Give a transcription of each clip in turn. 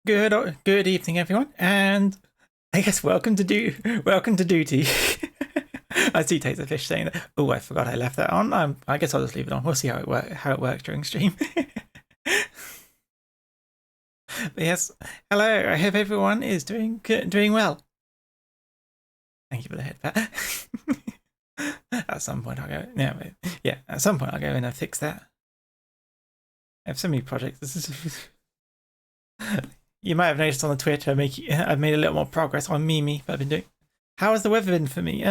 Good evening, everyone, and I guess welcome to duty. I see Taserfish saying that. Oh, I forgot I left that on. I guess I'll just leave it on. We'll see how it works during stream. But yes, hello. I hope everyone is doing well. Thank you for the head pat. At some point I'll go. Yeah. At some point I'll go in and fix that. I have so many projects. You might have noticed on the Twitter, I've made a little more progress on Mimi that I've been doing. How has the weather been for me?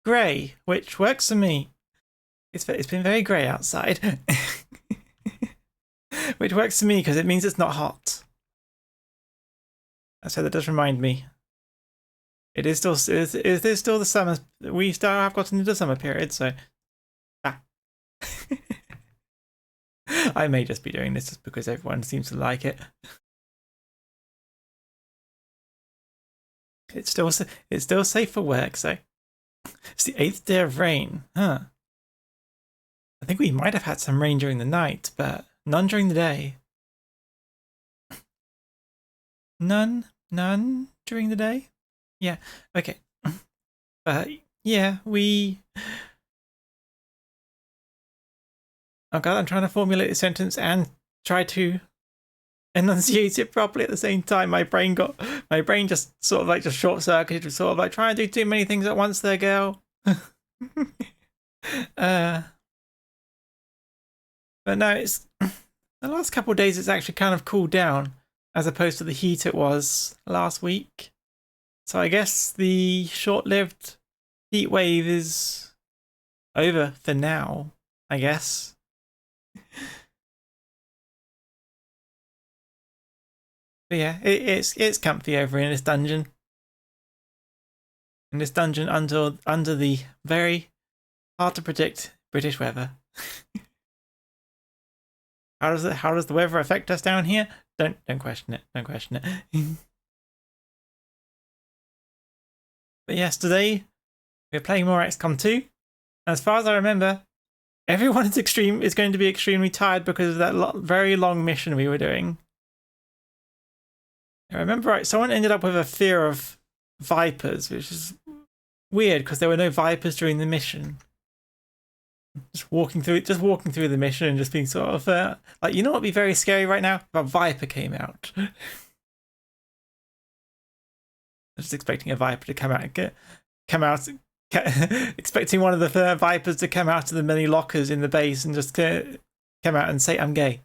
Grey, which works for me. It's been very grey outside, which works for me because it means it's not hot. So that does remind me. It is still the summer. We still have gotten into the summer period, so. I may just be doing this just because everyone seems to like it. It's still safe for work, so it's the 8th day of rain, huh? I think we might have had some rain during the night, but none during the day. None during the day? Yeah, okay. But yeah, oh god, I'm trying to formulate a sentence and try to enunciate it properly at the same time. My brain just sort of like just short circuited, sort of like trying to do too many things at once there, girl. But no, it's the last couple of days it's actually kind of cooled down as opposed to the heat it was last week. So I guess the short-lived heat wave is over for now, I guess. But yeah, it's comfy over in this dungeon. In this dungeon under the very hard to predict British weather. How does the weather affect us down here? Don't question it. Don't question it. But yes, today we're playing more XCOM 2. As far as I remember, everyone is going to be extremely tired because of that very long mission we were doing. I remember right, someone ended up with a fear of vipers, which is weird because there were no vipers during the mission. Just walking through the mission and just being sort of like, you know what would be very scary right now? If a viper came out. I was just expecting a viper to come out, expecting one of the vipers to come out of the many lockers in the base and just come out and say, "I'm gay."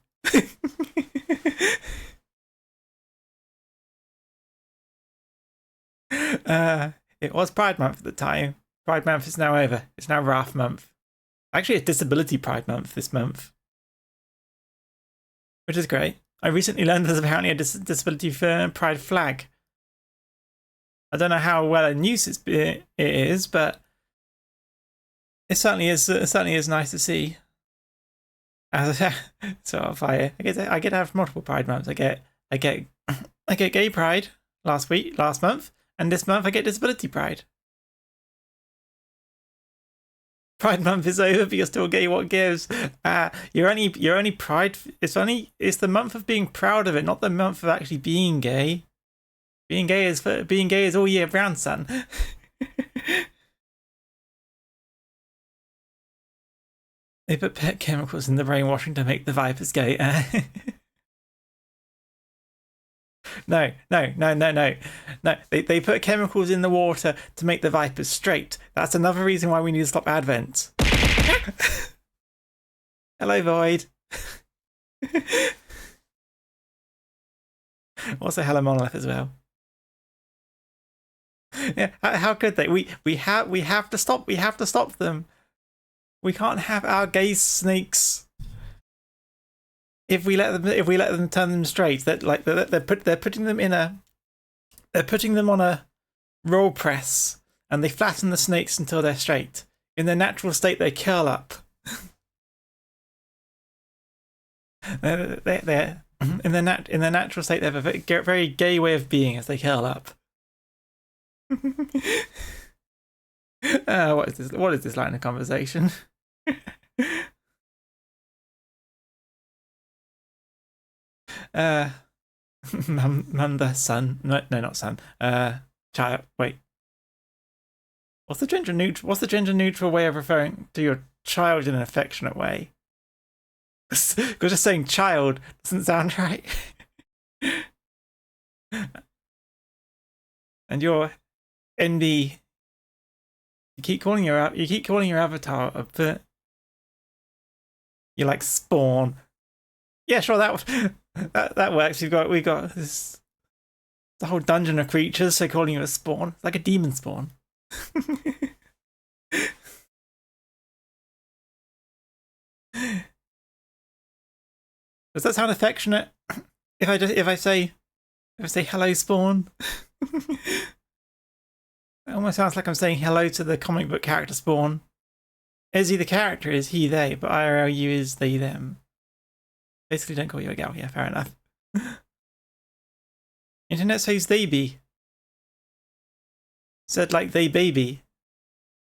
It was Pride Month at the time. Pride Month is now over. It's now Wrath Month. Actually, it's Disability Pride Month this month, which is great. I recently learned there's apparently a Disability Pride flag. I don't know how well in use it is, but it certainly is nice to see. So if I get to have multiple Pride months. I get Gay Pride last month, and this month I get Disability Pride. Pride month is over, but you're still gay. What gives? You're only pride. It's the month of being proud of it, not the month of actually being gay. Being gay is all year round, son. They put pet chemicals in the brainwashing to make the vipers gay. No. They put chemicals in the water to make the vipers straight. That's another reason why we need to stop Advent. Hello, Void. Also, hello, Monolith as well. Yeah, how could they? We have to stop them. We can't have our gay snakes. If we let them turn them straight, they're putting them on a roll press, and they flatten the snakes until they're straight. In their natural state, they curl up. They're in their natural state. They have a very gay way of being as they curl up. What is this? What is this line of conversation? Manda son. No, not son. Child. Wait. What's the gender neutral way of referring to your child in an affectionate way? Because just saying child doesn't sound right. And you're in the. You keep calling your avatar a bit. You're like Spawn. Yeah, sure, that works. We got this the whole dungeon of creatures, so calling you a Spawn. It's like a demon Spawn. Does that sound affectionate? If I say hello Spawn? It almost sounds like I'm saying hello to the comic book character Spawn. Is he the character? Is he they? But IRL you is they them. Basically, don't call you a gal. Yeah, fair enough. Internet says they be. Said like they baby.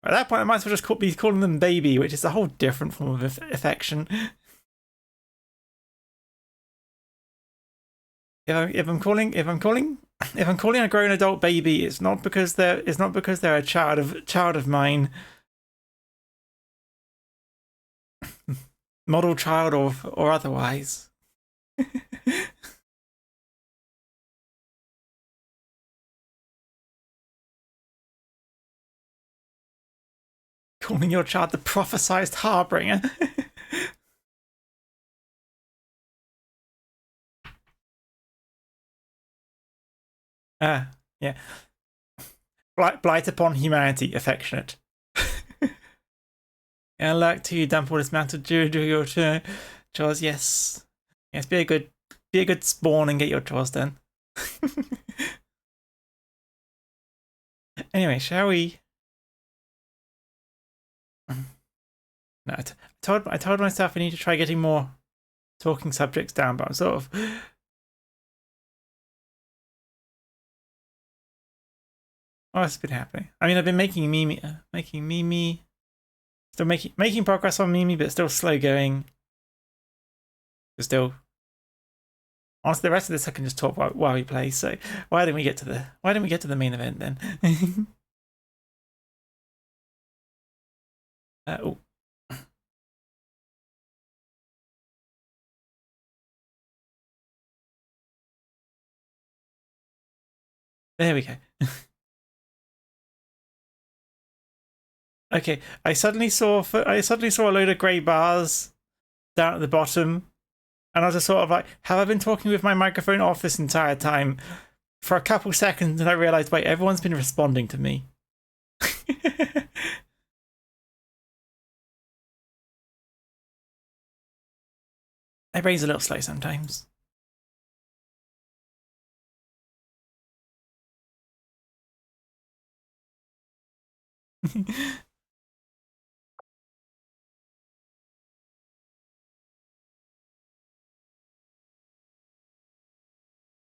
At that point, I might as well just be calling them baby, which is a whole different form of affection. If I'm calling a grown adult baby, it's not because they're a child of mine, model child or otherwise. Calling your child the prophesized harbinger. Yeah. Blight upon humanity, affectionate. I like to dump all this matter do your chores. Yes, be a good Spawn and get your chores done. Anyway, shall we? No, I told myself I need to try getting more talking subjects down, but I'm sort of. What's been happening? I mean, I've been making Mimi, still making progress on Mimi, but still slow going. Still, honestly, the rest of this I can just talk about while we play. So why don't we get to the main event then? Oh. There we go. Okay, I suddenly saw a load of grey bars down at the bottom, and I was just sort of like, have I been talking with my microphone off this entire time? For a couple seconds, and I realised, wait, everyone's been responding to me. My brain's a little slow sometimes.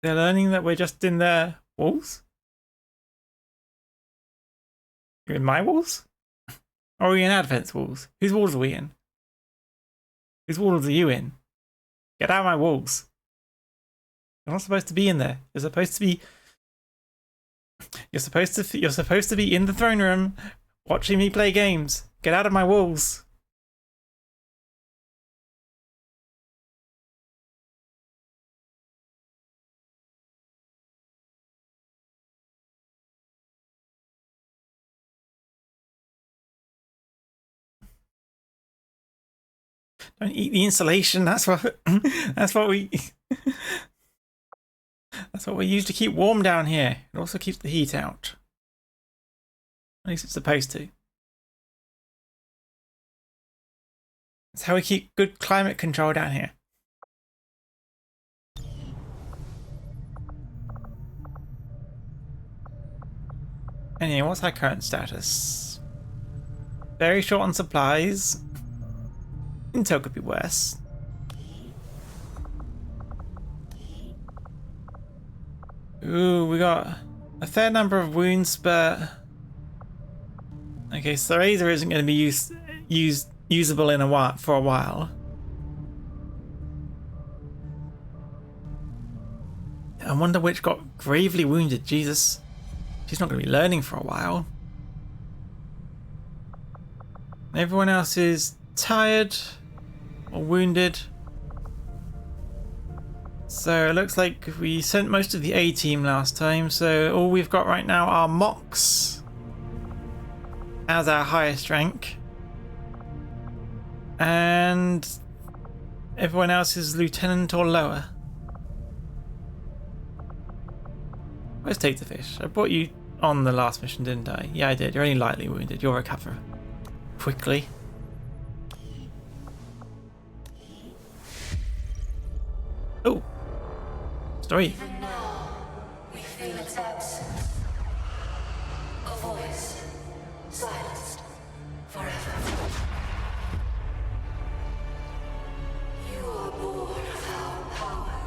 They're learning that we're just in their walls? You're in my walls? Or are we in Advent's walls? Whose walls are we in? Whose walls are you in? Get out of my walls. You're not supposed to be in there. You're supposed to be in the throne room watching me play games. Get out of my walls. Don't eat the insulation. That's what we use to keep warm down here. It also keeps the heat out. At least it's supposed to. That's how we keep good climate control down here. Anyway, what's our current status? Very short on supplies. Intel could be worse. Ooh, we got a fair number of wounds, but okay, so the razor isn't going to be usable for a while. I wonder which got gravely wounded. Jesus. She's not going to be learning for a while. Everyone else is tired or wounded. So it looks like we sent most of the A team last time. So all we've got right now are Mox as our highest rank. And everyone else is lieutenant or lower. Where's Taterfish? I brought you on the last mission, didn't I? Yeah, I did. You're only lightly wounded. You'll recover quickly. Oh, story. Even now, we feel its absence. A voice, silenced forever. You are born of our power.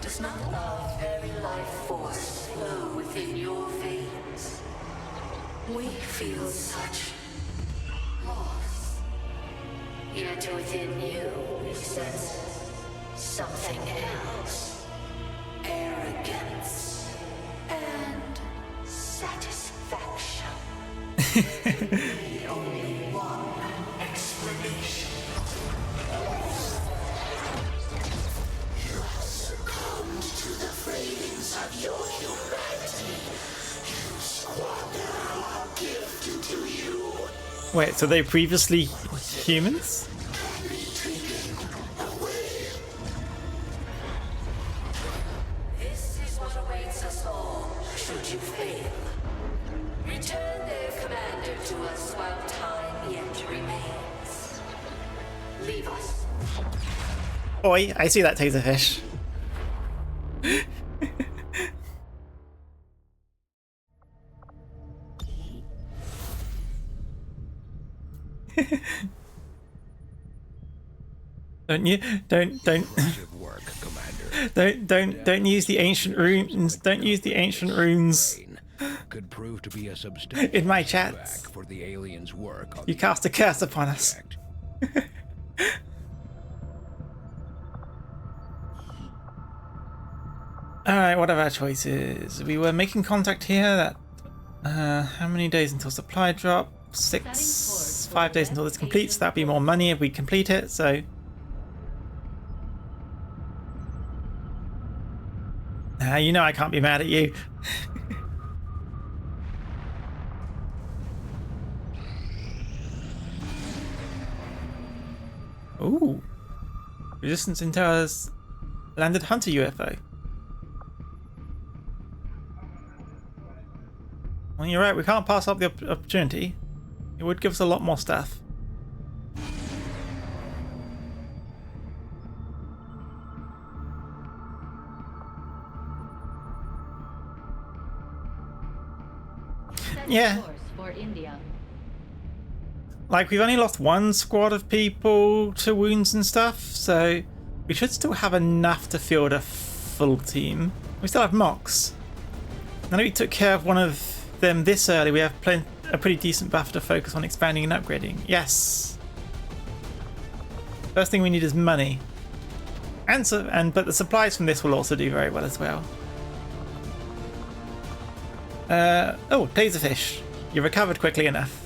Does not our very life force flow within your veins? We feel such loss. Yet within you, we sense something else. Arrogance and satisfaction. Only one explanation. You have succumbed to the cravings of your humanity. You squander our gift to you. Wait, so they previously humans? Can be taken away. This is what awaits us all, should you fail. Return their commander to us while time yet remains. Leave us. Oi, I see that Taserfish. Don't Work, Commander. don't use the ancient runes. Don't use the ancient runes Could prove to be a substantial in my setback chats. for the aliens' work on You the cast a curse upon us. project. Alright, what are our choices? We were making contact here. That how many days until supply drop? 5 days until this completes. That'd be more money if we complete it, so you know I can't be mad at you. Ooh. Resistance Intel has landed Hunter UFO. Well, you're right, we can't pass up the opportunity. It would give us a lot more stuff. Yeah. For India. Like, we've only lost one squad of people to wounds and stuff, so we should still have enough to field a full team. We still have Mox. Now that we took care of one of them this early, we have a pretty decent buffer to focus on expanding and upgrading. Yes. First thing we need is money. But the supplies from this will also do very well as well. Oh, Taserfish. You recovered quickly enough.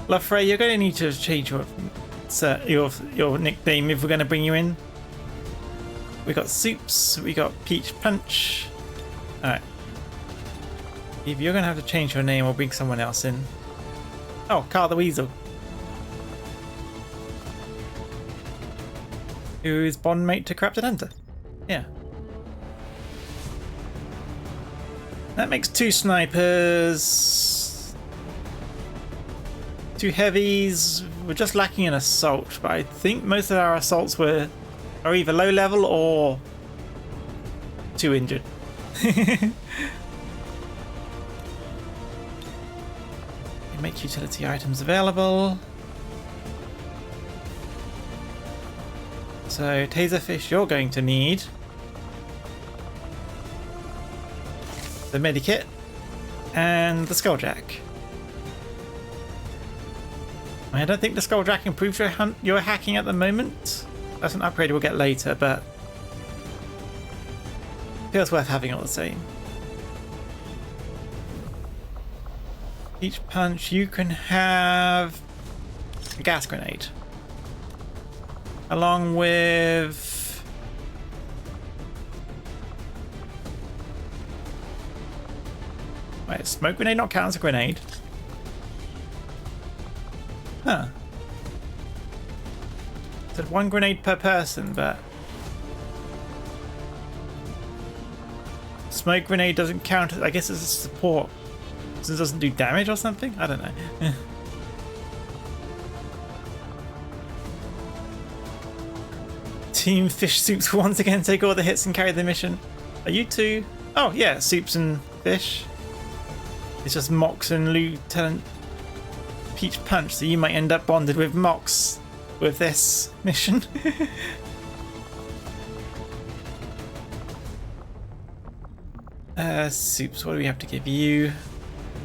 Lafrey, you're going to need to change your nickname if we're going to bring you in. We got Soups, we got Peach Punch. Alright. If you're going to have to change your name or bring someone else in. Oh, Carl the Weasel. Who is bondmate to Corrupted Hunter. Yeah. That makes 2 snipers. 2 heavies. We're just lacking an assault, but I think most of our assaults are either low level or too injured. Make utility items available. So, Taserfish, you're going to need the medikit and the skulljack. I don't think the Skulljack improves your hacking at the moment. That's an upgrade we'll get later, but feels worth having all the same. Each punch, you can have a gas grenade. Along with... Wait, smoke grenade not count as a grenade? Huh. It said 1 grenade per person, but... Smoke grenade doesn't count, I guess it's a support. So it doesn't do damage or something? I don't know. Team Fish Soups will once again take all the hits and carry the mission. Are you two? Oh yeah, Soups and Fish. It's just Mox and Lieutenant Peach Punch, so you might end up bonded with Mox with this mission. Soups, what do we have to give you?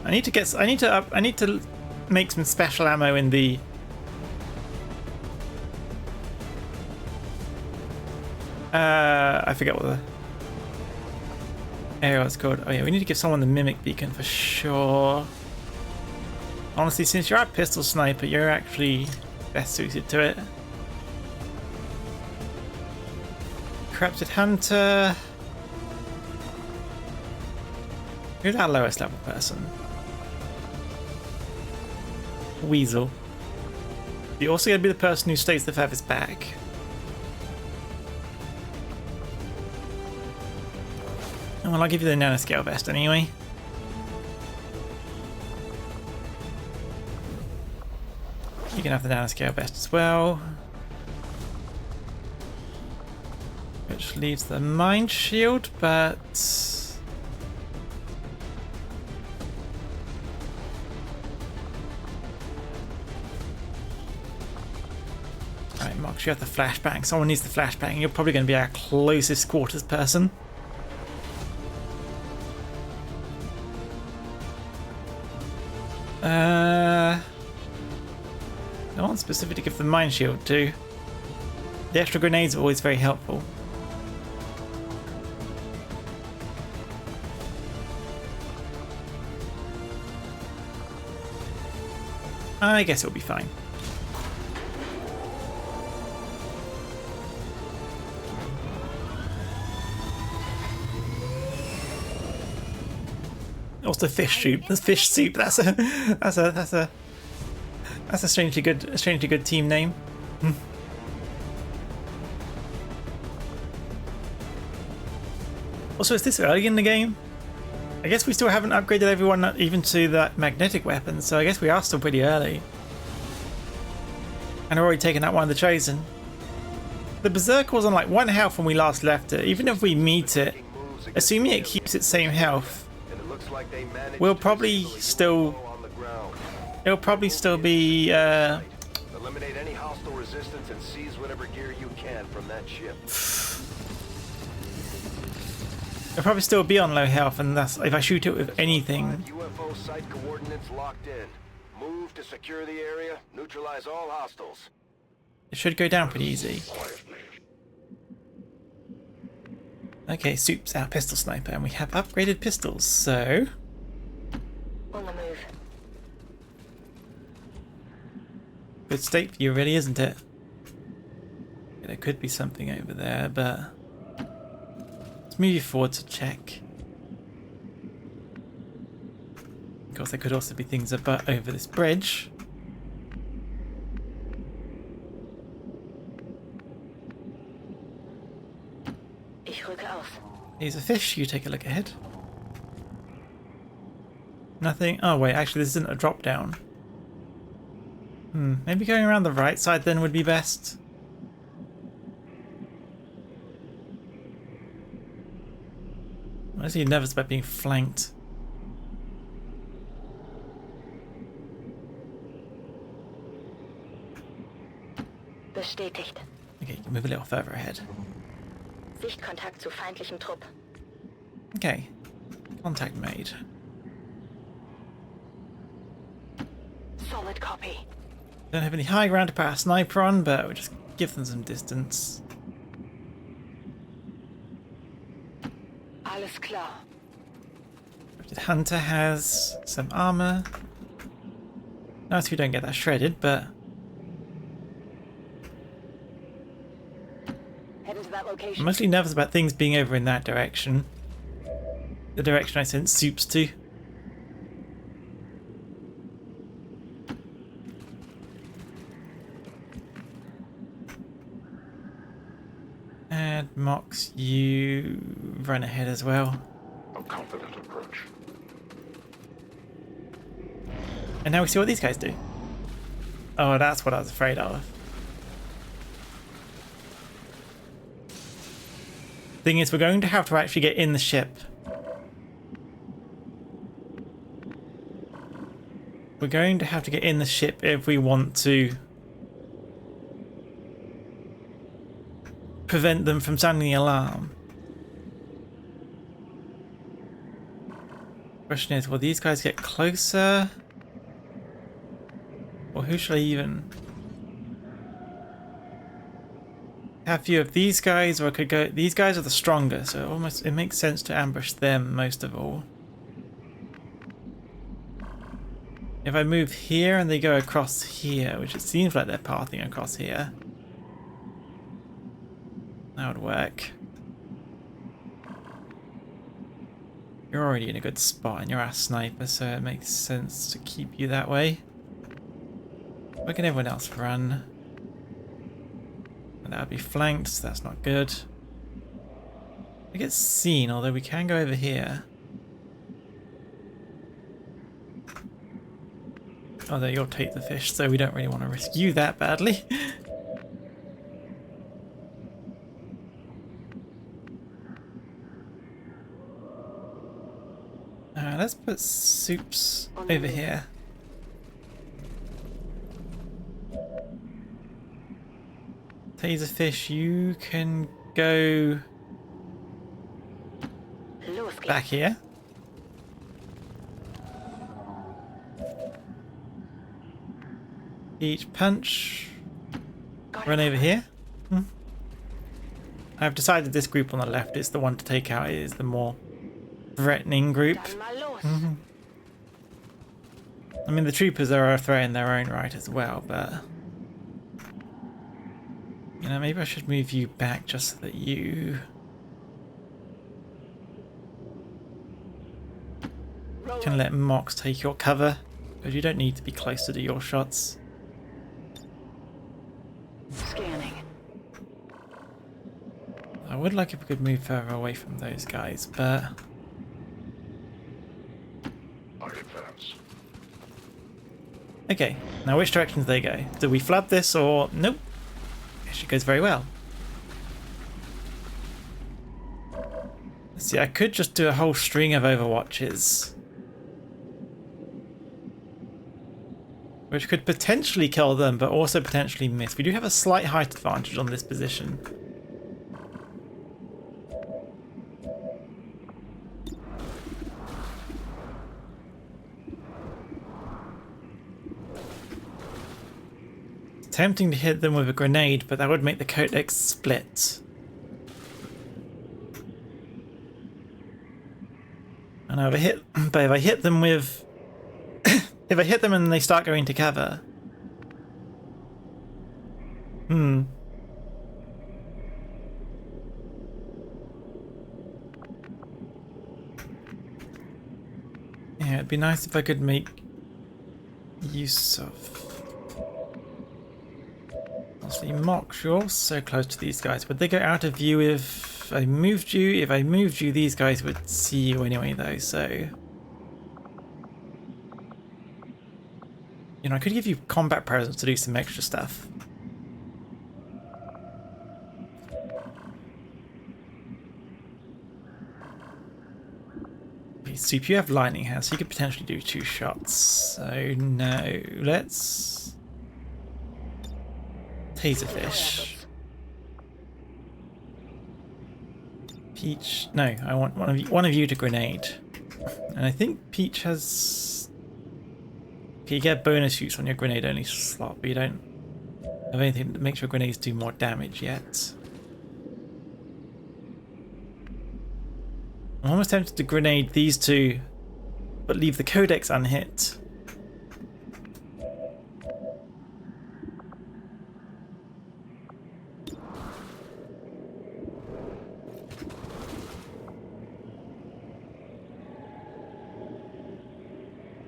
I need to make some special ammo in the I forget what the area was called. Oh yeah, we need to give someone the Mimic Beacon for sure. Honestly, since you're a pistol sniper, you're actually best suited to it. Corrupted Hunter. Who's our lowest level person? Weasel. You're also going to be the person who stays the furthest back. Oh, well, I'll give you the nanoscale vest anyway. You can have the nanoscale vest as well. Which leaves the mind shield, but... Alright, Mox, you have the flashbang. Someone needs the flashbang. You're probably going to be our closest quarters person. No one specific to give the mind shield to. The extra grenades are always very helpful. I guess it'll be fine. Also, fish soup. That's fish soup. That's a strangely good team name. Also, is this early in the game? I guess we still haven't upgraded everyone even to that magnetic weapon, so I guess we are still pretty early. And already taken out one of the Chosen. The Berserker was on like 1 health when we last left it. Even if we meet it, assuming it keeps its same health, we'll probably still... It'll probably still be... Eliminate any hostile resistance and seize whatever gear you can from that ship. It'll probably still be on low health, and that's if I shoot it with anything. UFO site coordinates locked in. Move to secure the area. Neutralize all hostiles. It should go down pretty easy. Okay, Soup's our pistol sniper, and we have upgraded pistols, so... On the move. Good state for you, really, isn't it? Yeah, there could be something over there, but... Let's move you forward to check. Of course, there could also be things over this bridge. Ich rücke auf. Here's a fish, you take a look ahead. Nothing. Oh wait, actually this isn't a drop down. Maybe going around the right side then would be best. I see you're nervous about being flanked. Bestätigt. Okay, move a little further ahead. Sichtkontakt zu feindlichem Trupp. Okay, contact made. Solid copy. Don't have any high ground to put our sniper on, but we'll just give them some distance. Alles klar. Hunter has some armor. Nice we don't get that shredded, but Heading to that I'm location. mostly nervous about things being over in that direction. The direction I sent Soups to. And Mox, you run ahead as well. A confident approach. And now we see what these guys do. Oh, that's what I was afraid of. Thing is, we're going to have to actually get in the ship. We're going to have to get in the ship if we want to prevent them from sounding the alarm. Question is, will these guys get closer? Or who should I even have few of these guys, or I could go, these guys are the stronger, so it makes sense to ambush them most of all. If I move here and they go across here, which it seems like they're pathing across here, that would work. You're already in a good spot and you're our sniper, so it makes sense to keep you that way. Where can everyone else run? And that would be flanked, so that's not good. I get seen, although we can go over here. Although you'll take the fish, so we don't really want to risk you that badly. Let's put Soups over here. Taserfish, you can go back here. Each punch. Run over here. I've decided this group on the left is the one to take out. It is the more threatening group. I mean, the troopers are a threat in their own right as well, but you know, maybe I should move you back just so that you can let Mox take your cover, because you don't need to be close to do your shots. Scanning. I would like if we could move further away from those guys, but I advance. okay. Now which direction do they go? Do we flood this or nope? Actually goes very well. Let's see, I could just do a whole string of overwatches, which could potentially kill them, but also potentially miss. We do have a slight height advantage on this position. It's tempting to hit them with a grenade, but that would make the codex split. And if I hit them with if I hit them and they start going to cover. Yeah, it'd be nice if I could make use of. Obviously, Mox, you're so close to these guys. Would they go out of view if I moved you? If I moved you, these guys would see you anyway, though, so. You know, I could give you combat presence to do some extra stuff. Okay, Soup, you have lightning hands, so you could potentially do 2 shots. So no, let's Taserfish. Peach, no, I want one of you to grenade, and I think Peach has. You get bonus shoots on your grenade only slot, but you don't have anything that makes your grenades do more damage yet. I'm almost tempted to grenade these two, but leave the codex unhit.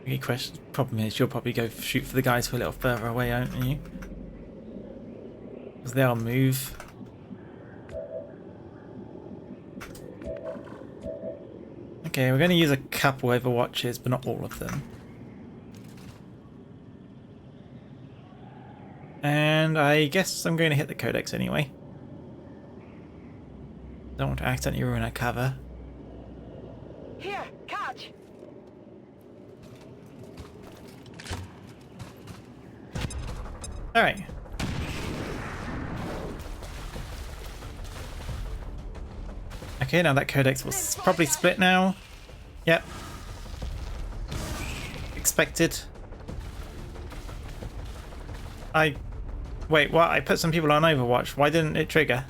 The problem is you'll probably go shoot for the guys who are a little further away, won't you? Because they'll move. Okay, we're going to use a couple overwatches, but not all of them. And I guess I'm going to hit the codex anyway. Don't want to accidentally ruin our cover. Here, catch. Alright. Okay, now that codex will probably split now. Yep. Expected. Wait, what? I put some people on Overwatch. Why didn't it trigger?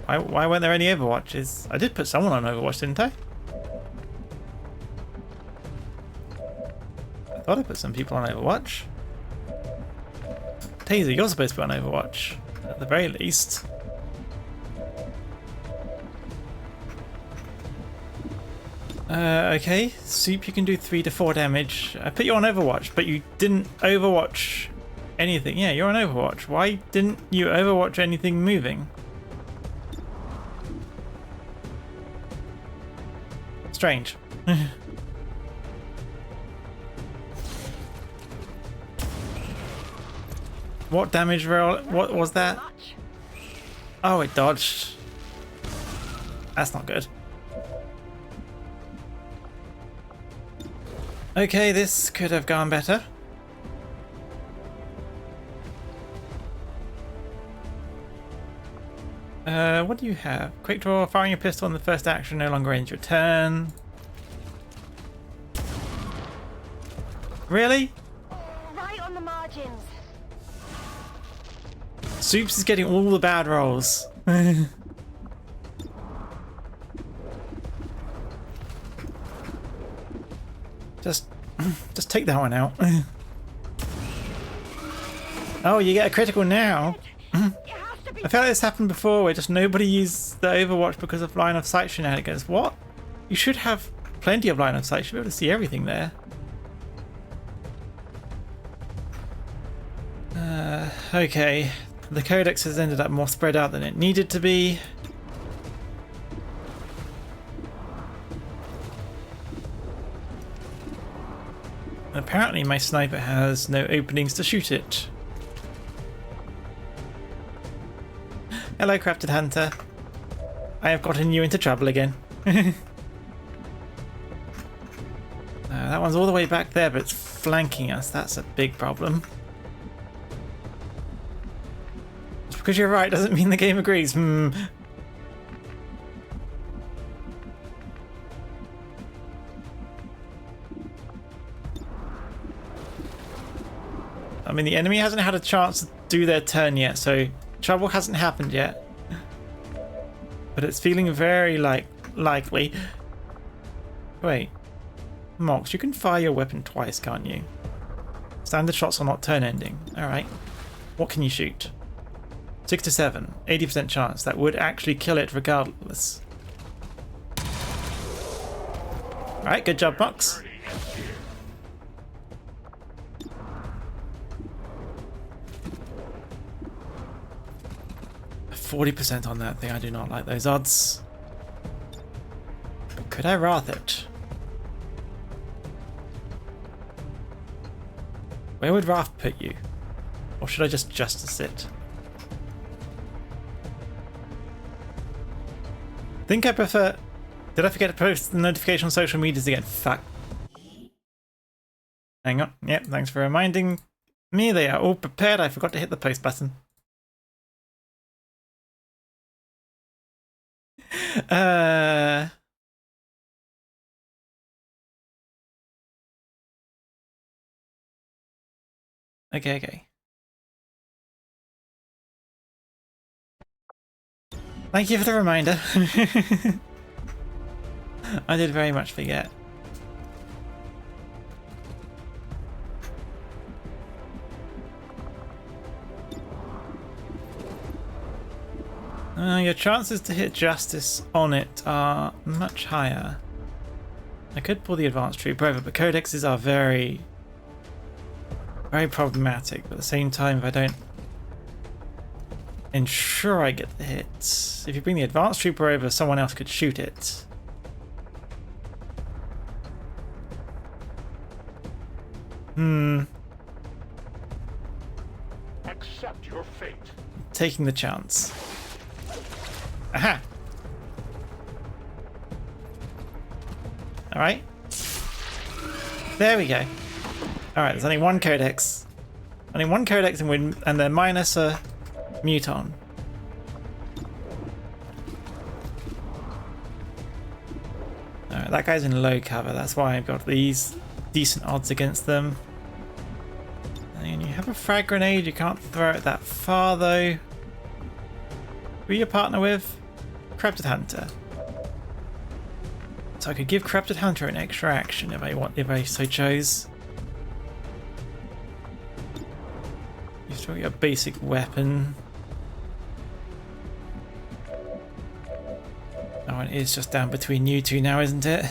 Why weren't there any Overwatches? I did put someone on Overwatch, didn't I? I thought I put some people on Overwatch. Taser, you're supposed to be on Overwatch. At the very least. Okay, Soup, you can do 3 to 4 damage. I put you on Overwatch, but you didn't Overwatch anything. Yeah, you're on Overwatch. Why didn't you Overwatch anything moving? Strange. What damage roll? What was that? Oh, it dodged. That's not good. Okay, this could have gone better. What do you have? Quick draw, firing your pistol on the first action, no longer ends your turn. Really? Right on the margins. Soups is getting all the bad rolls. Just take that one out. Oh, you get a critical now. I felt like this happened before where just nobody used the Overwatch because of line of sight shenanigans. What? You should have plenty of line of sight. You should be able to see everything there. Okay. The codex has ended up more spread out than it needed to be. And apparently my sniper has no openings to shoot it. Hello, Crafted Hunter. I have gotten you into trouble again. That one's all the way back there, but it's flanking us. That's a big problem. Just because you're right doesn't mean the game agrees. I mean, the enemy hasn't had a chance to do their turn yet, so trouble hasn't happened yet. But it's feeling very likely. Wait. Mox, you can fire your weapon twice, can't you? Standard shots are not turn ending. Alright. What can you shoot? 6 to 7. 80% chance. That would actually kill it regardless. Alright, good job, Mox. 40% on that thing. I do not like those odds. But could I wrath it? Where would wrath put you? Or should I just justice it? I think I prefer... Did I forget to post the notification on social medias again? Fuck. Hang on. Yep, thanks for reminding me. They are all prepared. I forgot to hit the post button. Okay, okay. Thank you for the reminder. I did very much forget. Your chances to hit justice on it are much higher. I could pull the advanced trooper over, but codexes are very problematic. But at the same time, if I don't ensure I get the hit, if you bring the advanced trooper over, someone else could shoot it. Accept your fate. Taking the chance. Aha! Alright. There we go. Alright, there's only one codex. Only one codex and they're minus a muton. Alright, that guy's in low cover. That's why I've got these decent odds against them. And you have a frag grenade. You can't throw it that far though. Who are you partner with? Corrupted Hunter. So I could give Corrupted Hunter an extra action if I so chose. You still get a basic weapon. Oh, and it is just down between you two now, isn't it?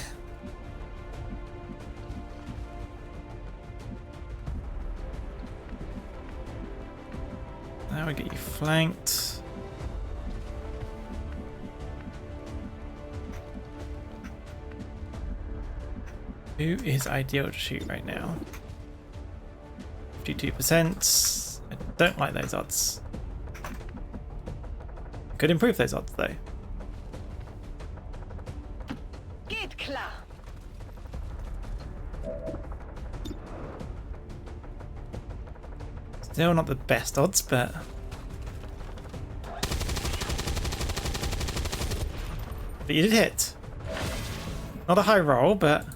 Now we get you flanked. Who is ideal to shoot right now? 52%. I don't like those odds. Could improve those odds though. Get klar. Still not the best odds, but you did hit. Not a high roll, but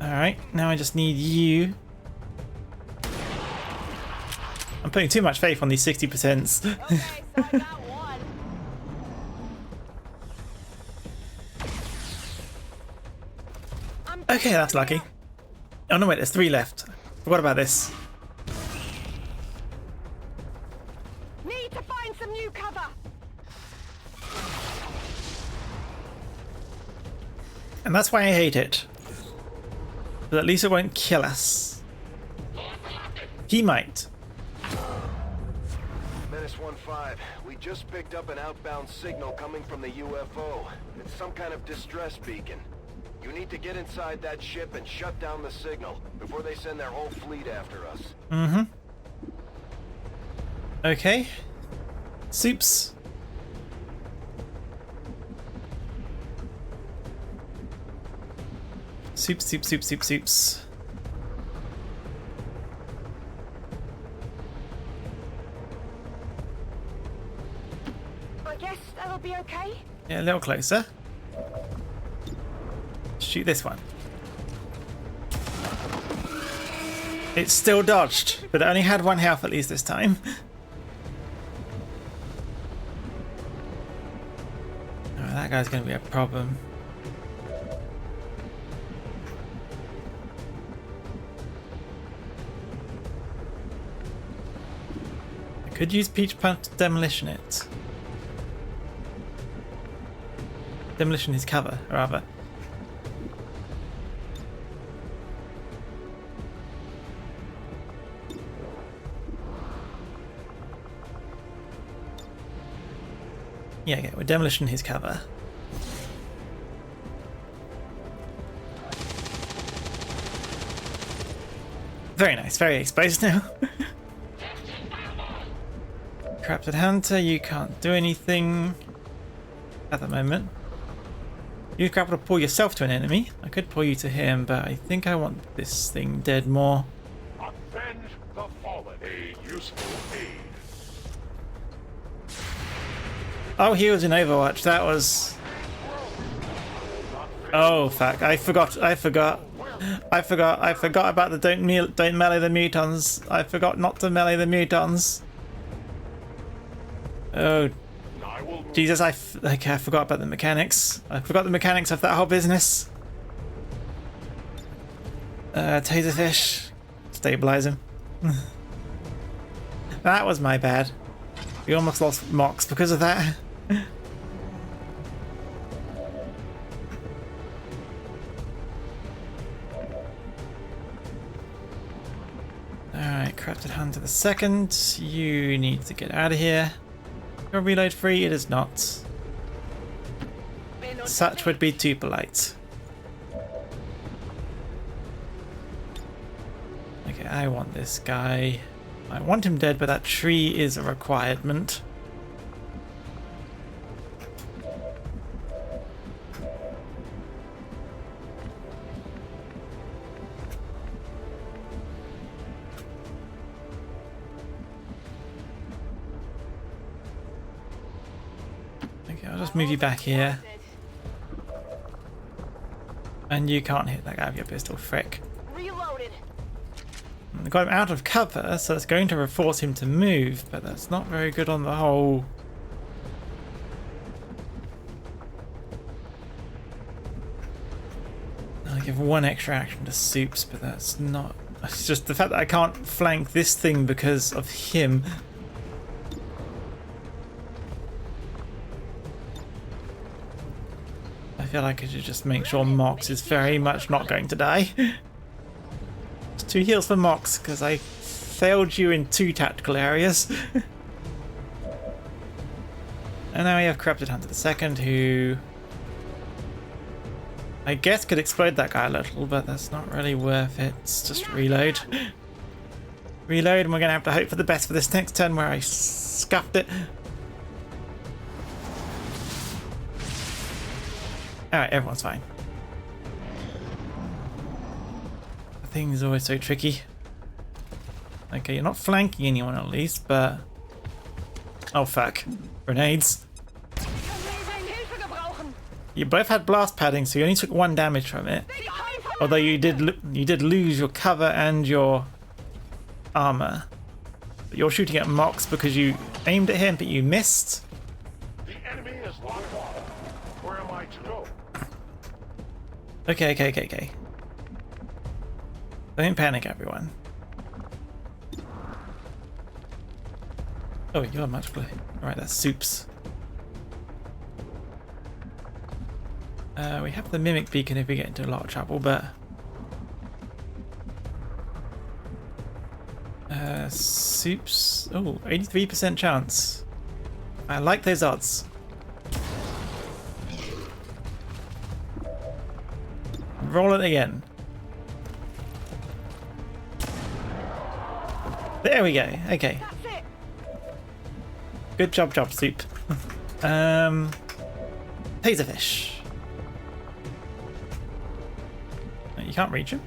alright, now I just need you. I'm putting too much faith on these 60%s. Okay, so I got one. Okay, that's lucky. Oh no, wait, there's 3 left. Forgot about this. Need to find some new cover. And that's why I hate it. But at least it won't kill us. He might. Menace 1-5, we just picked up an outbound signal coming from the UFO. It's some kind of distress beacon. You need to get inside that ship and shut down the signal before they send their whole fleet after us. Mm-hmm. Okay. Soups. Soups. I guess that'll be okay. Yeah, a little closer. Shoot this one. It's still dodged, but it only had 1 health at least this time. Oh, that guy's going to be a problem. I could use Peach Punch to demolition it. Demolition his cover, rather. Yeah, okay, we're demolishing his cover. Very nice, very exposed now. Corrupted Hunter, you can't do anything at the moment. You grapple to pull yourself to an enemy. I could pull you to him, but I think I want this thing dead more. Avenge the fallen. A useful aid. Oh, he was in Overwatch. That was... Oh, fuck. I forgot. I forgot about the don't melee the mutons. I forgot not to melee the mutons. Oh, I will Jesus, okay, I forgot about the mechanics. I forgot the mechanics of that whole business. Taserfish. Stabilize him. That was my bad. We almost lost Mox because of that. Alright, Crafted Hunter the second. You need to get out of here. Your reload free? It is not. Such would be too polite. Okay, I want this guy. I want him dead, but that tree is a requirement. Okay, I'll just move you back here. And you can't hit that guy with your pistol, frick. Reloaded. I got him out of cover, so it's going to force him to move, but that's not very good on the whole. I'll give one extra action to Soups, but that's not... It's just the fact that I can't flank this thing because of him. I feel like I should just make sure Mox is very much not going to die. 2 heals for Mox, because I failed you in 2 tactical areas. And now we have Corrupted Hunter the second, who I guess could explode that guy a little, but that's not really worth it. It's just reload. Reload, and we're going to have to hope for the best for this next turn where I scuffed it. Alright, everyone's fine. The thing is always so tricky. Okay, you're not flanking anyone at least, but... Oh fuck. Grenades. You both had blast padding, so you only took 1 damage from it. Although you did lose your cover and your armor. But you're shooting at Mox because you aimed at him, but you missed. The enemy is locked on. Where am I to go? Okay. Don't panic, everyone. Oh, you're much closer. Alright, that's Soups. We have the Mimic Beacon if we get into a lot of trouble, but... Soups... Oh, 83% chance. I like those odds. Roll it again. There we go. Okay. Good job, Soup. Taserfish. You can't reach him.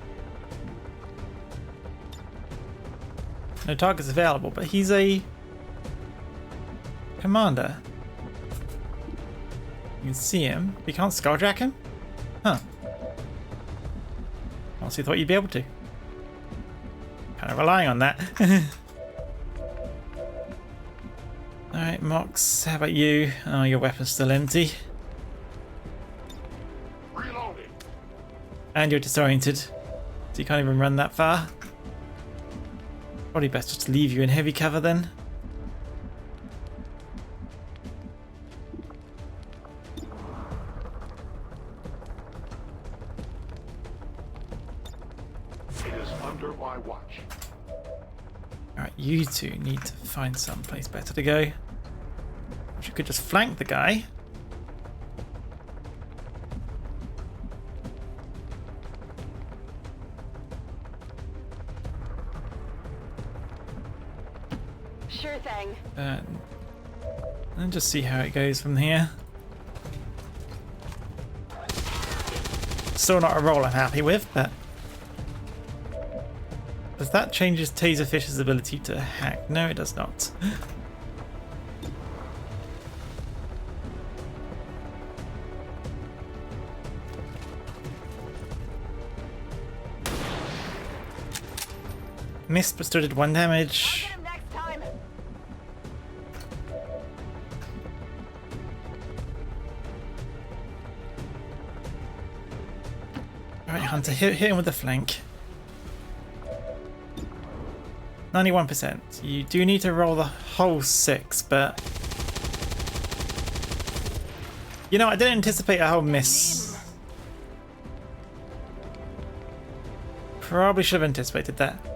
No targets available, but he's a commander. You can see him. You can't skulljack him? Huh. Honestly thought you'd be able to. Kind of relying on that. Alright, Mox, how about you? Oh, your weapon's still empty. Reloading. And you're disoriented, so you can't even run that far. Probably best just to leave you in heavy cover then. It is under my watch. Alright, you two need to find some place better to go. You could just flank the guy. Sure thing. And just see how it goes from here. Still not a roll I'm happy with, but... Does that change Taserfish's ability to hack? No, it does not. Missed but still did 1 damage. Get him next time. Alright, Hunter, hit him with the flank. 91%. You do need to roll the whole 6, but... You know, I didn't anticipate a whole miss. Probably should have anticipated that.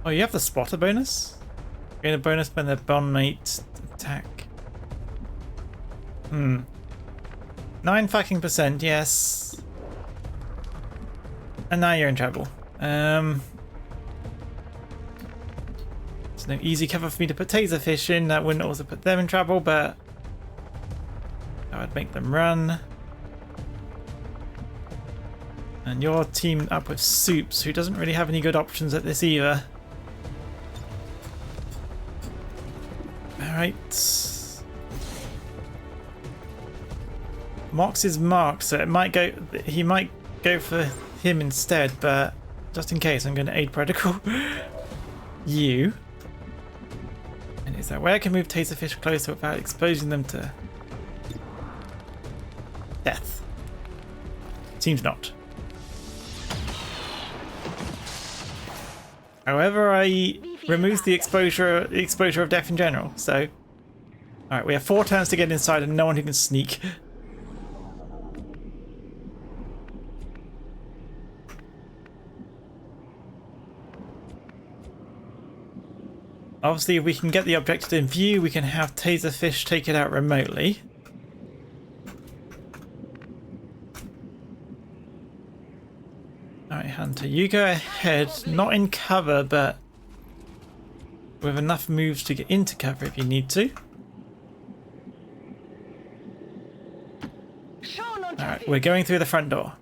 Oh, you have the spotter bonus? Gain a bonus when their bondmate attack. 9 fucking percent, yes. And now you're in trouble. There's no easy cover for me to put Taserfish in. That wouldn't also put them in trouble, but that would make them run. And you're teamed up with Soups, who doesn't really have any good options at this either. Alright. Mox is marked, so it might go. He might go for him instead, but just in case, I'm going to aid protocol you. And is there a way I can move Taserfish closer without exposing them to death? Seems not. However, I removes the exposure of death in general. So, all right, we have 4 turns to get inside, and no one who can sneak. Obviously, if we can get the objective in view, we can have Taserfish take it out remotely. Alright, Hunter, you go ahead. Not in cover, but with enough moves to get into cover if you need to. Alright, we're going through the front door.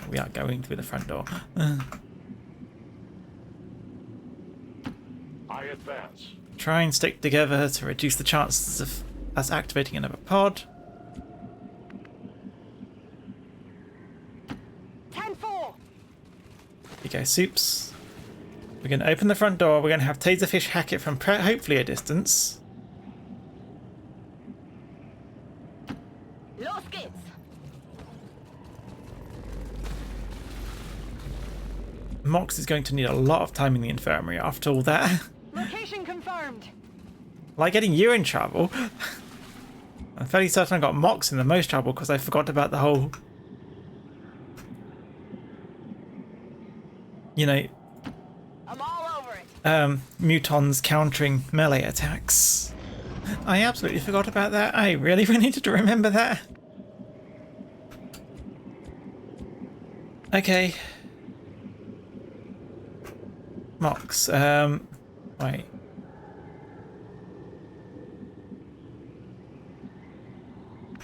We are going through the front door. I advance. Try and stick together to reduce the chances of us activating another pod. 10-4. Here you go, Soups. We're going to open the front door. We're going to have Taserfish hack it from hopefully a distance. Los geht's. Mox is going to need a lot of time in the infirmary after all that. Location confirmed. Like getting you in trouble. I'm fairly certain I got Mox in the most trouble because I forgot about the whole, you know, I'm all over it. mutons countering melee attacks. I absolutely forgot about that. I really needed to remember that. Okay. Mox, wait.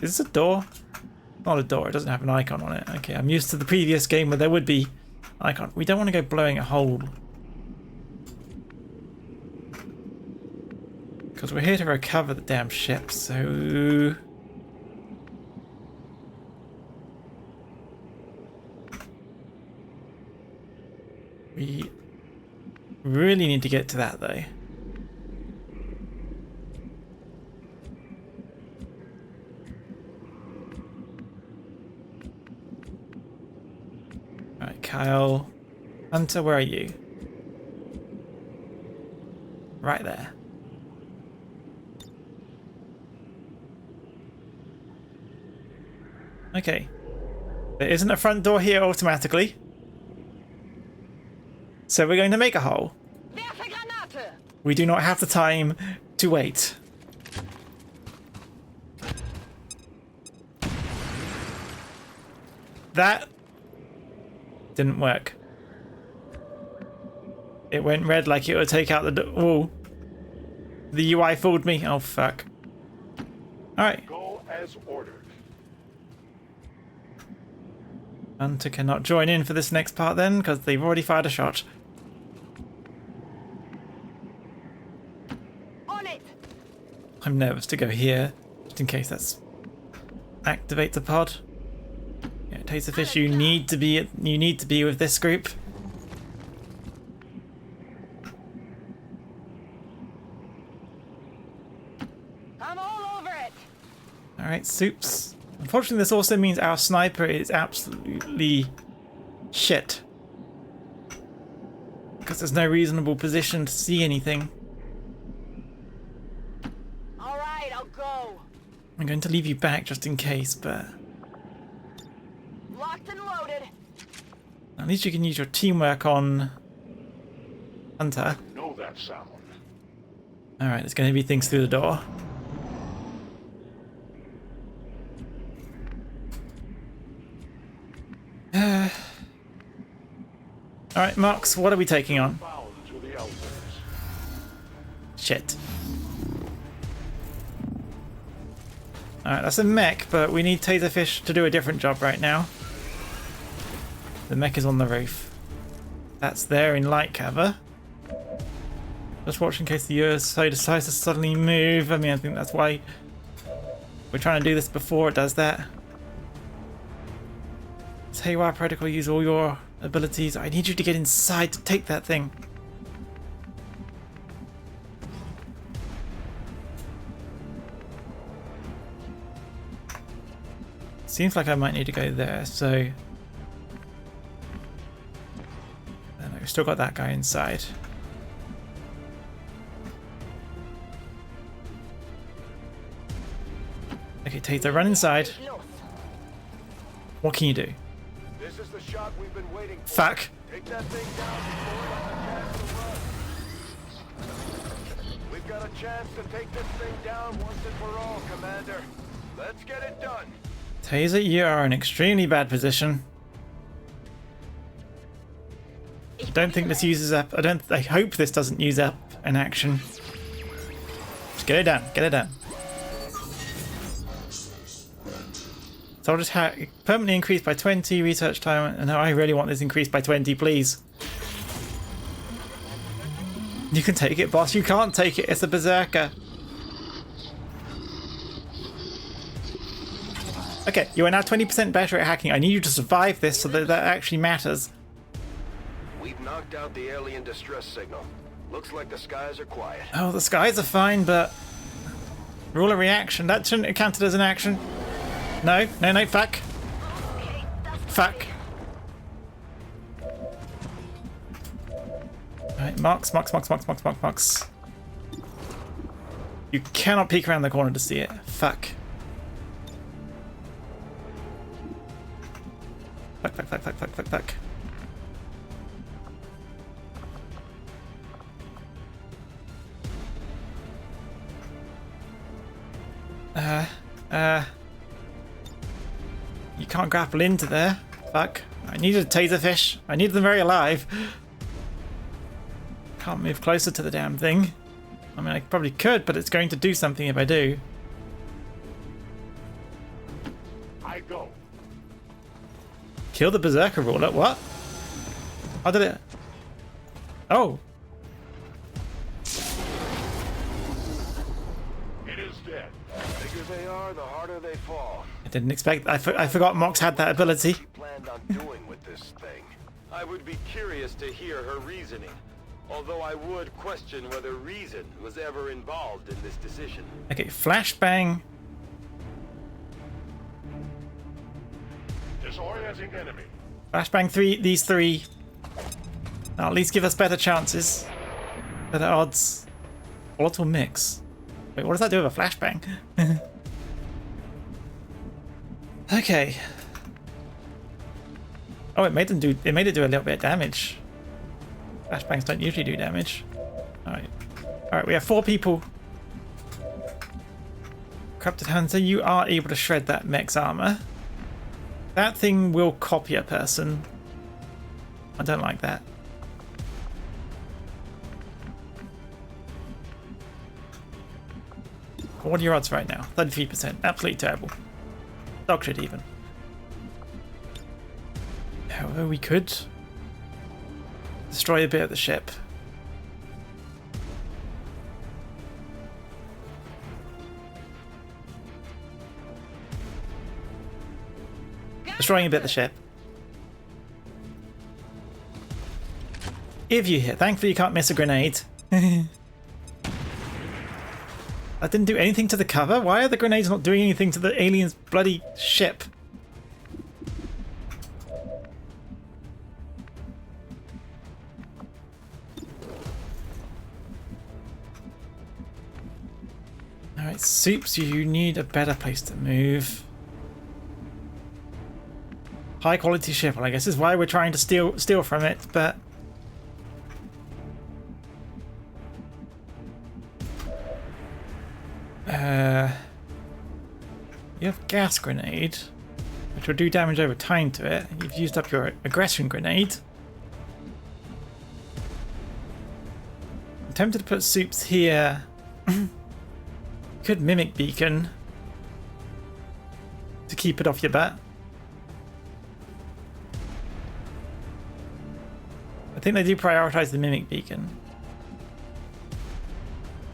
Is this a door? Not a door, it doesn't have an icon on it. Okay, I'm used to the previous game where there would be icon. We don't want to go blowing a hole. Because we're here to recover the damn ship, so... We really need to get to that though. Alright, Kyle. Hunter, where are you? Right there. Okay. There isn't a front door here automatically. So we're going to make a hole. We do not have the time to wait. That didn't work. It went red like it would take out the door. Oh, the UI fooled me. Oh fuck. All right. Go as ordered. Hunter cannot join in for this next part then, because they've already fired a shot. On it! I'm nervous to go here, just in case that's activate the pod. Yeah, Taserfish, you need to be with this group. I'm all over it! Alright, Soups. Unfortunately, this also means our sniper is absolutely shit. Because there's no reasonable position to see anything. Alright, I'll go. I'm going to leave you back just in case, but Locked and loaded. at least you can use your teamwork on Hunter. Know that sound. Alright, there's going to be things through the door. Alright, Marks, what are we taking on? Bound to the elders. Shit. Alright, that's a mech, but we need Taserfish to do a different job right now. The mech is on the roof. That's there in light cover. Just watch in case the USO decides to suddenly move. I mean, I think that's why we're trying to do this before it does that. It's Haywire Protocol, use all your abilities. I need you to get inside to take that thing. Seems like I might need to go there, so... And I've still got that guy inside. Okay, Taser, run inside. What can you do? This is the shot we've been waiting for. Fuck. Take that thing down before it has a chance to run. We've got a chance to take this thing down once and for all, Commander. Let's get it done. Taser, you are in extremely bad position. Don't think this uses up. I hope this doesn't use up an action. Just get it done. Get it done. So I'll just permanently increase by 20 research time. And no, I really want this increased by 20, please. You can take it, boss. You can't take it. It's a berserker. Okay, you are now 20% better at hacking. I need you to survive this so that actually matters. We've knocked out the alien distress signal. Looks like the skies are quiet. Oh, the skies are fine, but... Rule of reaction. That shouldn't have counted as an action. No, no, no, fuck. Fuck. Alright, marks. You cannot peek around the corner to see it. Fuck. Fuck. You can't grapple into there. Fuck. I needed a Taserfish. I need them very alive. Can't move closer to the damn thing. I mean, I probably could, but it's going to do something if I do. I go. Kill the Berserker ruler? What? How did it? Oh. It is dead. The bigger they are, the harder they fall. I didn't expect... I forgot Mox had that ability. What she planned on doing with this thing. I would be curious to hear her reasoning, although I would question whether reason was ever involved in this decision. Okay, flashbang. Disorienting enemy. Flashbang these three. Now at least give us better chances. Better odds. Volatile mix. Wait, what does that do with a flashbang? Okay. Oh, it made it do a little bit of damage. Flashbangs don't usually do damage. Alright. Alright, we have 4 people. Corrupted Hunter, you are able to shred that mech's armor. That thing will copy a person. I don't like that. What are your odds right now? 33%. Absolutely terrible. Dog shit even. Although we could destroy a bit of the ship. Destroying a bit of the ship. If you hit, thankfully you can't miss a grenade. That didn't do anything to the cover? Why are the grenades not doing anything to the alien's bloody ship? Alright, Soups, you need a better place to move. High quality ship, well I guess is why we're trying to steal from it, but you have gas grenade, which will do damage over time to it. You've used up your aggression grenade. I'm tempted to put Soups here. Could mimic beacon to keep it off your butt. I think they do prioritize the mimic beacon.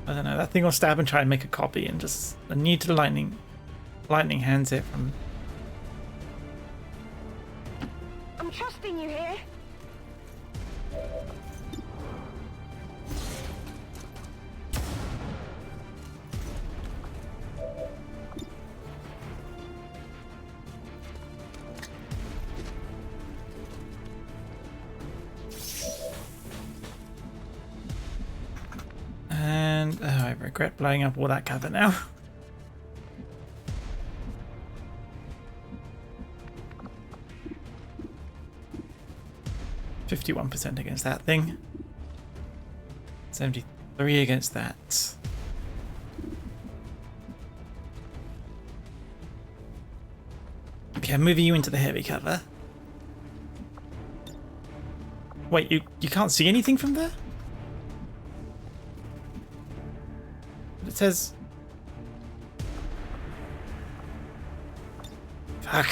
I don't know, that thing will stab and try and make a copy and just the need to lightning hands it from. I'm trusting you here. And I regret blowing up all that cover now. %51 against that thing. 73 against that. Okay, I'm moving you into the heavy cover. Wait, you can't see anything from there? It says... Fuck.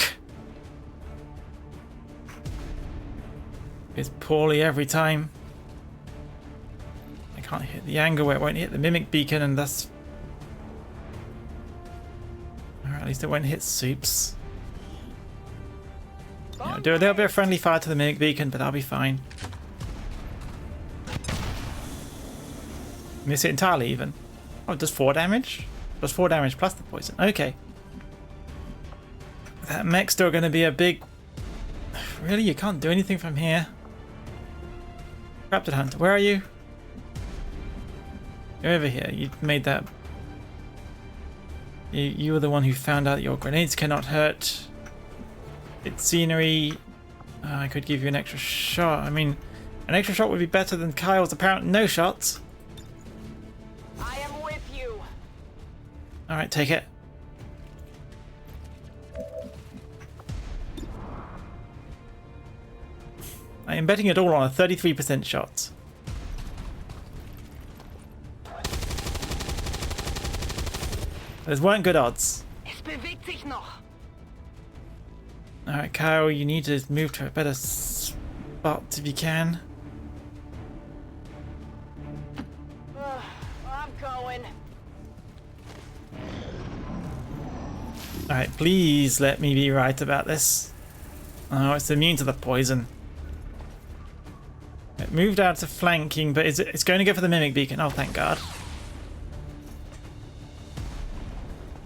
It's poorly every time. I can't hit the angle where it won't hit the mimic beacon, and thus... Or at least it won't hit Soups. Yeah, I'll do a little bit of friendly fire to the mimic beacon, but I'll be fine. Miss it entirely even. Oh, it does 4 damage? It does 4 damage plus the poison. Okay. That mech's still going to be a big... Really? You can't do anything from here? Raptor Hunter, where are you? You're over here. You made that... You were the one who found out your grenades cannot hurt. It's scenery. I could give you an extra shot. I mean, an extra shot would be better than Kyle's apparent no shots. I am with you. Alright, take it. I am betting it all on a 33% shot. Those weren't good odds. Es bewegt sich noch. Alright, Kyle, you need to move to a better spot if you can. I'm going. Alright, please let me be right about this. Oh, it's immune to the poison. It moved out to flanking, but it's going to go for the mimic beacon. Oh, thank God.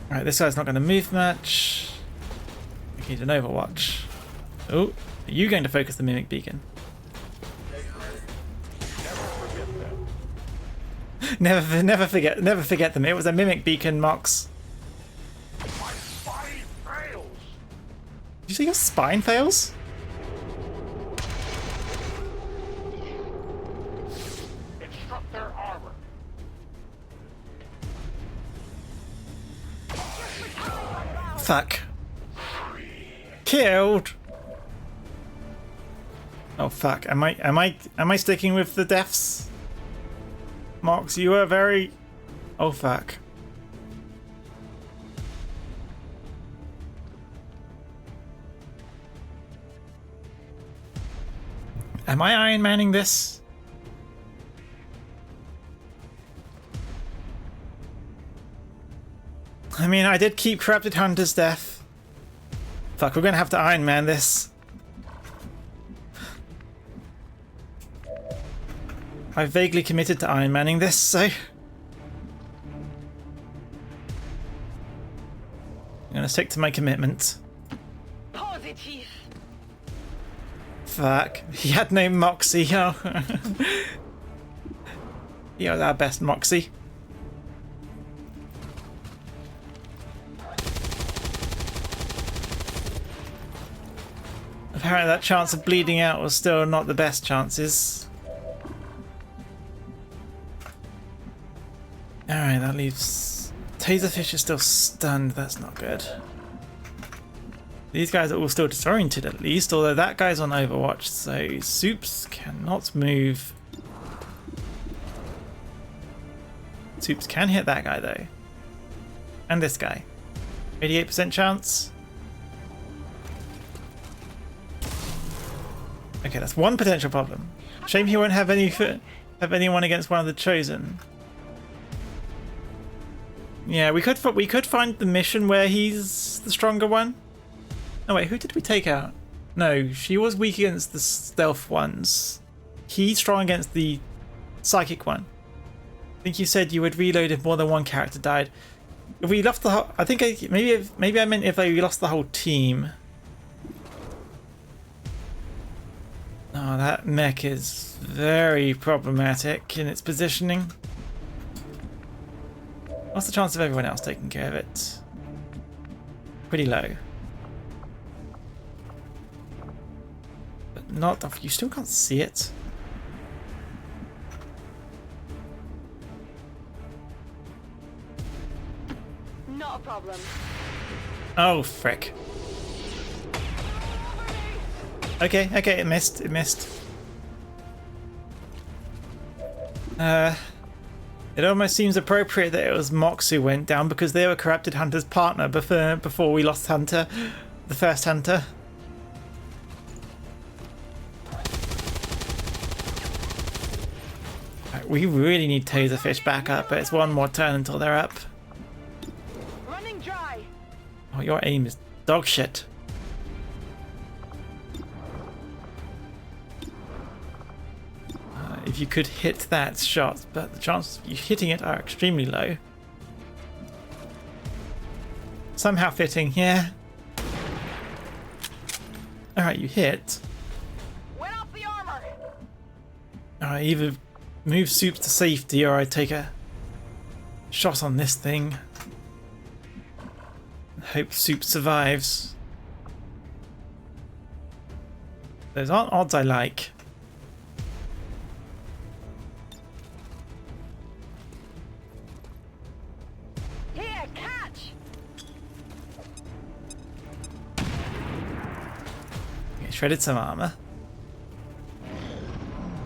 Alright, this guy's not going to move much. We need an overwatch. Oh, are you going to focus the mimic beacon? Never forget them. It was a mimic beacon, Mox. My spine fails. Did you say your spine fails? It struck their armor. Fuck. Killed. Oh fuck. Am I sticking with the deaths? Mox, you are very... Oh fuck. Am I Iron Manning this? I mean, I did keep Corrupted Hunter's death. Fuck, we're gonna have to Iron Man this. I vaguely committed to Iron Manning this, so... I'm gonna stick to my commitment. Positive. Fuck. He had no moxie. Oh. He was our best moxie. Apparently that chance of bleeding out was still not the best chances. Alright, that leaves... Taserfish is still stunned, that's not good. These guys are all still disoriented at least, although that guy's on Overwatch, so Soups cannot move. Soups can hit that guy though. And this guy. 88% chance. Okay, that's one potential problem. Shame he won't have anyone against one of the Chosen. Yeah, we could find the mission where he's the stronger one. Oh wait, who did we take out? No, she was weak against the stealth ones. He's strong against the psychic one. I think you said you would reload if more than one character died. If we lost the whole, I think maybe I meant if we lost the whole team. Oh, that mech is very problematic in its positioning. What's the chance of everyone else taking care of it? Pretty low. But not if you still can't see it. Not a problem. Oh, frick. Okay, it missed. It almost seems appropriate that it was Mox who went down because they were Corrupted Hunter's partner before we lost Hunter, the first Hunter. Right, we really need Taserfish back up, but it's one more turn until they're up. Running dry. Oh, your aim is dog shit. If you could hit that shot, but the chances of you hitting it are extremely low. Somehow fitting, yeah. Alright, you hit. Went off the armor. Alright, either move Soups to safety or I take a shot on this thing. Hope Soup survives. Those aren't odds I like. Shredded some armor.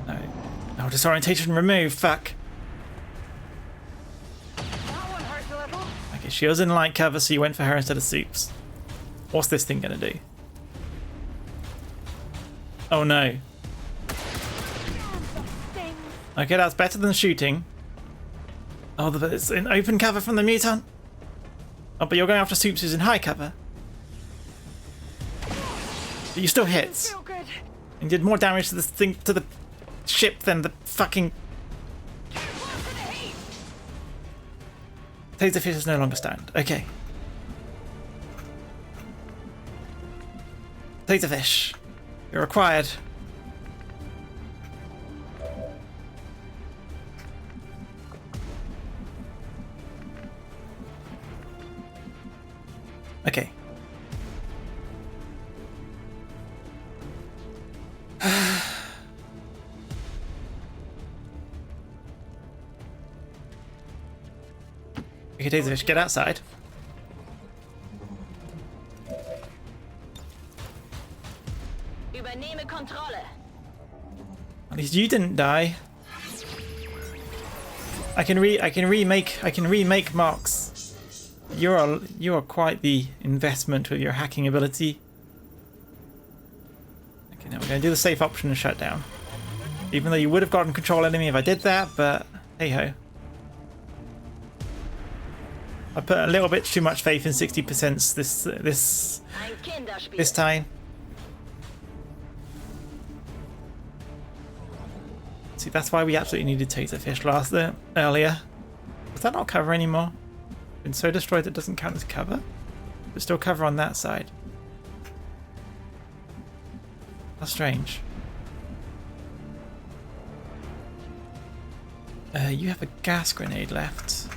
No, disorientation removed. Fuck. That one hurts a little. Okay, she was in light cover, so you went for her instead of Soups. What's this thing gonna do? Oh no. Okay, that's better than shooting. Oh, but it's in open cover from the mutant. Oh, but you're going after Soups who's in high cover. But you still hit. And did more damage to this thing, to the ship than the fucking... Taserfish is no longer stand. Okay. Taserfish. You're required. Okay. Okay, Taserfish, get outside. Übernehme Kontrolle. At least you didn't die. I can remake Marks. You are quite the investment with your hacking ability. Okay, now we're gonna do the safe option and shut down. Even though you would have gotten control enemy if I did that, but hey ho. I put a little bit too much faith in 60% this time. See, that's why we absolutely needed Taserfish earlier. Does that not cover anymore? Been so destroyed that it doesn't count as cover? But still cover on that side. How strange. You have a gas grenade left.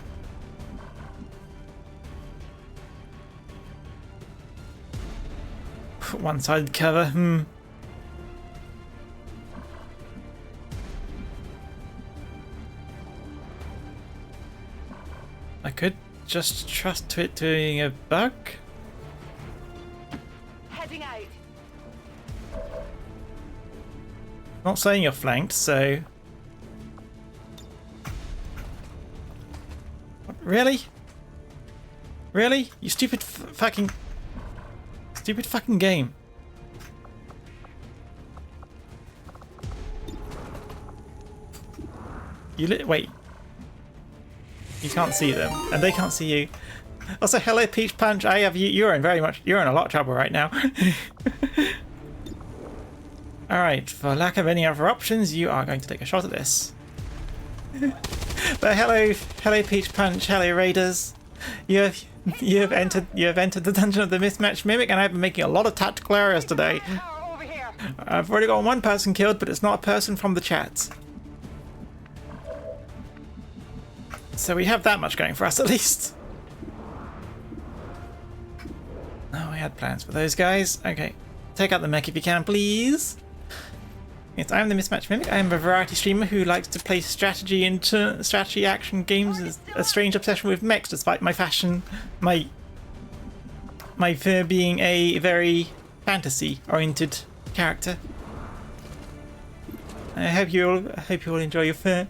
One-sided cover, I could just trust to it doing a bug. Heading out. Not saying you're flanked, so... Really? Really? You stupid fucking game. Wait. You can't see them, and they can't see you. Also, hello, Peach Punch. I have you. You're in a lot of trouble right now. All right. For lack of any other options, you are going to take a shot at this. But hello, Peach Punch. Hello, Raiders. You have entered the dungeon of the Mismatched Mimic, and I've been making a lot of tactical errors today. Over here. I've already got one person killed, but it's not a person from the chat. So we have that much going for us, at least. Oh, we had plans for those guys. Okay. Take out the mech if you can, please. Yes, I am the Mismatched Mimic. I am a variety streamer who likes to play strategy action games with a strange obsession with mechs, despite my fashion, my being a very fantasy-oriented character. I hope you all enjoy your fair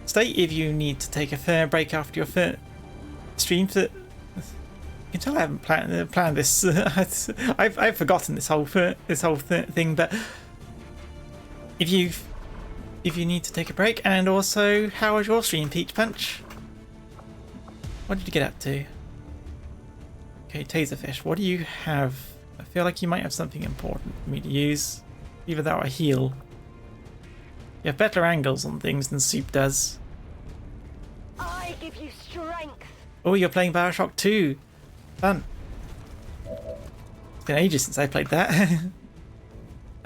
stay. If you need to take a fair break after your fair stream, you can tell I haven't planned this. I've forgotten this whole thing, but. If you need to take a break, and also, how was your stream, Peach Punch? What did you get up to? Okay, Taserfish, what do you have? I feel like you might have something important for me to use. Either that or a heal. You have better angles on things than Soup does. I give you strength. Oh, you're playing Bioshock 2. Fun. It's been ages since I played that.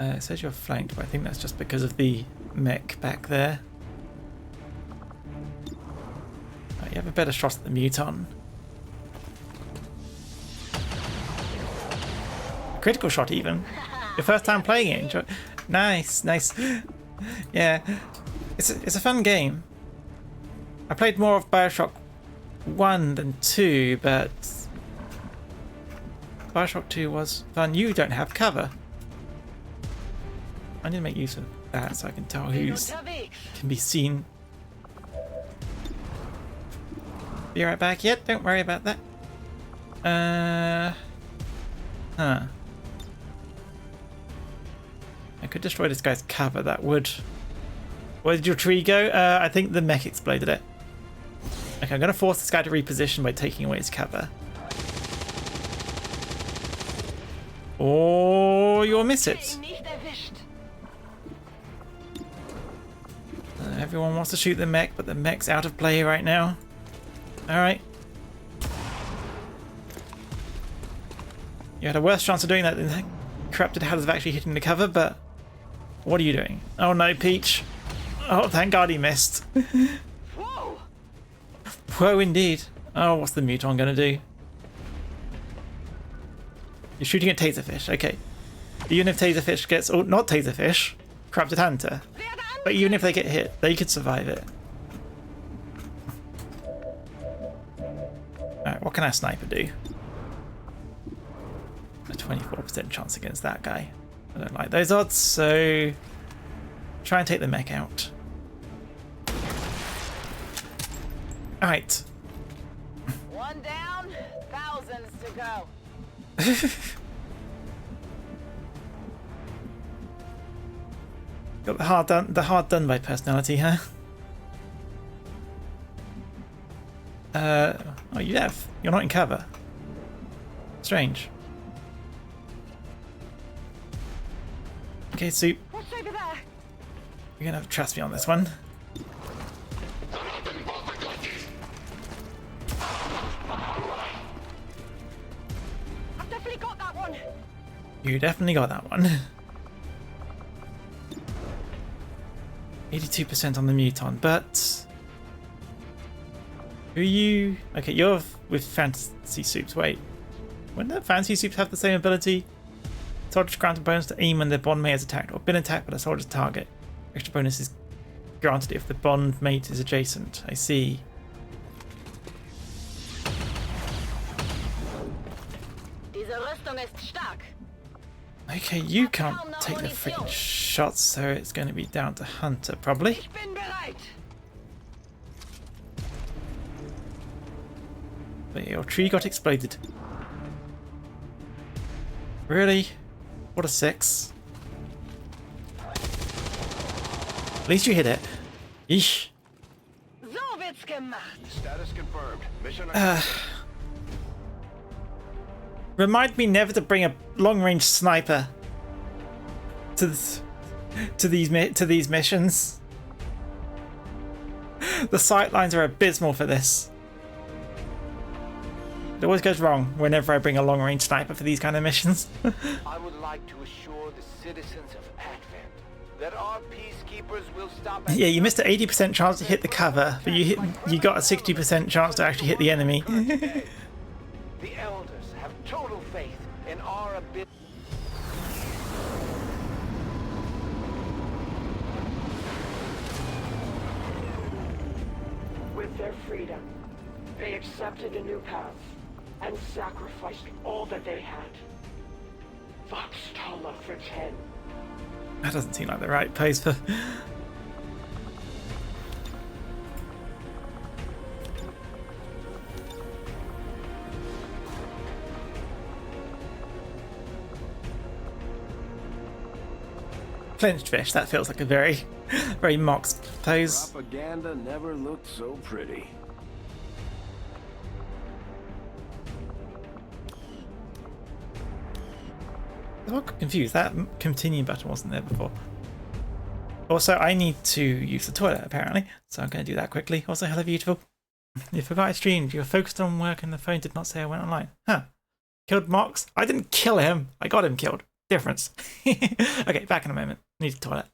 It says you're flanked, but I think that's just because of the mech back there. You have a better shot at the Muton. Critical shot even. Your first time playing it. Enjoy. Nice. Yeah, it's a fun game. I played more of Bioshock 1 than 2, but Bioshock 2 was fun. You don't have cover. I need to make use of that so I can tell who's can be seen. Be right back yet? Don't worry about that. I could destroy this guy's cover. That would. Where did your tree go? I think the mech exploded it. Okay, I'm gonna force this guy to reposition by taking away his cover. Or you'll miss it. Everyone wants to shoot the mech, but the mech's out of play right now. Alright. You had a worse chance of doing that than the corrupted head of actually hitting the cover, but what are you doing? Oh no, Peach. Oh, thank God he missed. Whoa! Whoa, indeed. Oh, what's the Muton gonna do? You're shooting at Taserfish, okay. Even if Taserfish gets... Oh, not Taserfish. Corrupted Hunter. But even if they get hit, they could survive it. Alright, what can our sniper do? A 24% chance against that guy. I don't like those odds, so... Try and take the mech out. Alright. One down, thousands to go. Got the hard done by personality, huh? Oh, you have. You're not in cover. Strange. Okay, Soup. What's over there? You're gonna have to trust me on this one. I've definitely got that one. You definitely got that one. 82% on the Muton, but who are you? Okay, you're with Fantasy Soups. Wait, wouldn't the Fantasy Soups have the same ability? Soldiers granted bonus to aim when their bond mate is attacked or been attacked by the soldier's target. Extra bonus is granted if the bond mate is adjacent. I see. Diese Rüstung ist stark. Okay, you can't take the freaking shots, so it's going to be down to Hunter, probably. Ich bin bereit. But your tree got exploded. Really? What a 6. At least you hit it. Yeesh. So wird's gemacht. Status confirmed. Mission Remind me never to bring a long-range sniper to these missions. The sight lines are abysmal for this. It always goes wrong whenever I bring a long-range sniper for these kind of missions. I would like to assure the citizens of Advent that our peacekeepers will stop at Yeah, you missed an 80% chance to hit the cover, but you got a 60% chance to actually hit the enemy. The elders have total faith in our ability. With their freedom, they accepted a new path and sacrificed all that they had. Vox Tala for 10. That doesn't seem like the right place for... Clenched fish, that feels like a very, very Mox pose. Propaganda never looked so pretty. I'm not confused, that continue button wasn't there before. Also, I need to use the toilet apparently, so I'm going to do that quickly. Also, hello beautiful. You forgot I streamed, you were focused on work and the phone did not say I went online. Huh. Killed Mox? I didn't kill him, I got him killed. Difference. Okay, back in a moment. Need the toilet.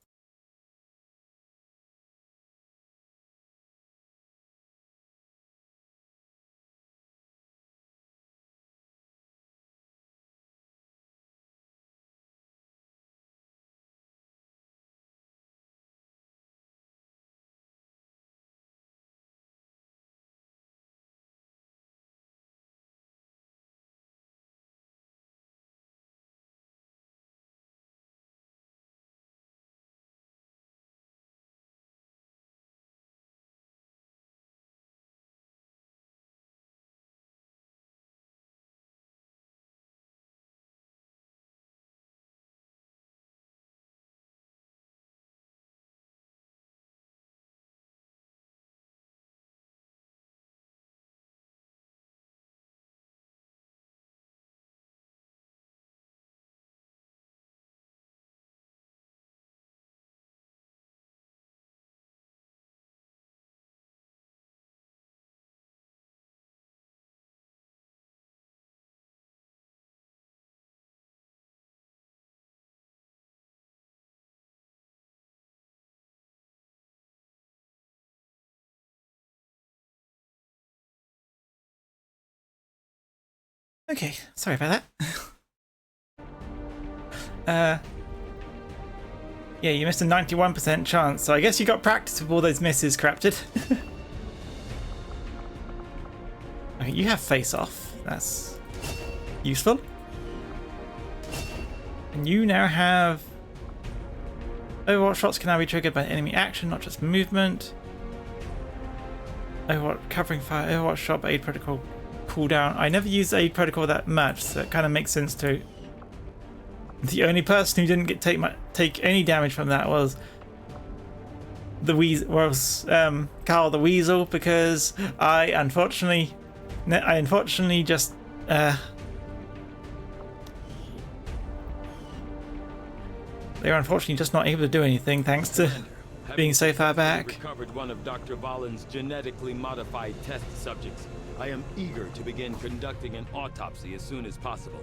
Okay, sorry about that. Yeah, you missed a 91% chance, so I guess you got practice with all those misses corrupted. Okay, you have face off. That's useful. And you now have Overwatch shots can now be triggered by enemy action, not just movement. Overwatch covering fire, Overwatch shot by aid protocol cooldown. I never used aid protocol that much, so it kind of makes sense too. The only person who didn't take any damage from that was the Weasel, Carl the Weasel, because I unfortunately just they're unfortunately just not able to do anything thanks to being so far back. Recovered one of Dr. Valen's genetically modified test subjects. I am eager to begin conducting an autopsy as soon as possible.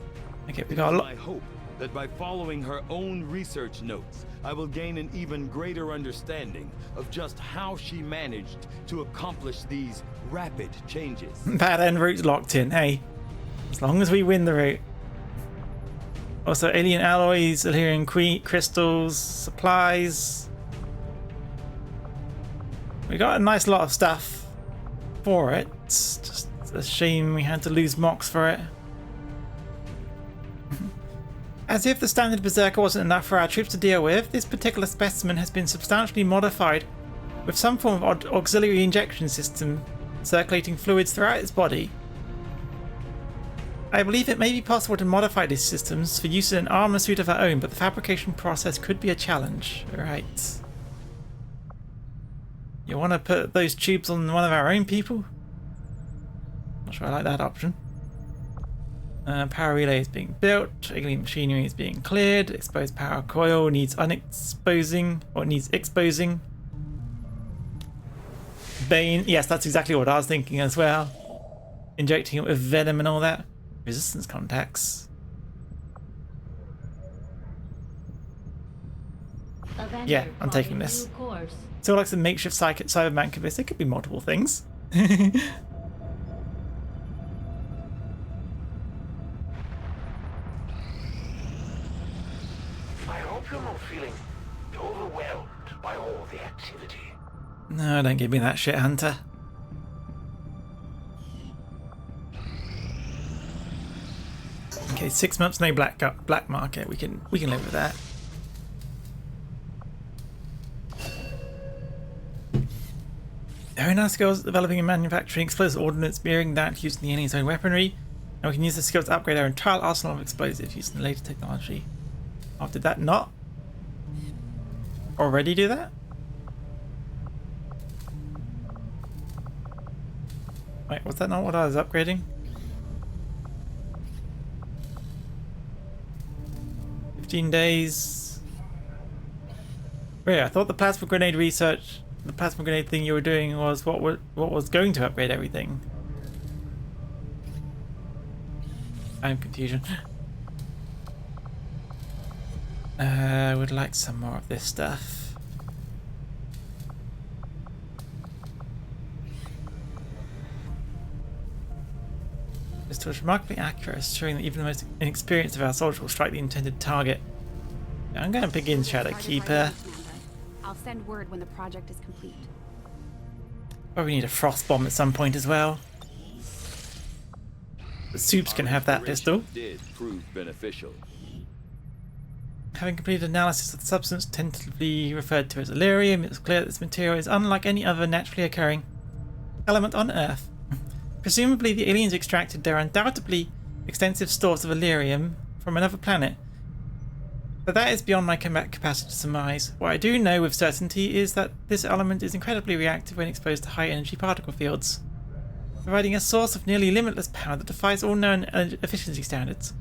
Okay, we got a lot. I hope that by following her own research notes, I will gain an even greater understanding of just how she managed to accomplish these rapid changes. Bad end route's locked in. Hey, as long as we win the route. Also, alien alloys, Illyrian crystals, supplies. We got a nice lot of stuff for it. It's just a shame we had to lose Mox for it. As if the standard Berserker wasn't enough for our troops to deal with, this particular specimen has been substantially modified with some form of auxiliary injection system circulating fluids throughout its body. I believe it may be possible to modify these systems for use in an armor suit of our own, but the fabrication process could be a challenge. Right. You want to put those tubes on one of our own people? Not sure I like that option. Power relay is being built. Alien machinery is being cleared. Exposed power coil needs unexposing, or needs exposing. Bane, yes, that's exactly what I was thinking as well. Injecting it with venom and all that. Resistance contacts. Yeah, I'm taking this. So like some makeshift cyber mancubus. It could be multiple things. I hope you're not feeling overwhelmed by all the activity. No, don't give me that shit, Hunter. Okay, 6 months, no black market. We can live with that. Very nice skills at developing and manufacturing explosive ordnance mirroring that used in the alien's own weaponry. And we can use the skills to upgrade our entire arsenal of explosives using the latest technology. Oh, did that not already do that? Wait, was that not what I was upgrading? 15 days. Wait, I thought the plasma grenade research, the plasma grenade thing you were doing was what was going to upgrade everything. I'm confusion. I would like some more of this stuff. This tool is remarkably accurate, showing that even the most inexperienced of our soldiers will strike the intended target. I'm going to begin Shadowkeeper. I'll send word when the project is complete. Probably need a frost bomb at some point as well. The Soups can have that pistol. Did prove beneficial. Having completed analysis of the substance tentatively referred to as Illyrium, it was clear that this material is unlike any other naturally occurring element on Earth. Presumably the aliens extracted their undoubtedly extensive stores of Illyrium from another planet. But that is beyond my capacity to surmise. What I do know with certainty is that this element is incredibly reactive when exposed to high energy particle fields, providing a source of nearly limitless power that defies all known efficiency standards.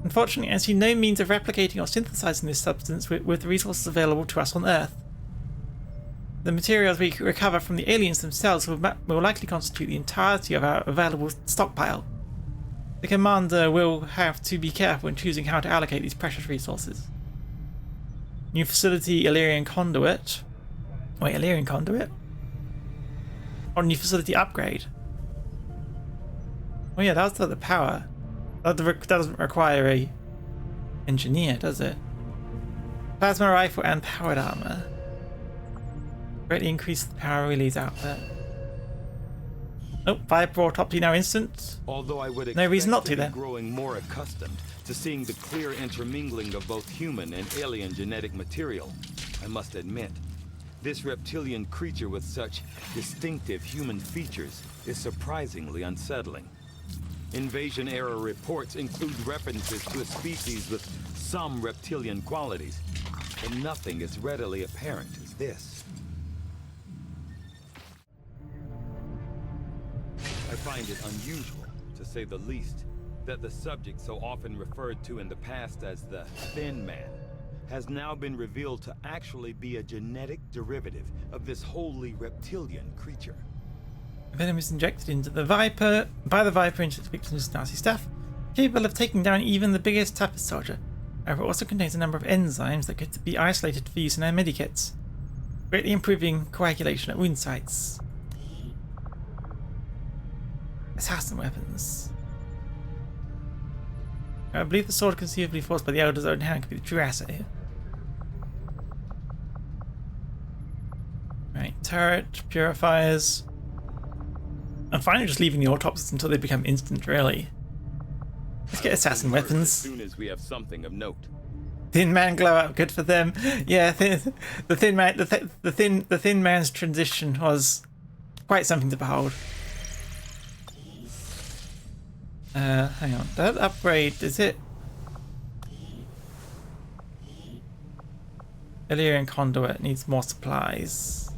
Unfortunately, I see no means of replicating or synthesizing this substance with the resources available to us on Earth. The materials we recover from the aliens themselves will likely constitute the entirety of our available stockpile. The commander will have to be careful in choosing how to allocate these precious resources. New facility, Illyrian conduit. Wait, Illyrian conduit? Or new facility upgrade? Oh yeah, that was the power. That doesn't require a engineer, does it? Plasma rifle and powered armor. Greatly increase the power release output. Oh, Viper autopsy now instant. Although I would no reason not to be then. Growing more accustomed to seeing the clear intermingling of both human and alien genetic material, I must admit, this reptilian creature with such distinctive human features is surprisingly unsettling. Invasion-era reports include references to a species with some reptilian qualities, but nothing as readily apparent as this. find it unusual, to say the least, that the subject so often referred to in the past as the Thin Man has now been revealed to actually be a genetic derivative of this wholly reptilian creature. Venom is injected into the Viper by the Viper into the victim's nasty stuff, capable of taking down even the biggest, toughest soldier. However, it also contains a number of enzymes that could be isolated for use in our medikits, greatly improving coagulation at wound sites. Assassin weapons. I believe the sword conceivably forced by the Elder's own hand could be the true asset here. Right, turret, purifiers. I'm finally just leaving the autopsies until they become instant, really. Let's get assassin weapons. As soon as we have something of note. Thin Man glow up, good for them. Yeah, the thin man's transition was quite something to behold. Hang on, that upgrade, is it? Illyrian conduit needs more supplies.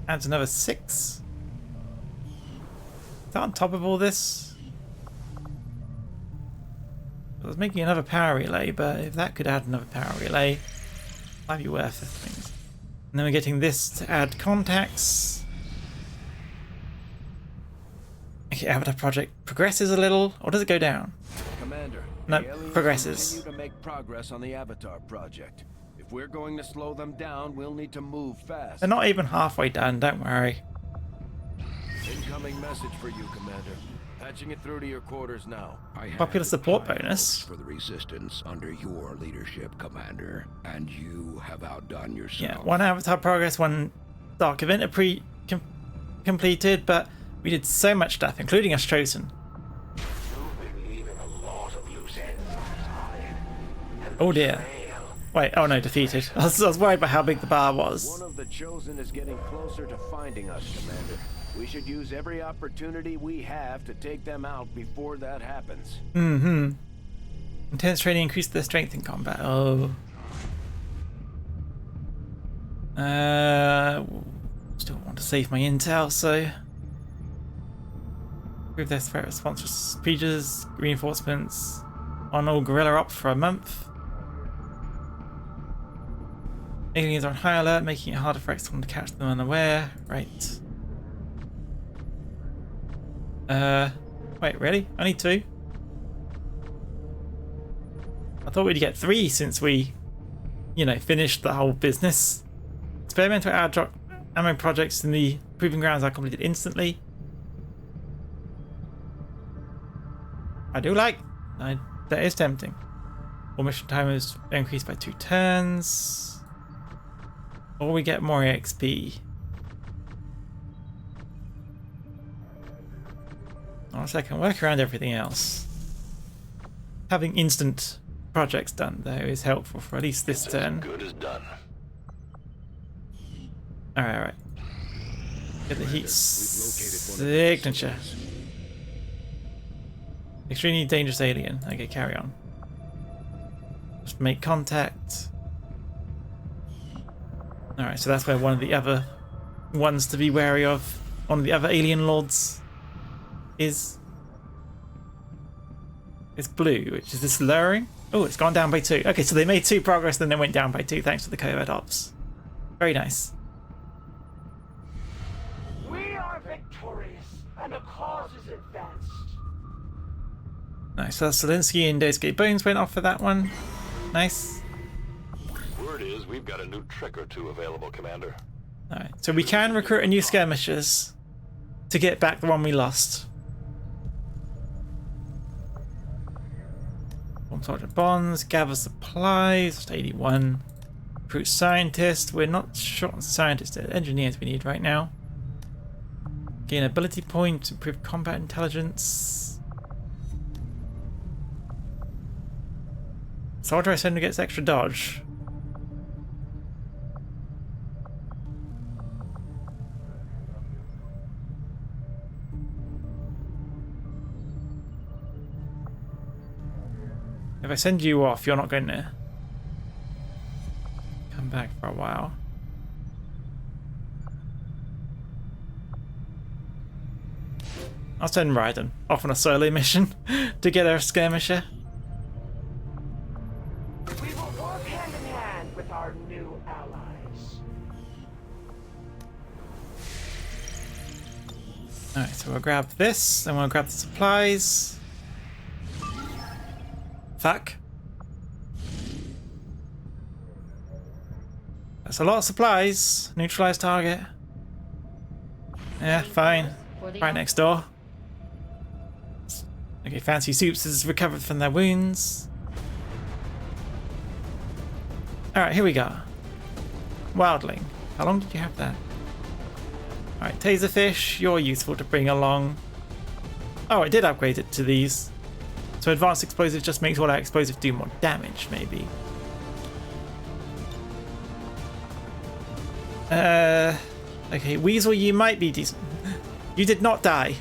Adds another 6. Is that on top of all this? I was making another power relay, but if that could add another power relay, might be worth it. Things. And then we're getting this to add contacts. Okay, Avatar project progresses a little, or does it go down? Commander, No, the aliens progresses. continue to make progress on the Avatar project. If we're going to slow them down, we'll need to move fast. They're not even halfway done, don't worry. Incoming message for you, Commander. Patching it through to your quarters now. I have Popular support high bonus. hopes for the Resistance under your leadership, Commander, and you have outdone yourself. Yeah, one Avatar progress, one Dark Event completed, but we did so much stuff, including us chosen. Oh dear. Wait, oh no, defeated. I was worried about how big the bar was. One of the Chosen is getting closer to finding us, Commander. We should use every opportunity we have to take them out before that happens. Mm-hmm. Intense training increased their strength in combat. Oh. Still want to save my intel, so... Improve their threat response procedures, reinforcements on all guerrilla ops for a month. Aliens are on high alert, making it harder for XCOM to catch them unaware. Right. Wait, really? Only 2? I thought we'd get 3 since we, you know, finished the whole business. Experimental ammo projects in the Proving Grounds are completed instantly. I do like. That is tempting. All mission time is increased by 2 turns. Or we get more XP. Honestly, I can work around everything else. Having instant projects done, though, is helpful for at least this turn. Good as done. Alright. Get the heat signature. Extremely dangerous alien. Okay, carry on. Just make contact. Alright, so that's where one of the other ones to be wary of, one of the other alien lords is blue, which is this lowering. Oh, it's gone down by 2. Okay, so they made 2 progress, then they went down by 2 thanks to the covert ops. Very nice. We are victorious, and the cause is advanced. Nice, so Zelensky and Daisuke Bones went off for that one. Nice. Word is we've got a new trick or 2 available, Commander. Alright, so we can recruit a new skirmishers to get back the one we lost. Bomb Soldier Bonds, gather supplies, just 81. Recruit scientists, we're not short on scientists, they're engineers we need right now. Gain ability points, improve combat intelligence. Soldier I send gets extra dodge. If I send you off, you're not going to come back for a while. I'll send Raiden off on a solo mission to get our skirmisher. We will work hand in hand with our new allies. Alright, so we'll grab this, and we'll grab the supplies. Fuck. That's a lot of supplies. Neutralize target. Yeah, fine. Right next door. Okay, Fancy Soups has recovered from their wounds. Alright, here we go. Wildling. How long did you have that? Alright, Taserfish, you're useful to bring along. Oh, I did upgrade it to these. So advanced explosive just makes all our explosives do more damage, maybe. Okay, Weasel, you might be decent. You did not die.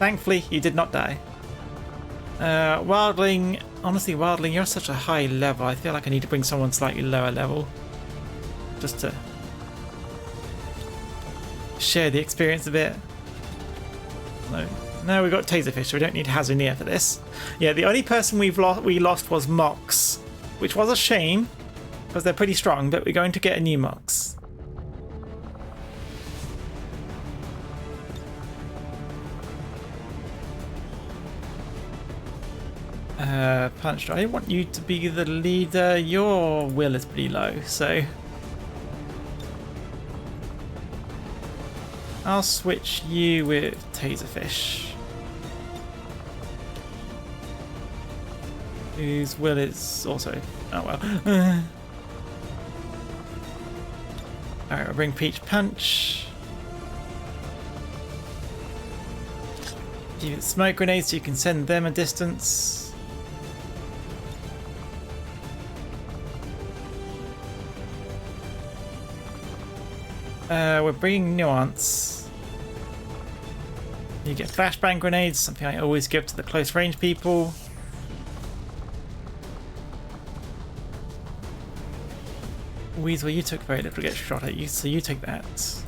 Thankfully, you did not die. Wildling, honestly, Wildling, you're such a high level. I feel like I need to bring someone slightly lower level. Just to share the experience a bit. No, we got Taserfish, so we don't need Hazunia for this. Yeah, the only person we lost was Mox, which was a shame, because they're pretty strong, but we're going to get a new Mox. Punch, I want you to be the leader. Your will is pretty low, so I'll switch you with Taserfish, whose will is also... oh well. Alright, we'll bring Peach Punch. Give it smoke grenades so you can send them a distance. We're bringing Nuance. You get flashbang grenades, something I always give to the close range people. Weasel, you took very little to get shot at you, so you take that.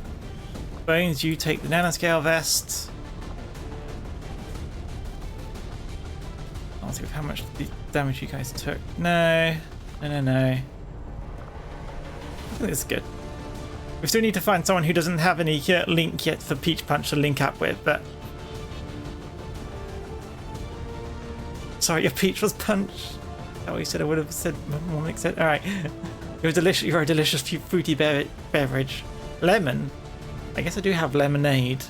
Bones, you take the nanoscale vest. I'll see how much damage you guys took. No. I think this is good. We still need to find someone who doesn't have any link yet for Peach Punch to link up with, but... sorry, your Peach was Punch. Oh, you said I would have said more mixed it. Alright. You're a delicious fruity beverage. Lemon? I guess I do have lemonade.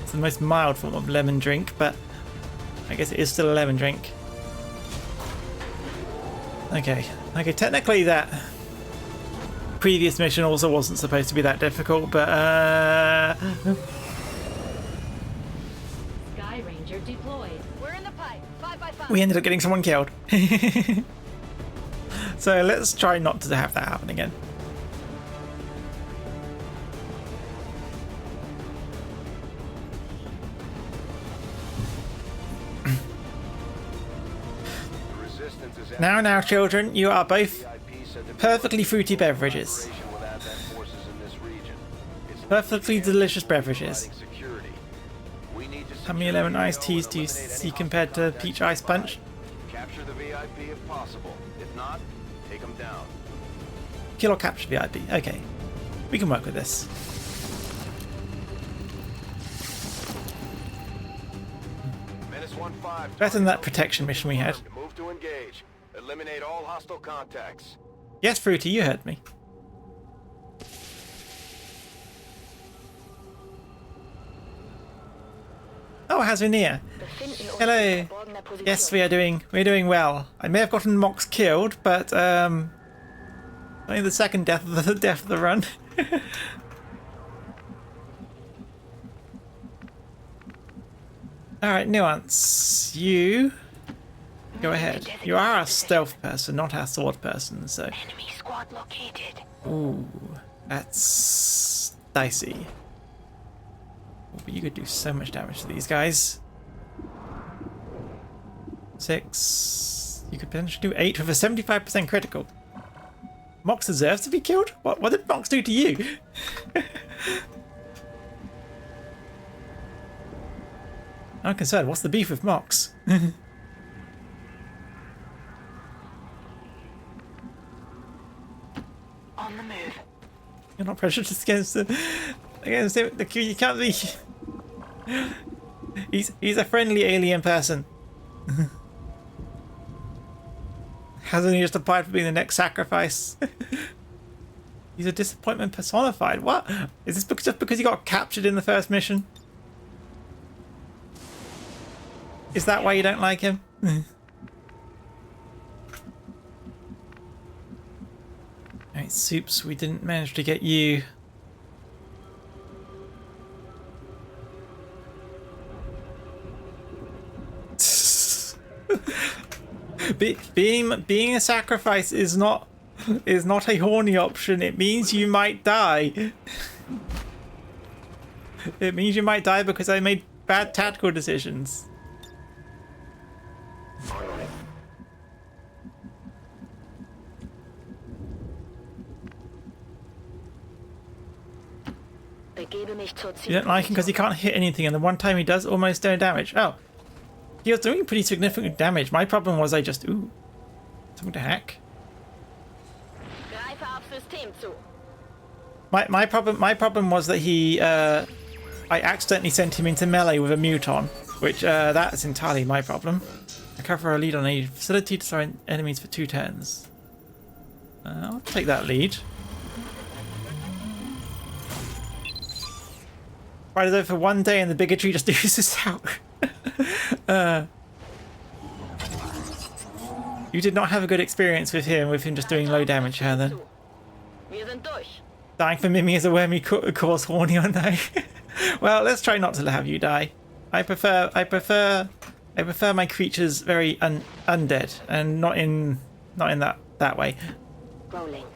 It's the most mild form of lemon drink, but I guess it is still a lemon drink. Okay, technically that previous mission also wasn't supposed to be that difficult, but Sky Ranger deployed. We're in the pipe. 5x5. we ended up getting someone killed. So let's try not to have that happen again. Now, children, you are both perfectly fruity beverages. Perfectly delicious beverages. How many lemon iced teas do you see compared to Peach Ice Punch? Capture the VIP if possible. If not, take them down. Kill or capture VIP. Okay. We can work with this. Menace 1-5. Better than that protection mission we had. Move to engage. Eliminate all hostile contacts. Yes, Fruity, you heard me. Oh, Hazunia. Hello. Yes, we're doing well. I may have gotten Mox killed, but only the second death of the run. All right, Nuance, you go ahead. You are a stealth person, not a sword person, so. Enemy squad located. Ooh, that's dicey. But you could do so much damage to these guys. 6. You could potentially do 8 with a 75% critical. Mox deserves to be killed? What did Mox do to you? I'm concerned. What's the beef with Mox? On the move. You're not prejudiced against him. Against him. You can't be. He's a friendly alien person. Hasn't he just applied for being the next sacrifice? He's a disappointment personified. What? Is this just because he got captured in the first mission? Is that why you don't like him? Alright, Soups, we didn't manage to get you. Being a sacrifice is not a horny option. It means you might die. It means you might die because I made bad tactical decisions. You don't like him because he can't hit anything, and the one time he does, almost no damage. Oh, he was doing pretty significant damage. My problem was I just something to hack. My problem was that he I accidentally sent him into melee with a muton, which that's entirely my problem. Recover a lead on a facility to destroy enemies for 2 turns. I'll take that lead. Right, as though for one day and the bigotry just oozes out. You did not have a good experience with him just doing low damage here then. Dying for Mimi is a wormy cause horny or no? Well, let's try not to have you die. I prefer my creatures very undead and not in that way. Rolling.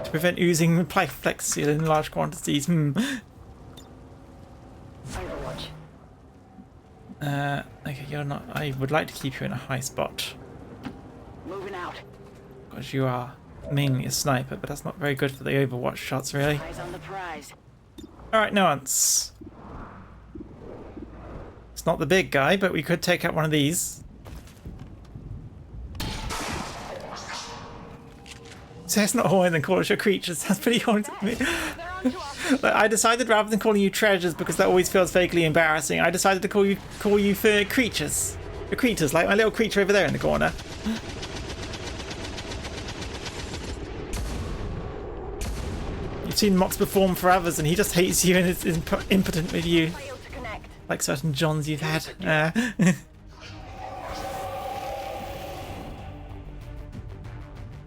To prevent oozing plexi in large quantities. Overwatch. Okay, you're not. I would like to keep you in a high spot. Moving out. Because you are mainly a sniper, but that's not very good for the Overwatch shots, really. Eyes on the prize. Alright, nuance. It's not the big guy, but we could take out one of these. So it's not horny than call us your creatures. That's pretty horny to me. Like, I decided rather than calling you treasures because that always feels vaguely embarrassing, I decided to call you for creatures. For creatures, like my little creature over there in the corner. You've seen Mox perform for others and he just hates you and is impotent with you. Like certain Johns you've had.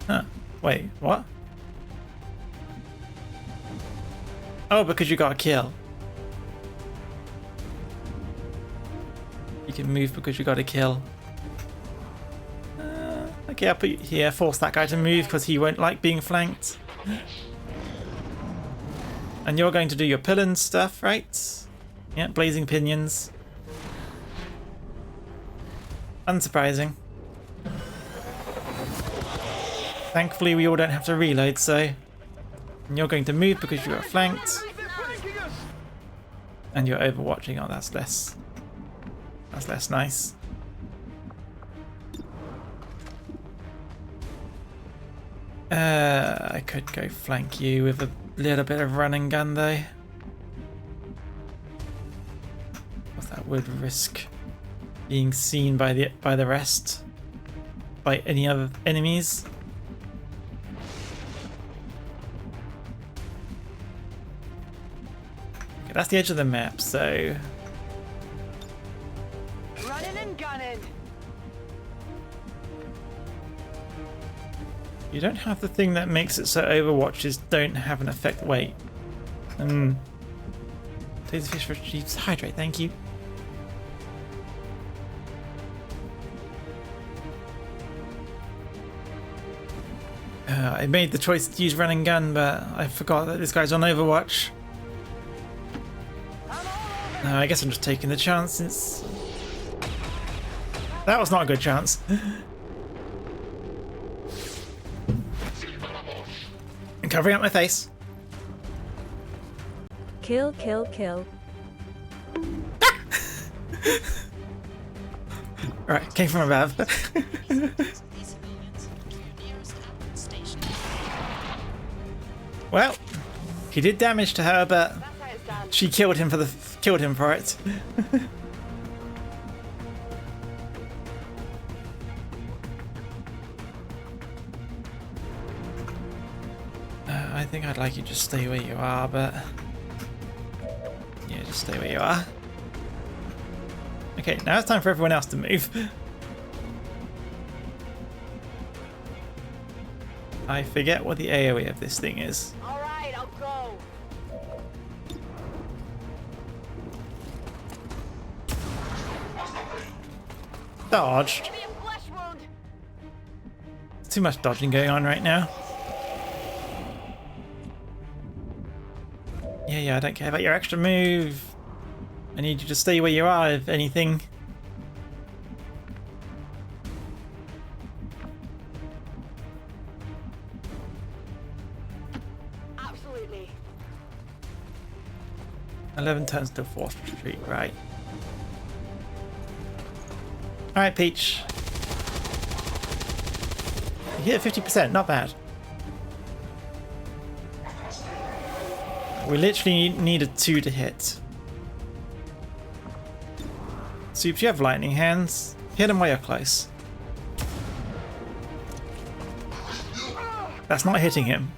Huh. Wait, what? Oh, because you got a kill. You can move because you got a kill. Okay, I'll put you here. Force that guy to move because he won't like being flanked. And you're going to do your pillin stuff, right? Yeah, blazing pinions. Unsurprising. Thankfully, we all don't have to reload, so... And you're going to move because you are flanked. And you're overwatching. Oh, that's less... That's less nice. I could go flank you with a little bit of run and gun, though. But that would risk being seen by the rest. By any other enemies. Okay, that's the edge of the map, so... Running and gunning. You don't have the thing that makes it so Overwatches don't have an effect. Wait. Taserfish retrieves hydrate, thank you. I made the choice to use run and gun, but I forgot that this guy's on Overwatch. No, I guess I'm just taking the chance since... That was not a good chance. I'm covering up my face. Kill, kill, kill. Alright, came from above. Well, he did damage to her, but That's how it's done. she killed him for it. I think I'd like you to just stay where you are, but yeah, just stay where you are. Okay, now it's time for everyone else to move. I forget what the AoE of this thing is. All right, I'll go. Dodged. Give me a flesh wound. Too much dodging going on right now. Yeah, I don't care about your extra move. I need you to stay where you are, if anything. Absolutely. 11 turns to forced retreat, right. Alright, Peach. You hit 50%, not bad. We literally needed 2 to hit. Soups, you have lightning hands. Hit him while you're close. That's not hitting him.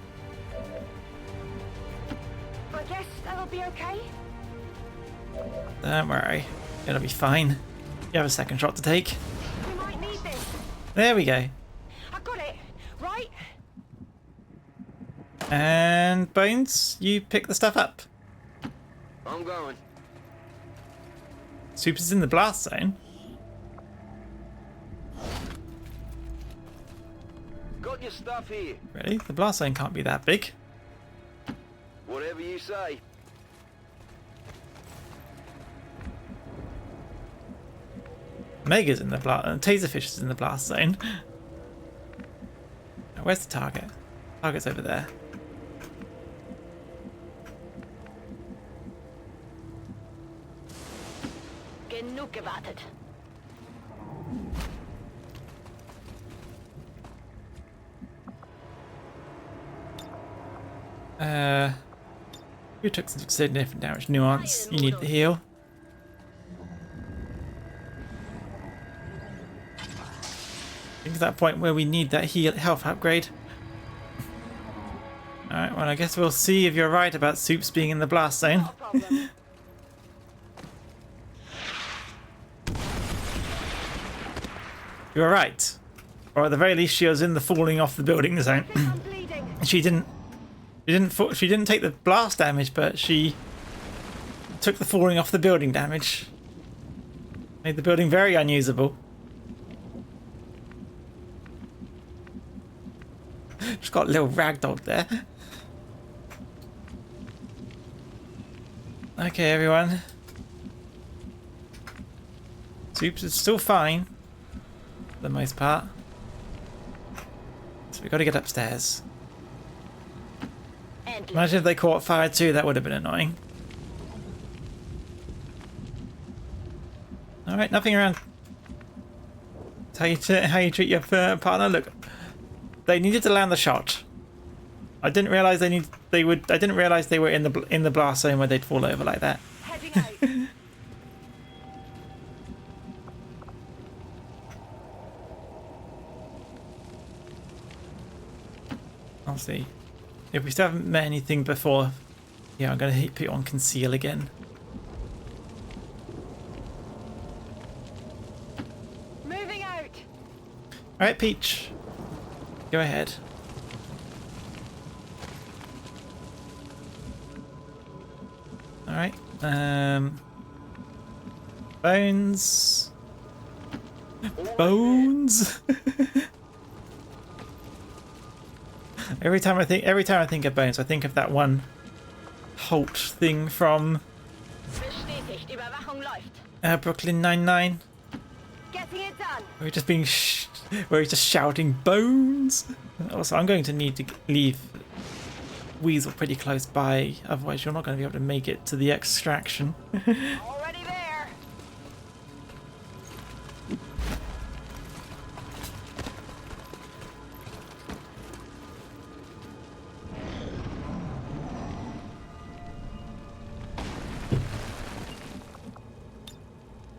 I guess that'll be okay. Don't worry. It'll be fine. You have a second shot to take. We might need this. There we go. I got it. Right? And Bones, you pick the stuff up. I'm going. Soups is in the blast zone. Got your stuff here. Really? The blast zone can't be that big. Whatever you say. Mega's in the blast. Taserfish is in the blast zone. Now, where's the target? Target's over there. Genug gewartet. You took some significant damage. Nuance, you need the heal. I think it's that point where we need that health upgrade. Alright, well I guess we'll see if you're right about Soups being in the blast zone. Not a problem. You were right. Or at the very least she was in the falling off the building zone. I'm bleeding. She didn't take the blast damage, but she took the falling off the building damage. Made the building very unusable. Just got a little ragdoll there. Okay, everyone. Soups is still fine, for the most part. So we got to get upstairs. Imagine if they caught fire too, that would have been annoying. Alright, nothing around. That's how you treat your partner. Look, they needed to land the shot. I didn't realize I didn't realize they were in the blast zone where they'd fall over like that. Heading out. I'll see. If we still haven't met anything before, yeah, I'm gonna put you on conceal again. Moving out. Alright, Peach. Go ahead. Alright. Bones. Bones. Every time I think of Bones, I think of that one Holt thing from Bestätigt. Überwachung läuft. Brooklyn Nine-Nine. Getting it done. Where he's just shouting Bones. Also, I'm going to need to leave weasel pretty close by, otherwise you're not going to be able to make it to the extraction. Already there.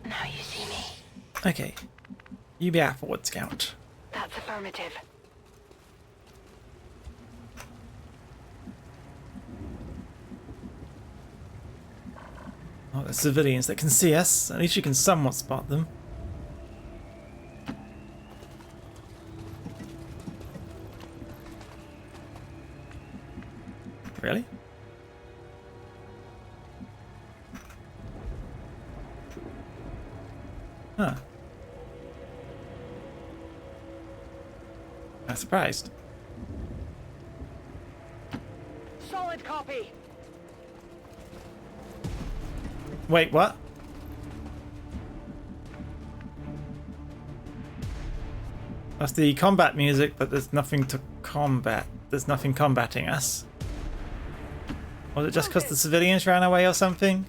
Now you see me. Okay, you be our forward scout. That's affirmative. Oh, there's civilians that can see us. At least you can somewhat spot them. Really? Huh. I'm surprised. Solid copy. Wait, what? That's the combat music, but there's nothing to combat. There's nothing combating us. Was it just because the civilians ran away or something?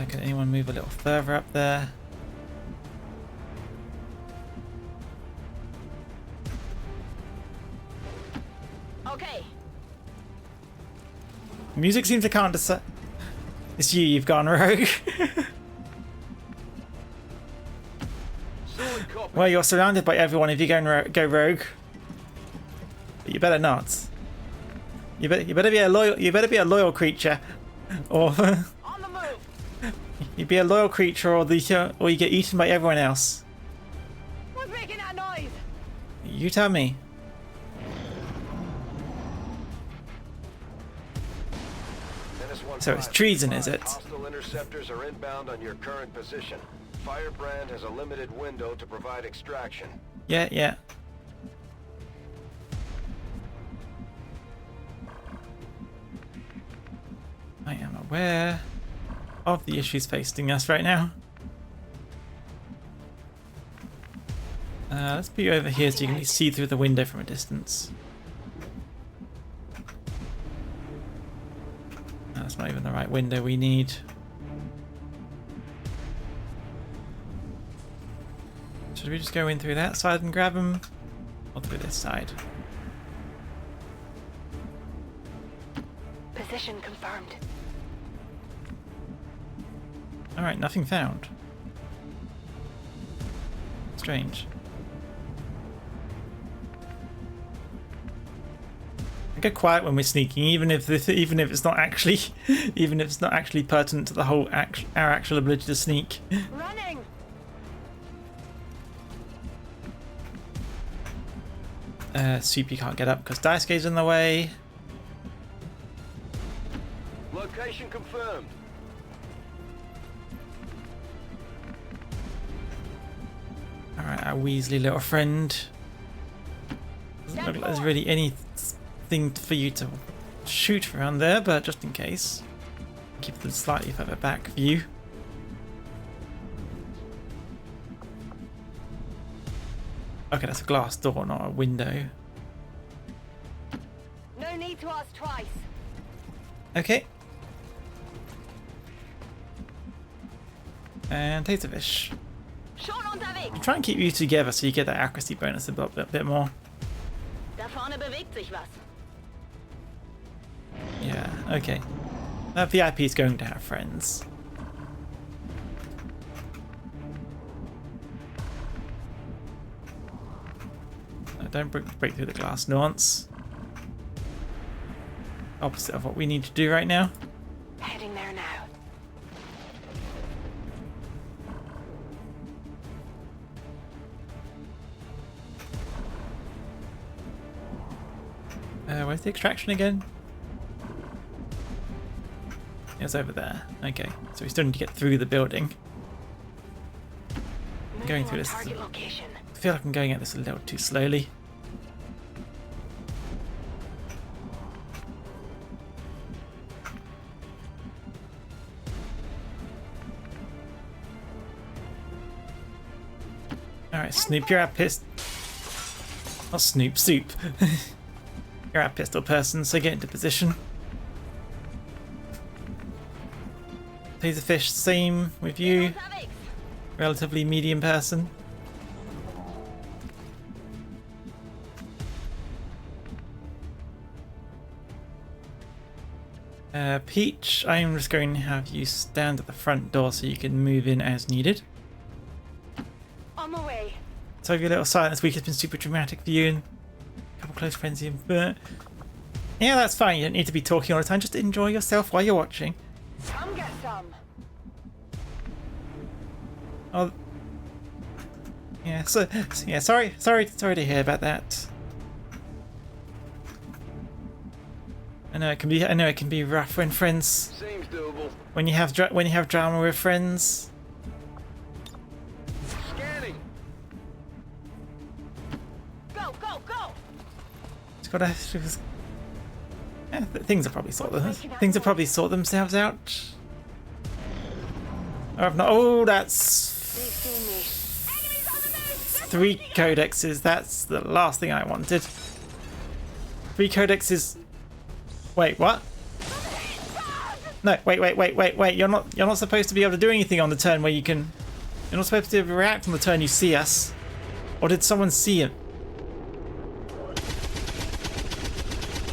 Can anyone move a little further up there? Okay. Music seems to can't decide. It's you, you've gone rogue. Solid copy. Well, you're surrounded by everyone if you go rogue. But you better not. You better be a loyal creature, or On the move. you be a loyal creature, or you get eaten by everyone else. What's making that noise? You tell me. So it's treason, is it? Hostile interceptors are inbound on your current position. Firebrand has a limited window to provide extraction. Yeah, yeah. I am aware of the issues facing us right now. Let's put you over here so you can see through the window from a distance. That's not even the right window we need. Should we just go in through that side and grab them? Or through this side? Position confirmed. Alright, nothing found. Strange. I go quiet when we're sneaking, even if it's not actually pertinent to the whole our actual ability to sneak. Running. Soup, you can't get up because Daisuke's in the way. Location confirmed. Alright, our Weasley little friend. Doesn't look like there's really anything for you to shoot around there, but just in case. Keep them slightly further back for you. Okay, that's a glass door, not a window. No need to ask twice. Okay. And Taserfish. Schon unterwegs. Try and keep you together so you get that accuracy bonus a bit more. Da vorne bewegt sich was. Yeah, okay. That VIP is going to have friends. No, don't break through the glass nuance. Opposite of what we need to do right now. Heading there now. Where's the extraction again? It's over there. Okay, so we still need to get through the building. Going through this. Target location. I feel like I'm going at this a little too slowly. Alright, Alright, Snoop, you're our pistol. Not Snoop, Soup. You're our pistol person, so get into position. Taserfish, same with you. Relatively medium person. Peach, I'm just going to have you stand at the front door so you can move in as needed. On my way. So your little silence week has been super dramatic for you and a couple close friends here, but yeah, that's fine. You don't need to be talking all the time. Just enjoy yourself while you're watching. Come get some. Oh, yeah. So yeah. Sorry to hear about that. I know it can be rough when friends. Seems doable. When you have drama with friends. Scanning. Go, go, go. It's gotta. Yeah, things will probably sort themselves out. Or if not, oh, that's They've seen me. Enemies on the move. 3 codexes. That's the last thing I wanted. 3 codexes. Wait, what? No, wait. You're not supposed to be able to do anything on the turn where you can. You're not supposed to react on the turn you see us. Or did someone see him?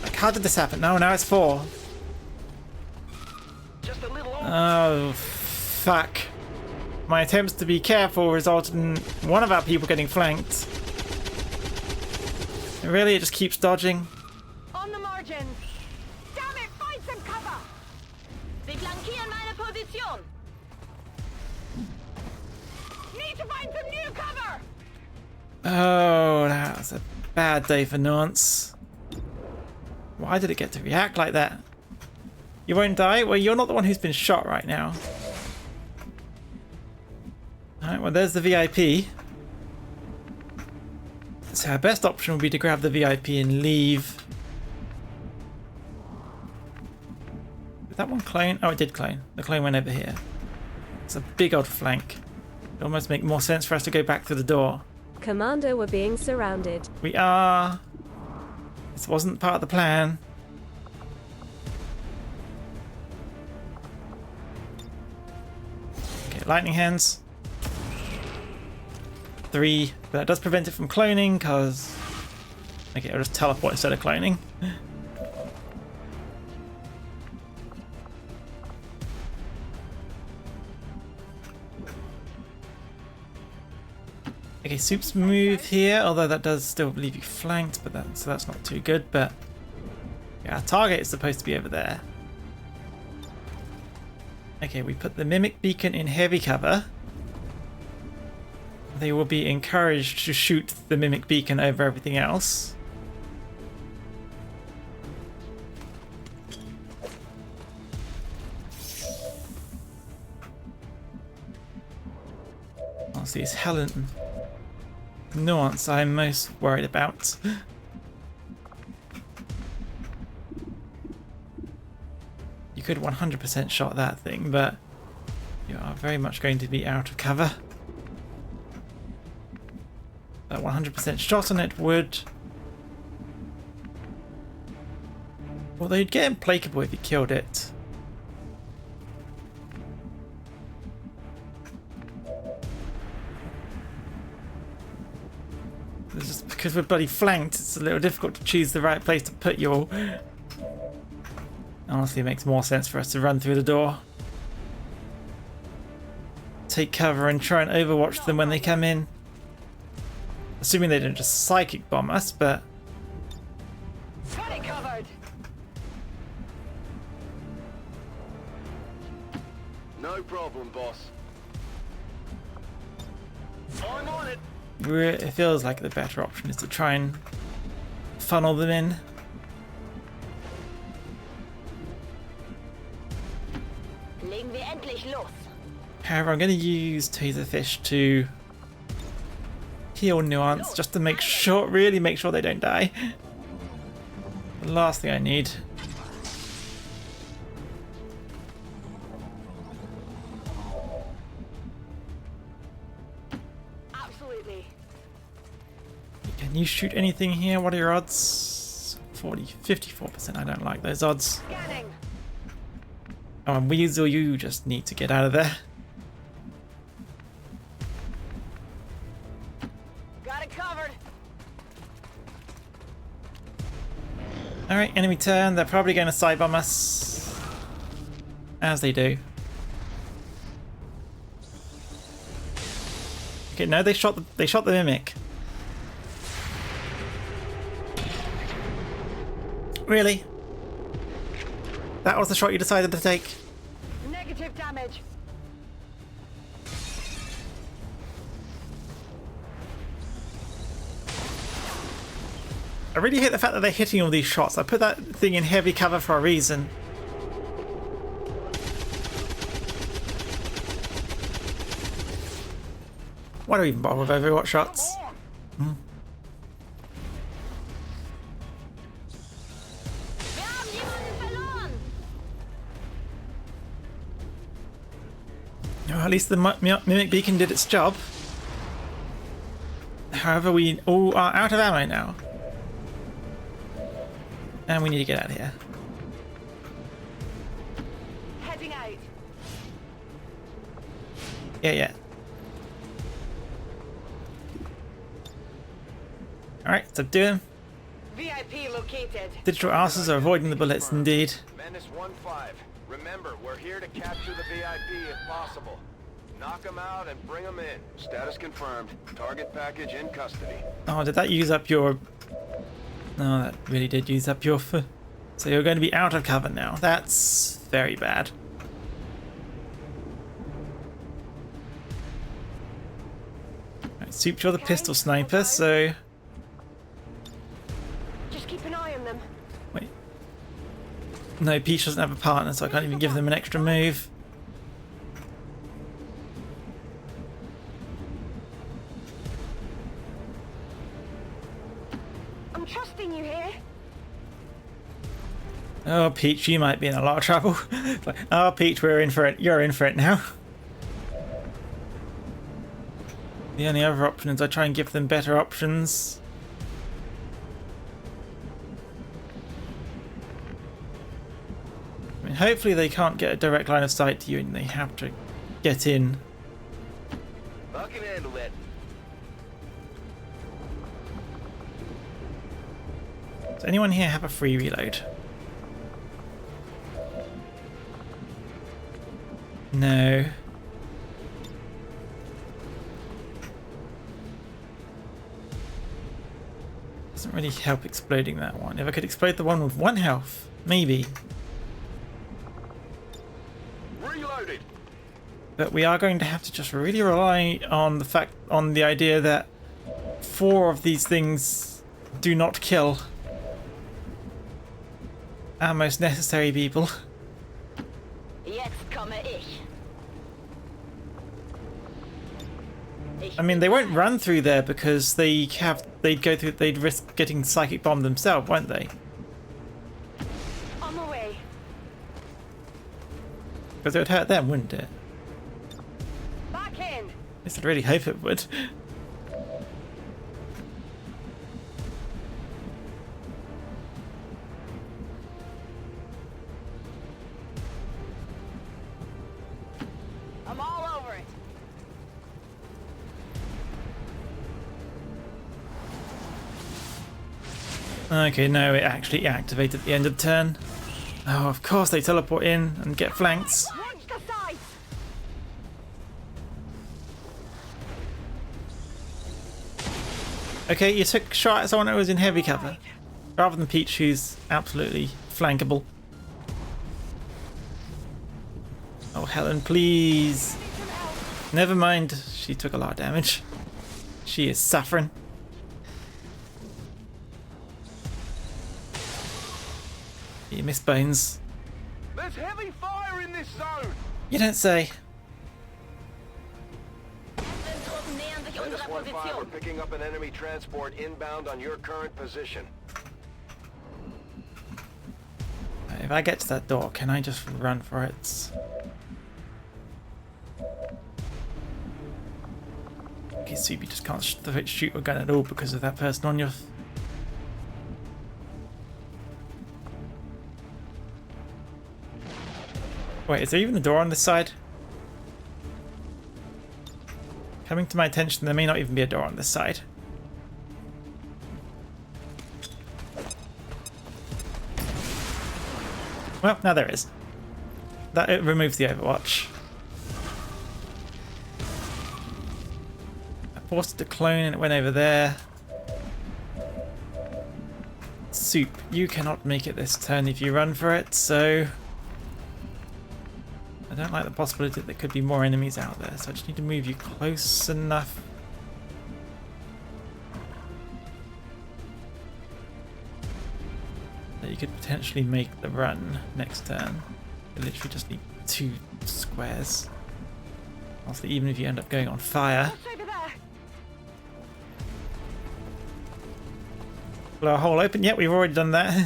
Like, how did this happen? No, now it's 4. Just a little over. Oh, fuck. My attempts to be careful resulted in one of our people getting flanked. Really, it just keeps dodging. On the margins. Damn it, find some cover. Sie flankieren meine Position. Need to find some new cover. Oh, that was a bad day for Nuance. Why did it get to react like that? You won't die? Well, you're not the one who's been shot right now. Alright, well, there's the VIP. So our best option would be to grab the VIP and leave. Did that one clone? Oh, it did clone. The clone went over here. It's a big old flank. It almost make more sense for us to go back to the door. Commander, we're being surrounded. We are. This wasn't part of the plan. Okay, lightning hands. 3, but that does prevent it from cloning because. Okay, I'll just teleport instead of cloning. Okay, Soup's move here, although that does still leave you flanked, but so that's not too good, but yeah, our target is supposed to be over there. Okay, we put the Mimic Beacon in heavy cover. They will be encouraged to shoot the Mimic Beacon over everything else. Honestly, it's Helen Nuance I'm most worried about. You could 100% shot that thing, but you are very much going to be out of cover. That 100% shot on it would. Although you'd get implacable if you killed it. It's just because we're bloody flanked, it's a little difficult to choose the right place to put you all. Honestly, it makes more sense for us to run through the door. Take cover and try and overwatch them when they come in. Assuming they don't just psychic bomb us, but... Got it covered. No problem, boss. I'm on it. It feels like the better option is to try and funnel them in. Legen wir endlich los. However, I'm going to use Taserfish to heal Nuance just to make sure, really make sure they don't die. The last thing I need. Absolutely. Can you shoot anything here? What are your odds? 54%. I don't like those odds. Scanning. Oh, and Weasel, you just need to get out of there. Got it covered. Alright, enemy turn. They're probably going to side bomb us. As they do. Okay, no, they shot the mimic. Really? That was the shot you decided to take? Negative damage. I really hate the fact that they're hitting all these shots. I put that thing in heavy cover for a reason. Why do we even bother with Overwatch shots? Wir haben jemanden verloren. Well, at least the Mimic Beacon did its job. However, we all are out of ammo now. And we need to get out of here. Heading out. Yeah. Alright, subdue him. VIP located. Digital asses are avoiding the bullets indeed. Menace 1-5. Remember, we're here to capture the VIP if possible. Knock them out and bring them in. Status confirmed. Target package in custody. Oh, did that use up your... No, that really did use up your... So you're going to be out of cover now. That's very bad. Right, Soup, you're the pistol sniper, so... Just keep an eye on them. Wait. No, Peach doesn't have a partner, so I can't even give them an extra move. I'm trusting you here. Oh, Peach, you might be in a lot of trouble. Like, oh, Peach, we're in for it. You're in for it now. The only other option is I try and give them better options. I mean, hopefully they can't get a direct line of sight to you and they have to get in. I can handle that. Does anyone here have a free reload? No. Doesn't really help exploding that one. If I could explode the one with 1 health, maybe. Reloaded. But we are going to have to just really rely on the idea that 4 of these things do not kill our most necessary people. Jetzt komme ich. I mean, they won't run through there because they'd risk getting psychic bombed themselves, won't they? On my way. Because it would hurt them, wouldn't it? Back in. At least I'd really hope it would. I'm all over it. Okay, no, it actually activated at the end of the turn. Oh, of course they teleport in and get flanks. Watch the sides. Okay, you took a shot at someone who was in heavy cover. Rather than Peach, who's absolutely flankable. Oh, Helen, please. Never mind, she took a lot of damage. She is suffering. You missed Bones. There's heavy fire in this zone. You don't say. Truppen nähern sich Menace unserer 1-5, we're Position. picking up an enemy transport inbound on your current position. If I get to that door, can I just run for it? Okay, so you just can't shoot a gun at all because of that person on your... Wait, is there even a door on this side? Coming to my attention, there may not even be a door on this side. Well, now there is. That it removes the Overwatch. I forced it to clone and it went over there. Soup, you cannot make it this turn if you run for it, so... I don't like the possibility that there could be more enemies out there, so I just need to move you close enough. That you could potentially make the run next turn. You literally just need 2 squares. Also, even if you end up going on fire. Blow a hole open. Yep, we've already done that.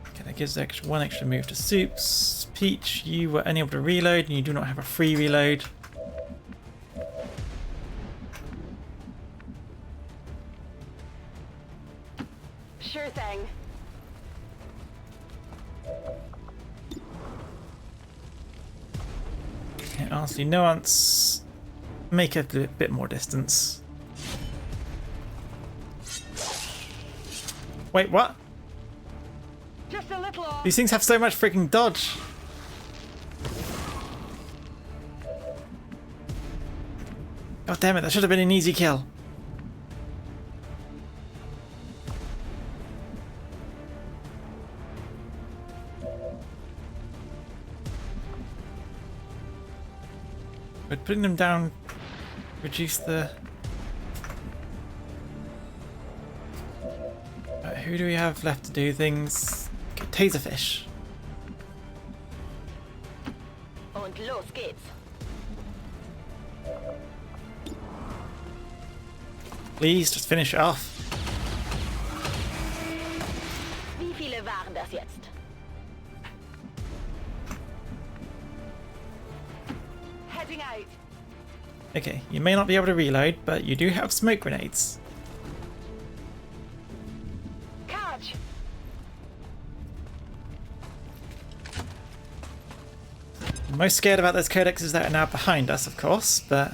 Okay, that gives one extra move to Soups. Peach, you were unable to reload and you do not have a free reload. Sure thing. Okay, honestly, Nuance, make a bit more distance. Wait, what? Just a little off. These things have so much freaking dodge. God damn it, that should have been an easy kill. But putting them down reduce the... who do we have left to do things? Okay, Taserfish. Und los geht's. Please, just finish it off. Wie viele waren das jetzt? Heading out. Okay, you may not be able to reload, but you do have smoke grenades. Catch. I'm most scared about those codexes that are now behind us, of course, but...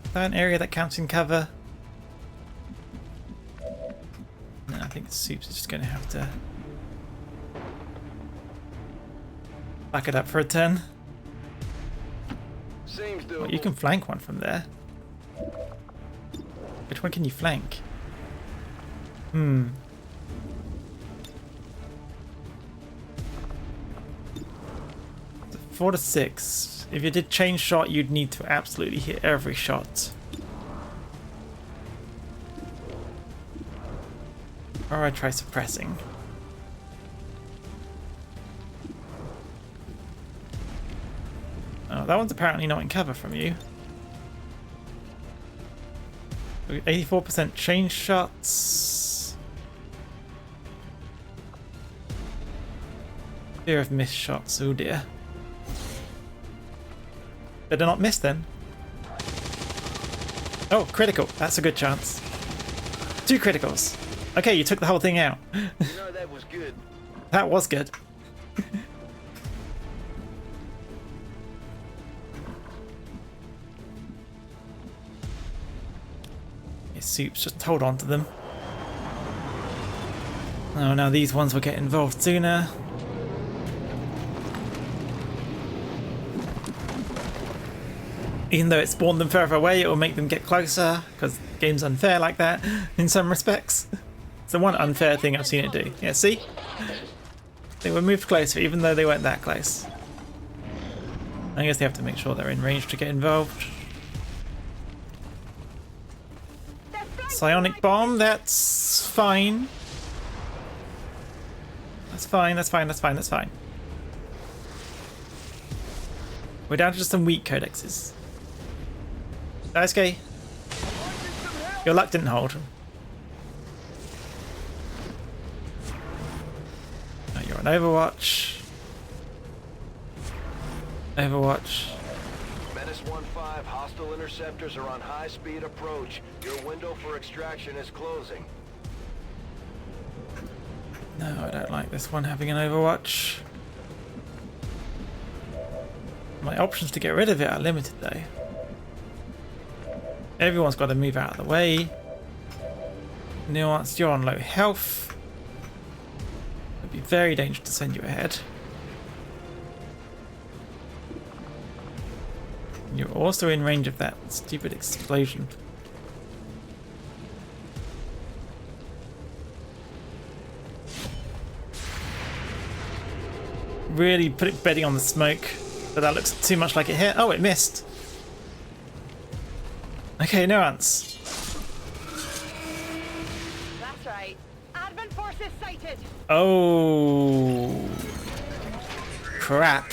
Is that an area that counts in cover? No, I think Soups is just going to have to back it up for a turn. Seems doable. Well, you can flank one from there. Which one can you flank? 4 to 6. If you did change shot, you'd need to absolutely hit every shot. Or I try suppressing. Oh, that one's apparently not in cover from you. 84% change shots. Fear of missed shots, oh dear. Better not miss then. Oh, critical. That's a good chance. 2 criticals. Okay, you took the whole thing out. You know, that was good. That was good. Soups, just hold on to them. Oh, now these ones will get involved sooner. Even though it spawned them further away, it will make them get closer, because the game's unfair like that, in some respects. It's the one unfair thing I've seen it do. Yeah, see? They were moved closer, even though they weren't that close. I guess they have to make sure they're in range to get involved. Psionic bomb, that's fine. That's fine, that's fine, that's fine, that's fine. We're down to just some weak codexes. Daisuke, your luck didn't hold. You're on Overwatch. Overwatch. Menace 1-5, hostile interceptors are on high-speed approach. Your window for extraction is closing. No, I don't like this one having an Overwatch. My options to get rid of it are limited though. Everyone's got to move out of the way. Nuanced, you're on low health. It'd be very dangerous to send you ahead. You're also in range of that stupid explosion. Really betting on the smoke, but that looks too much like it hit. Oh, it missed. Okay, nuance. That's right. Advent forces sighted. Oh, crap.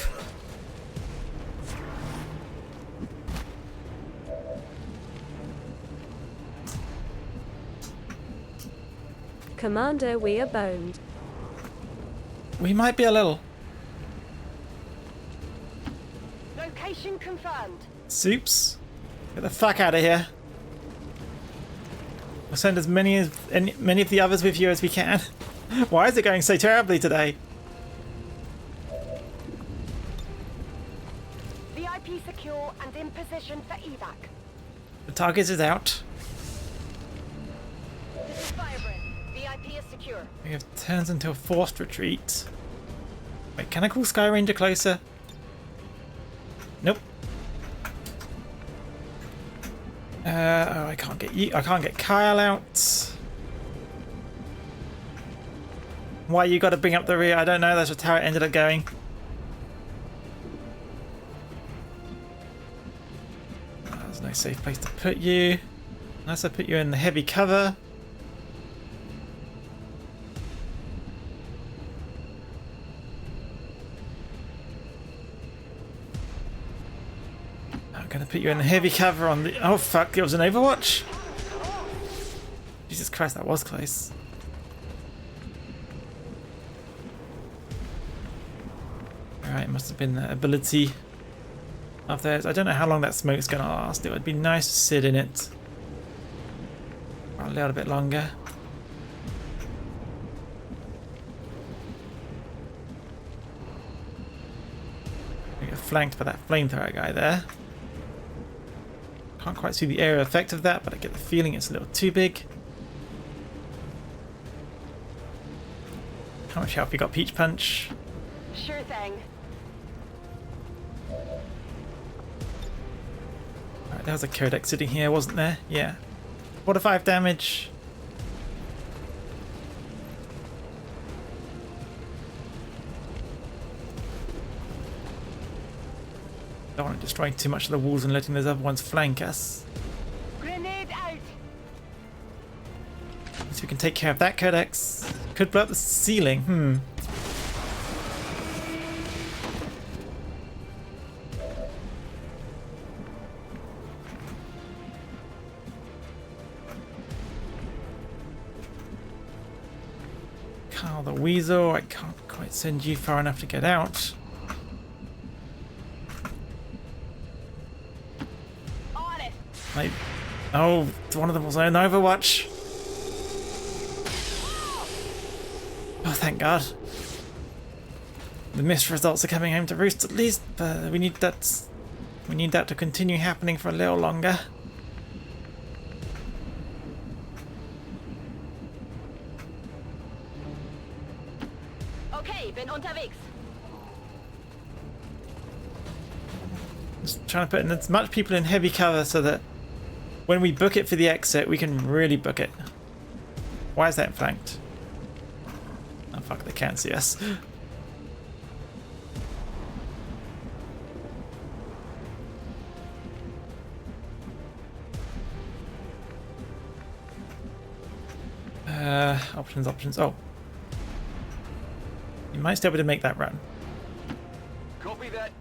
Commander, we are boned. We might be a little. Location confirmed. Soups, get the fuck out of here. We'll send as many of the others with you as we can. Why is it going so terribly today? VIP secure and in position for evac. The target is out. This is Firebrand. VIP is secure. We have turns until forced retreat. Wait, can I call Sky Ranger closer? Nope. Oh, I can't get you. I can't get Kyle out. Why you got to bring up the rear? I don't know. That's just how it ended up going. There's no safe place to put you. Unless I put you in the heavy cover. I'm gonna put you in the heavy cover on the. Oh fuck! It was an Overwatch. Jesus Christ, that was close. Alright, it must have been the ability of theirs. I don't know how long that smoke's gonna last. It would be nice to sit in it for a little bit longer. We get flanked by that flamethrower guy there. Can't quite see the area effect of that, but I get the feeling it's a little too big. How much health you got, Peach Punch? Sure thing. Alright, there was a Codex sitting here, wasn't there? Yeah. 4 to 5 damage. Don't want to destroy too much of the walls and letting those other ones flank us. Grenade out. So we can take care of that Codex. Could blow up the ceiling. Carl the Weasel, I can't quite send you far enough to get out. On it. Oh, one of them was on Overwatch. Oh, thank God. The missed results are coming home to roost at least, but we need that. We need that to continue happening for a little longer. Okay, bin unterwegs. Just trying to put in as much people in heavy cover so that when we book it for the exit, we can really book it. Why is that flanked? Oh fuck, they can't see us. Options. Oh. You might still be able to make that run. Copy that.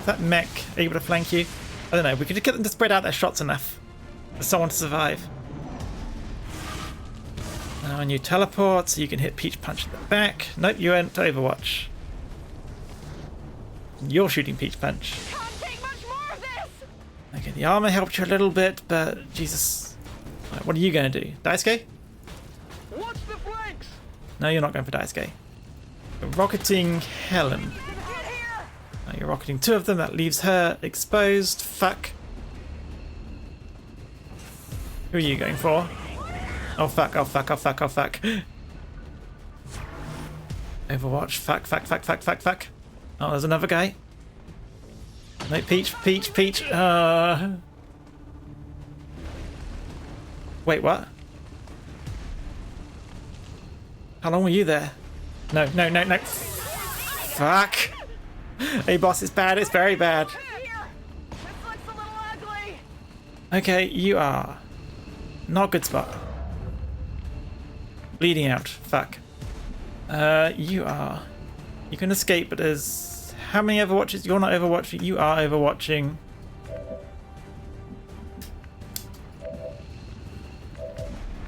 Is that mech able to flank you? I don't know, we could just get them to spread out their shots enough. for someone to survive. Now when you teleport, so you can hit Peach Punch at the back. Nope, you went to Overwatch. You're shooting Peach Punch. Can't take much more of this! Okay, the armor helped you a little bit, but Jesus. Right, what are you going to do? Daisuke? Watch the flanks! No, you're not going for Daisuke. You're rocketing Helen. Get here! Now you're rocketing two of them, that leaves her exposed. Fuck. Who are you going for? Oh fuck, oh fuck, oh fuck, oh fuck. Overwatch, fuck, fuck, fuck, fuck, fuck, fuck. Oh, there's another guy. No, Peach, Peach, Peach. Wait, what? How long were you there? No, no, no, no. Fuck. Hey boss, it's bad, it's very bad. Here! This looks a little ugly! Okay, you are. Not good spot. Bleeding out. Fuck. You are. You can escape, but there's... How many Overwatches? You're not Overwatching. You are Overwatching.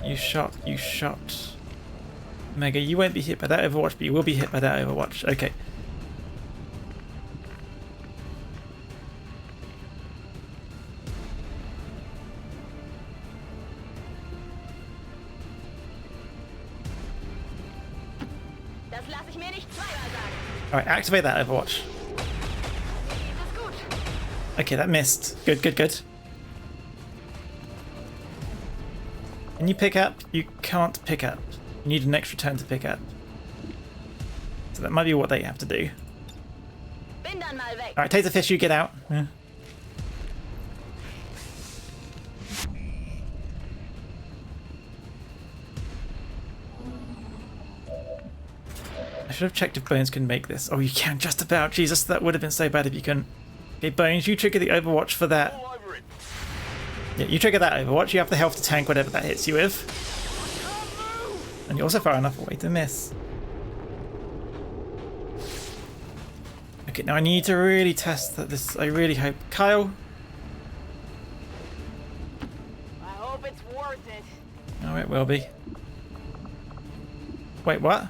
You shot. You shot. Mega, you won't be hit by that Overwatch, but you will be hit by that Overwatch. Okay. Das lasse ich mir nicht zweimal sagen. Alright, activate that Overwatch. Das ist gut. Okay, that missed. Good, good, good. Can you pick up? You can't pick up. You need an extra turn to pick up. So that might be what they have to do. Bin dann mal weg. Alright, Taserfish, you get out. Yeah. I should have checked if Bones can make this. Oh, you can just about. Jesus, that would have been so bad if you couldn't. Okay, Bones, you trigger the Overwatch for that. All over it. Yeah, you trigger that Overwatch. You have the health to tank whatever that hits you with. And you're also far enough away to miss. Okay, now I need to really test that this. I really hope. Kyle? I hope it's worth it. Oh, it will be. Wait, what?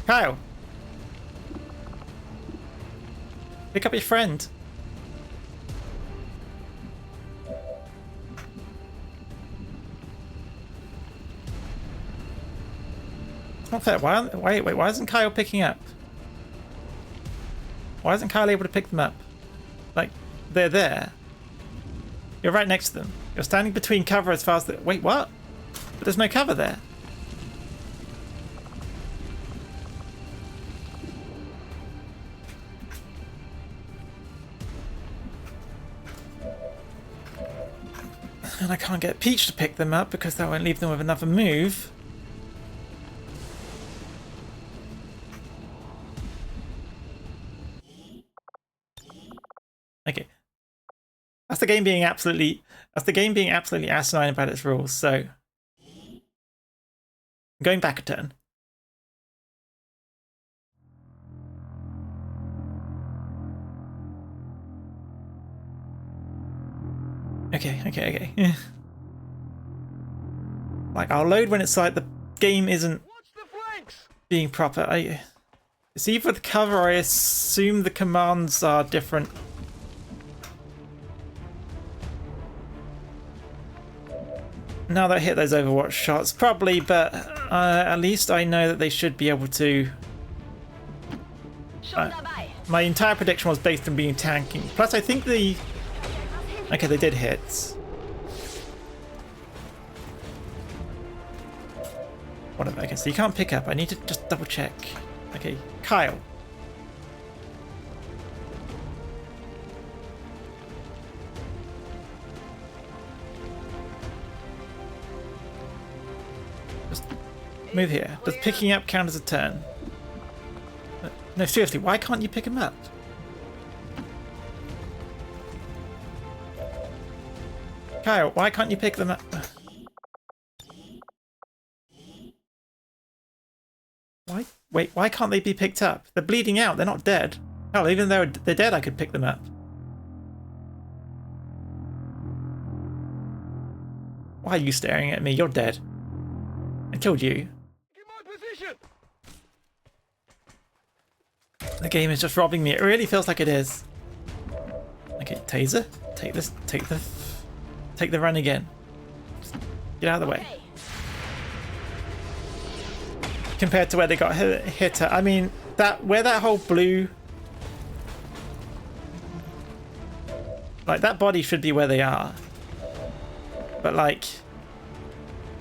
Kyle! Pick up your friend. It's not fair. Wait, why isn't Kyle picking up? Why isn't Kyle able to pick them up? Like, they're there. You're right next to them. You're standing between cover as far as the... Wait, what? But there's no cover there. And I can't get Peach to pick them up because that won't leave them with another move. Okay. That's the game being absolutely asinine about its rules, so I'm going back a turn. Okay. Like, I'll load when it's like the game isn't Watch the flanks! being proper. It's either the cover or I assume the commands are different. Now that I hit those Overwatch shots, probably, but at least I know that they should be able to... Schon dabei. My entire prediction was based on being tanking. Plus, I think the... Okay, they did hit. Whatever, okay, so you can't pick up. I need to just double check. Okay, Kyle. Just move here. Does picking up count as a turn? No, seriously, why can't you pick him up? Kyle, why can't you pick them up? Why? Wait, why can't they be picked up? They're bleeding out. They're not dead. Hell, even though they're dead, I could pick them up. Why are you staring at me? You're dead. I killed you. Get my position! The game is just robbing me. It really feels like it is. Okay, taser. Take this. Take the run again. Just get out of the way. Okay. Compared to where they got hit at. I mean, where that whole blue, like that body should be where they are. But like,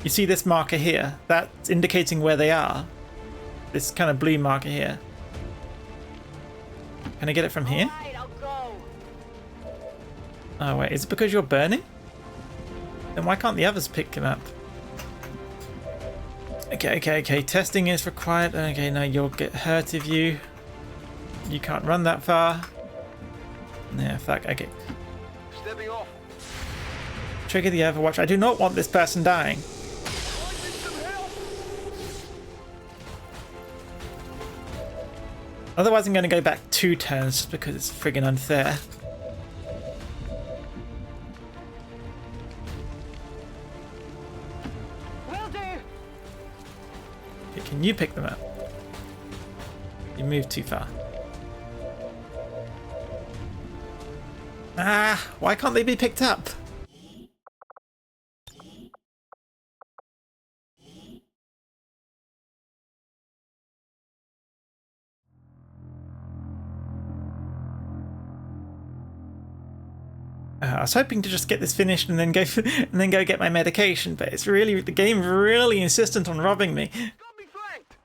you see this marker here? That's indicating where they are. This kind of blue marker here. Can I get it from here? Alright, I'll go. Oh wait, is it because you're burning? Then why can't the others pick him up? Okay. Testing is required. Okay, no, you'll get hurt if you can't run that far. Yeah, fuck. Okay. Stepping off. Trigger the Overwatch. I do not want this person dying. Otherwise, I'm going to go back 2 turns just because it's friggin' unfair. Will do. Okay, can you pick them up? You moved too far. Ah, why can't they be picked up? I was hoping to just get this finished and then go get my medication, but it's really the game really insistent on robbing me. Got me flanked!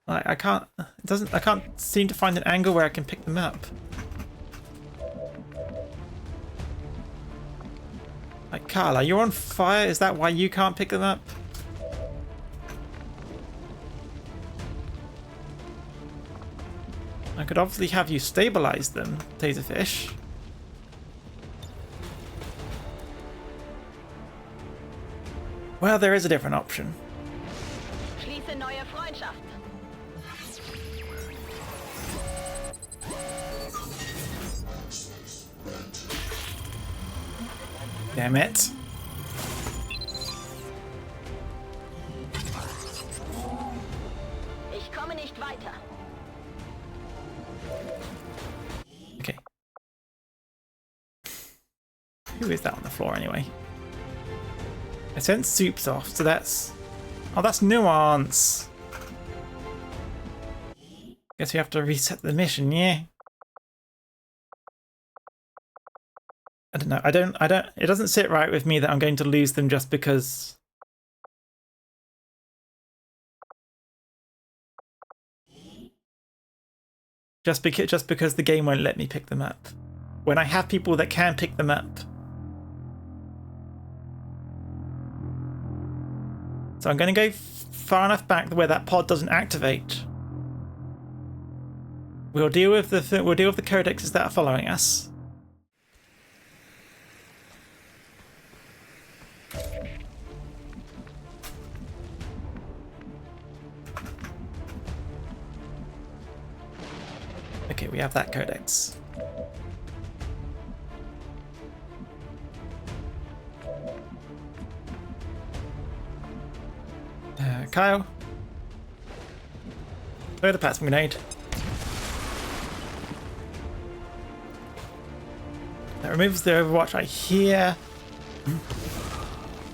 Like I can't seem to find an angle where I can pick them up. Like Carla, you're on fire. Is that why you can't pick them up? I could obviously have you stabilize them, Taserfish. Well, there is a different option. Schließe neue Freundschaft. Damn it. Ich komme nicht weiter. Okay. Who is that on the floor anyway? I sent Soup's off, so that's... Oh, that's Nuance! Guess we have to reset the mission, yeah? I don't know, it doesn't sit right with me that I'm going to lose them just because... Just because the game won't let me pick them up. When I have people that can pick them up. So I'm going to go far enough back where that pod doesn't activate. We'll deal with the codexes that are following us. Okay, we have that codex. Kyle, throw the plasma grenade. That removes the Overwatch. I hear.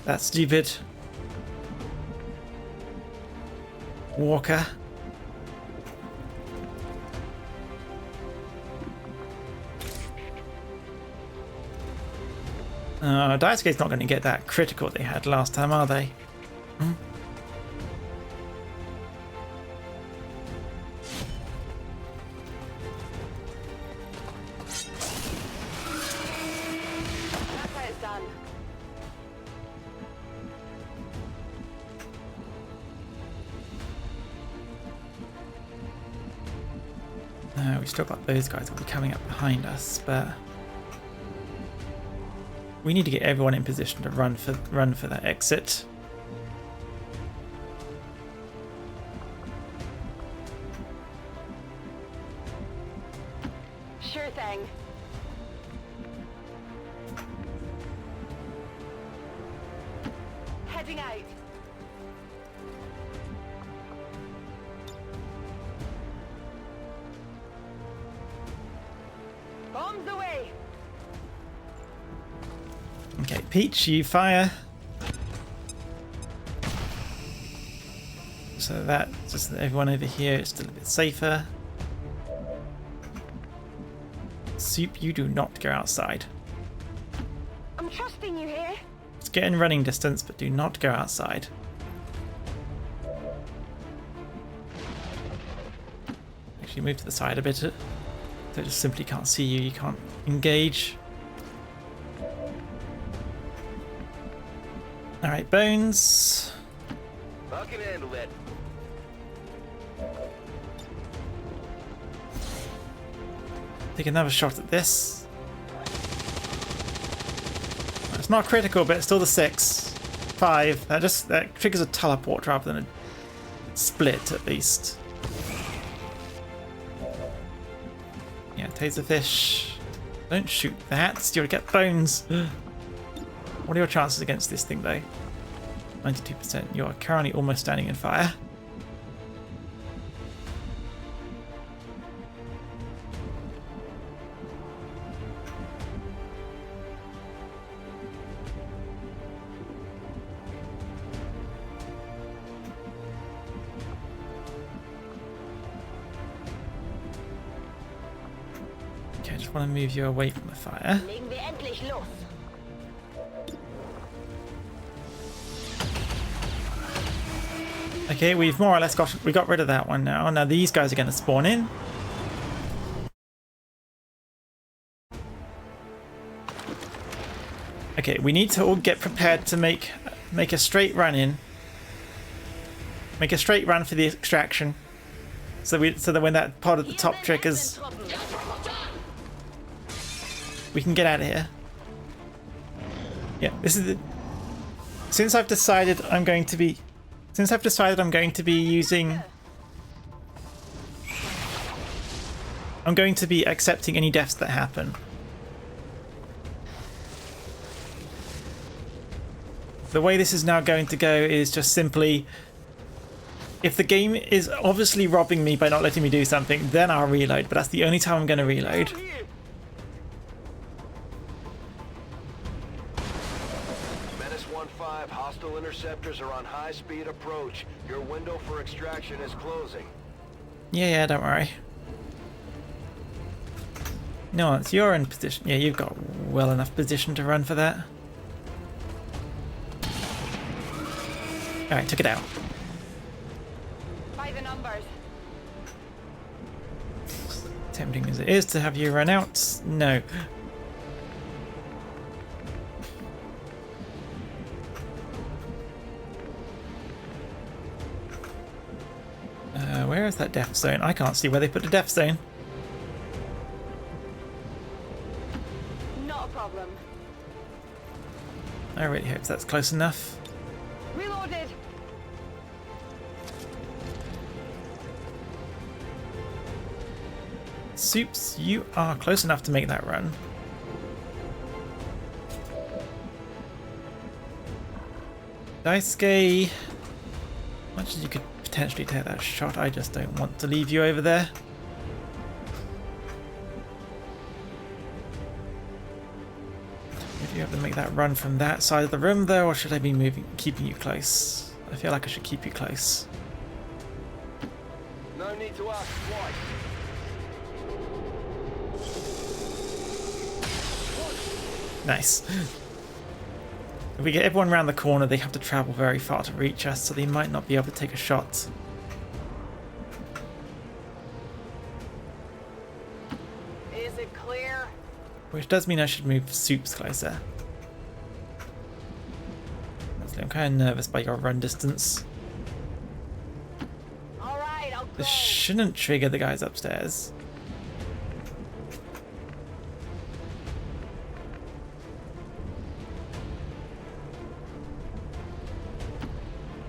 That's stupid. Walker. Daisuke's not going to get that critical they had last time, are they? We've still got those guys that will be coming up behind us, but we need to get everyone in position to run for that exit. Sure thing. Closing out. Bombs away. Okay, Peach, you fire. So that just everyone over here is still a bit safer. Soup, you do not go outside. I'm trusting you here. Just get in running distance, but do not go outside. Actually move to the side a bit. So it just simply can't see you, you can't engage. Alright, Bones. I can handle that. Take another shot at this. It's not critical, but it's still the 6. 5. That triggers a teleport rather than a split at least. Yeah, taserfish. Don't shoot that. You'll get bones. What are your chances against this thing though? 92%. You are currently almost standing in fire. Okay, I just want to move you away from the fire. Legen wir endlich los. Okay, we've more or less got rid of that one now. Now these guys are going to spawn in. Okay, we need to all get prepared to make a straight run in. Make a straight run for the extraction. So that when that pod at the top triggers, we can get out of here. Yeah, this is the. Since I've decided I'm going to be using. I'm going to be accepting any deaths that happen. The way this is now going to go is just simply, if the game is obviously robbing me by not letting me do something, then I'll reload, but that's the only time I'm going to reload. Menace 1-5, hostile interceptors are on high-speed approach. Your window for extraction is closing. Yeah, don't worry. No, it's you're in position. Yeah, you've got well enough position to run for that. Alright, took it out. By the numbers. Tempting as it is to have you run out, no. Where is that death zone? I can't see where they put the death zone. Not a problem. I really hope that's close enough. Reloaded. Soups, you are close enough to make that run. Daisuke, much as you could potentially take that shot, I just don't want to leave you over there. If you have to make that run from that side of the room though, or should I be keeping you close? I feel like I should keep you close. No need to ask twice. Nice. If we get everyone around the corner, they have to travel very far to reach us, so they might not be able to take a shot. Is it clear? Which does mean I should move Soups closer. Honestly, I'm kind of nervous by your run distance. All right, I'll go. This shouldn't trigger the guys upstairs.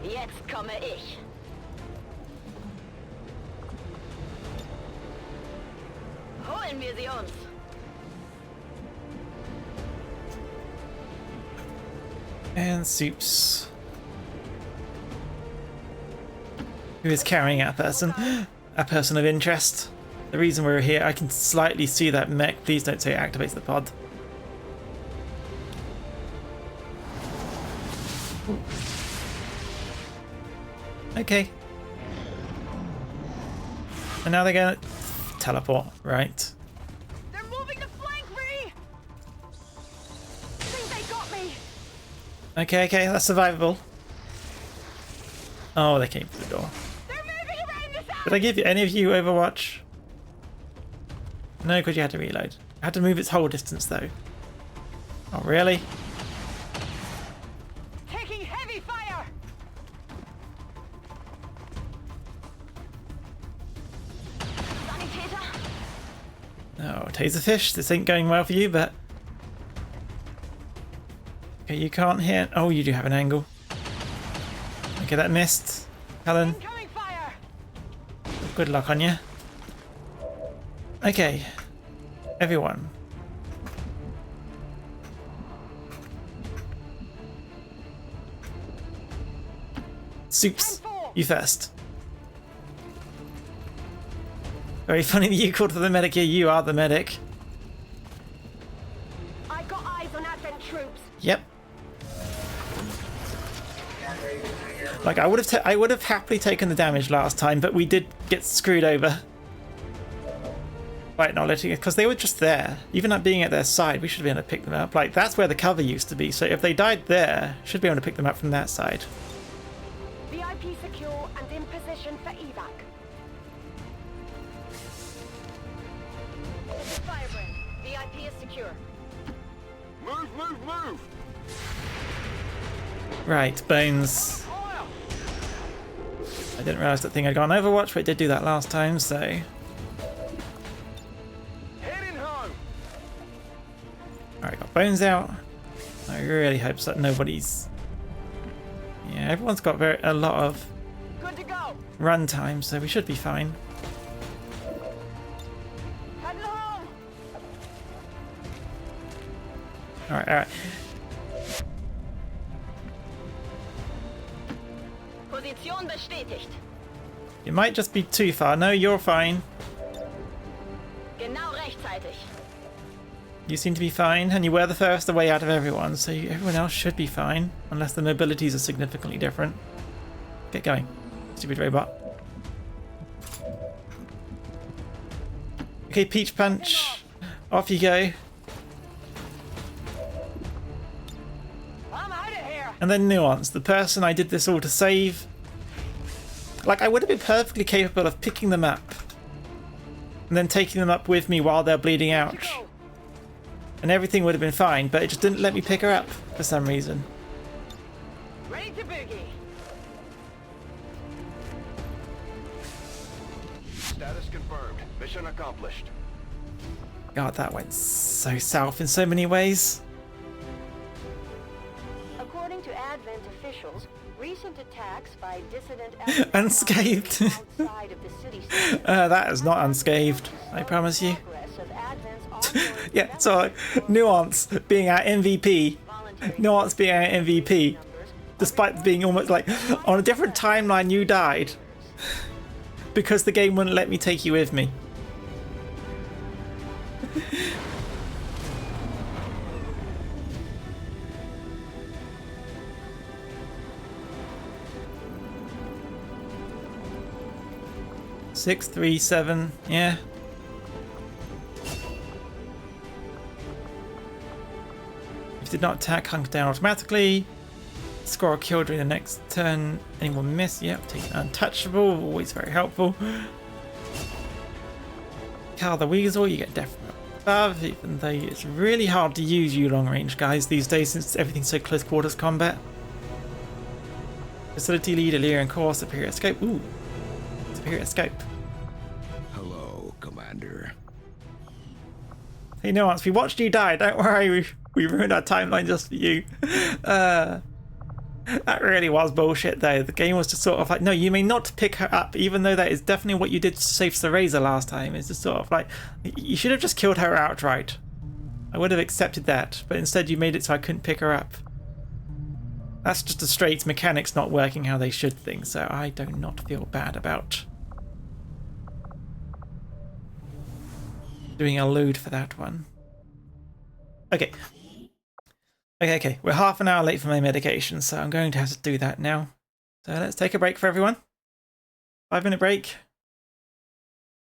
Jetzt komme ich. Holen wir sie uns. And Soups. Who is carrying our person? A person of interest. The reason we're here, I can slightly see that mech. Please don't say it activates the pod. Okay. And now they're gonna teleport, right? They're moving to flank me! Think they got me! Okay, okay, that's survivable. Oh, they came through the door. They're moving around this house! Did I give you any of you Overwatch? No, because you had to reload. I had to move its whole distance though. Oh, really? Taking heavy fire! Sanitäter! Oh, Taserfish, this ain't going well for you, but... Okay, you can't hit... Oh, you do have an angle. Okay, that missed. Helen, Incoming fire! good luck on you. Okay. Everyone. Soups, you first. Very funny that you called for the medic here. You are the medic. I got eyes on Advent troops. Yep. Like I would have happily taken the damage last time, but we did get screwed over. By not letting it, because they were just there. Even at being at their side, we should be able to pick them up. Like that's where the cover used to be. So if they died there, should be able to pick them up from that side. VIP secure and in position for evac. This is Firebrand. VIP is secure. Move, move, move! Right, Bones. I didn't realise that thing had gone Overwatch, but it did do that last time, so... Heading home! Alright, got Bones out. I really hope that nobody's... Yeah, everyone's got a lot of Good to go. run time, so we should be fine. Heading home. Alright, alright. Position bestätigt. You might just be too far. No, you're fine. Genau rechtzeitig. You seem to be fine, and you were the first away out of everyone, so everyone else should be fine, unless the mobilities are significantly different. Get going, stupid robot. Okay, Peach Punch, off you go. I'm out of here. And then Nuance, the person I did this all to save. Like, I would have been perfectly capable of picking them up, and then taking them up with me while they're bleeding out. And everything would have been fine, but it just didn't let me pick her up for some reason. Ready to boogie. Status confirmed. Mission accomplished. God, that went so south in so many ways. According to Advent officials, recent attacks by dissident Unscathed. outside of the city center That is not unscathed, I promise you. progress of Advent's ongoing Yeah, so Nuance being our MVP. Nuance being our MVP. Despite being almost like on a different timeline, you died because the game wouldn't let me take you with me. Six, 3, 7, yeah. If did not attack, hunker down automatically. Score a kill during the next turn. Anyone miss? Yep, take an untouchable. Always very helpful. Cal the Weasel, you get death from above, even though it's really hard to use you long range guys these days since everything's so close quarters combat. Facility lead, Illyrian core, superior scope. Ooh, superior scope. Hello, Commander. Hey, Nuance, we watched you die. Don't worry, we ruined our timeline just for you. That really was bullshit, though. The game was just sort of like, no, you may not pick her up, even though that is definitely what you did to save Cereza last time. It's just sort of like, you should have just killed her outright. I would have accepted that, but instead you made it so I couldn't pick her up. That's just a straight mechanics not working how they should thing, so I do not feel bad about doing a load for that one. Okay. Okay, we're half an hour late for my medication, so I'm going to have to do that now. So let's take a break for everyone. 5-minute break.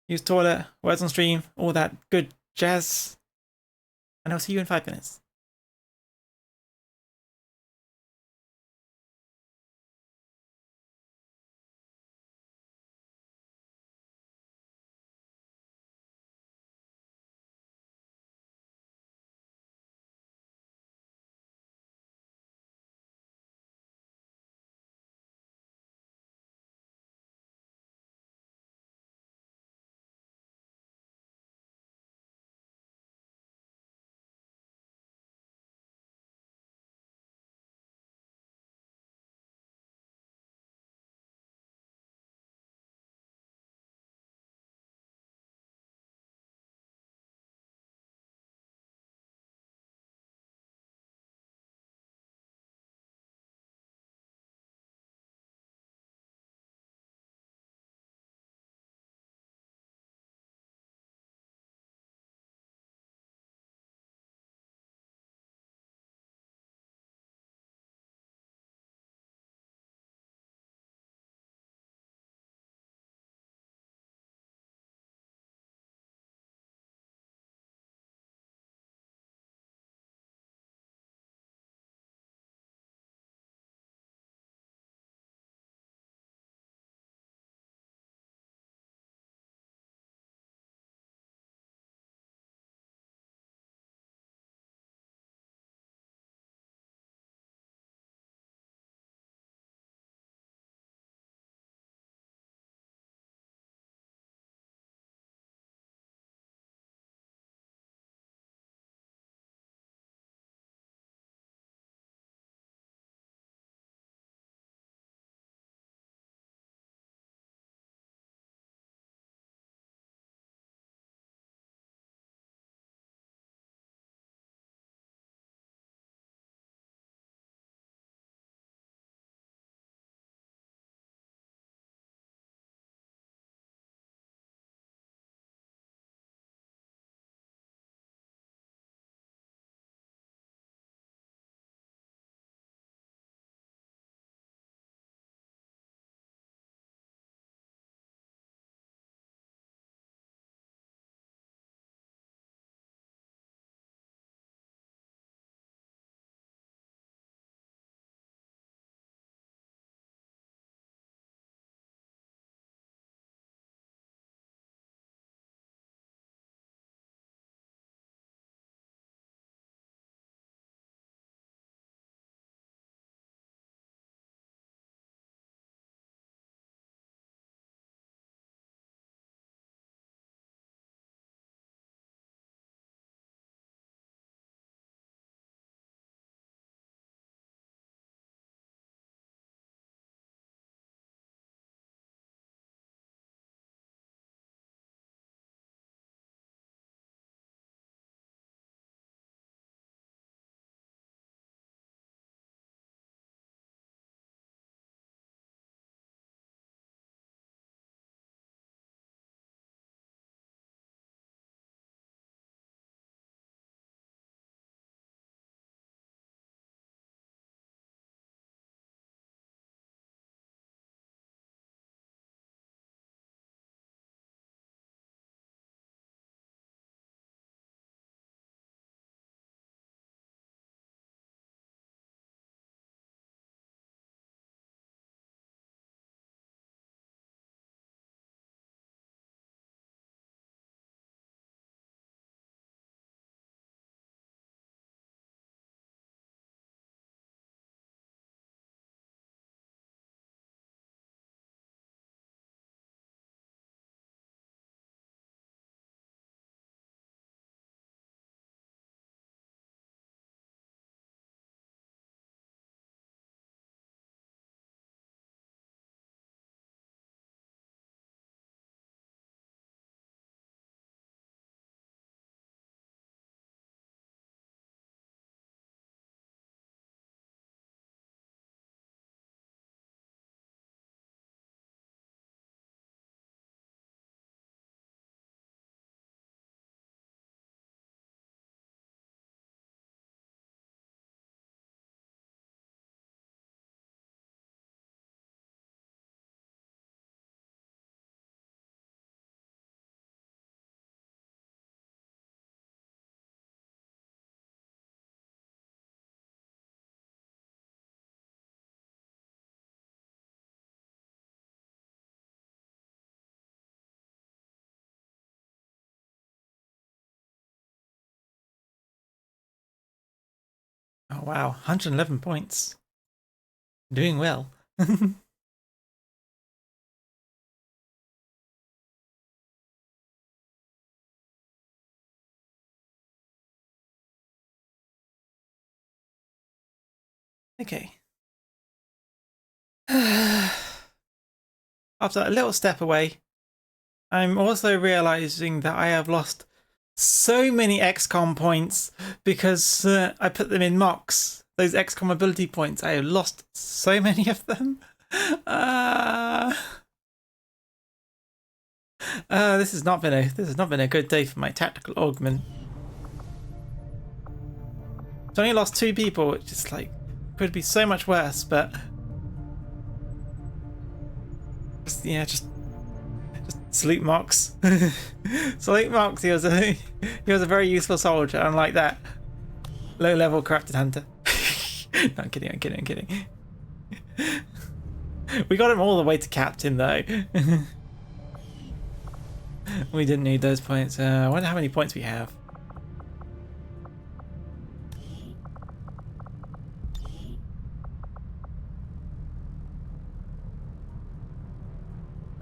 Use toilet, words on stream, all that good jazz. And I'll see you in 5 minutes. Oh wow, 111 points. Doing well. Okay. After a little step away, I'm also realizing that I have lost so many XCOM points because I put them in mocks. Those XCOM ability points, I have lost so many of them. This has not been a good day for my tactical augment. It's only lost 2 people, which is like could be so much worse, but just salute Mox. Salute Mox. He was a very useful soldier, unlike that low-level corrupted hunter. No, I'm kidding. We got him all the way to captain though. We didn't need those points. I wonder how many points we have.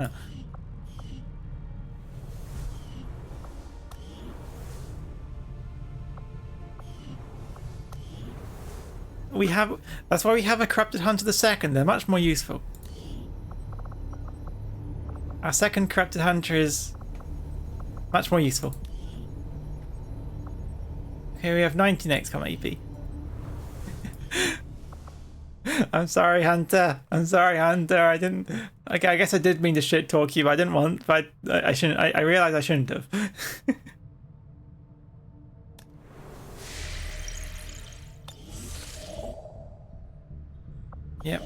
Oh. That's why we have a corrupted hunter the second. They're much more useful. Our second corrupted hunter is much more useful. Okay, we have 19 XCOM AP. I'm sorry, Hunter. I didn't. Okay, I guess I did mean to shit talk you, but I didn't want. But I shouldn't. I realized I shouldn't have. Yep.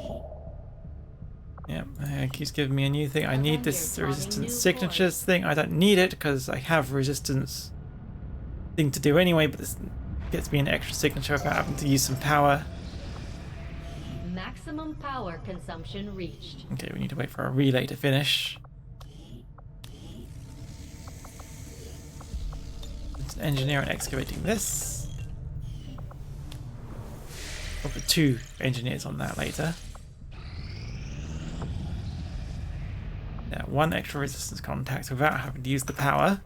It keeps giving me a new thing. I need this resistance signatures thing. I don't need it because I have resistance thing to do anyway, but this gets me an extra signature if I happen to use some power. Maximum power consumption reached. Okay, we need to wait for a relay to finish. Let's engineer and excavating this. I'll put 2 engineers on that later. Yeah, 1 extra resistance contact without having to use the power.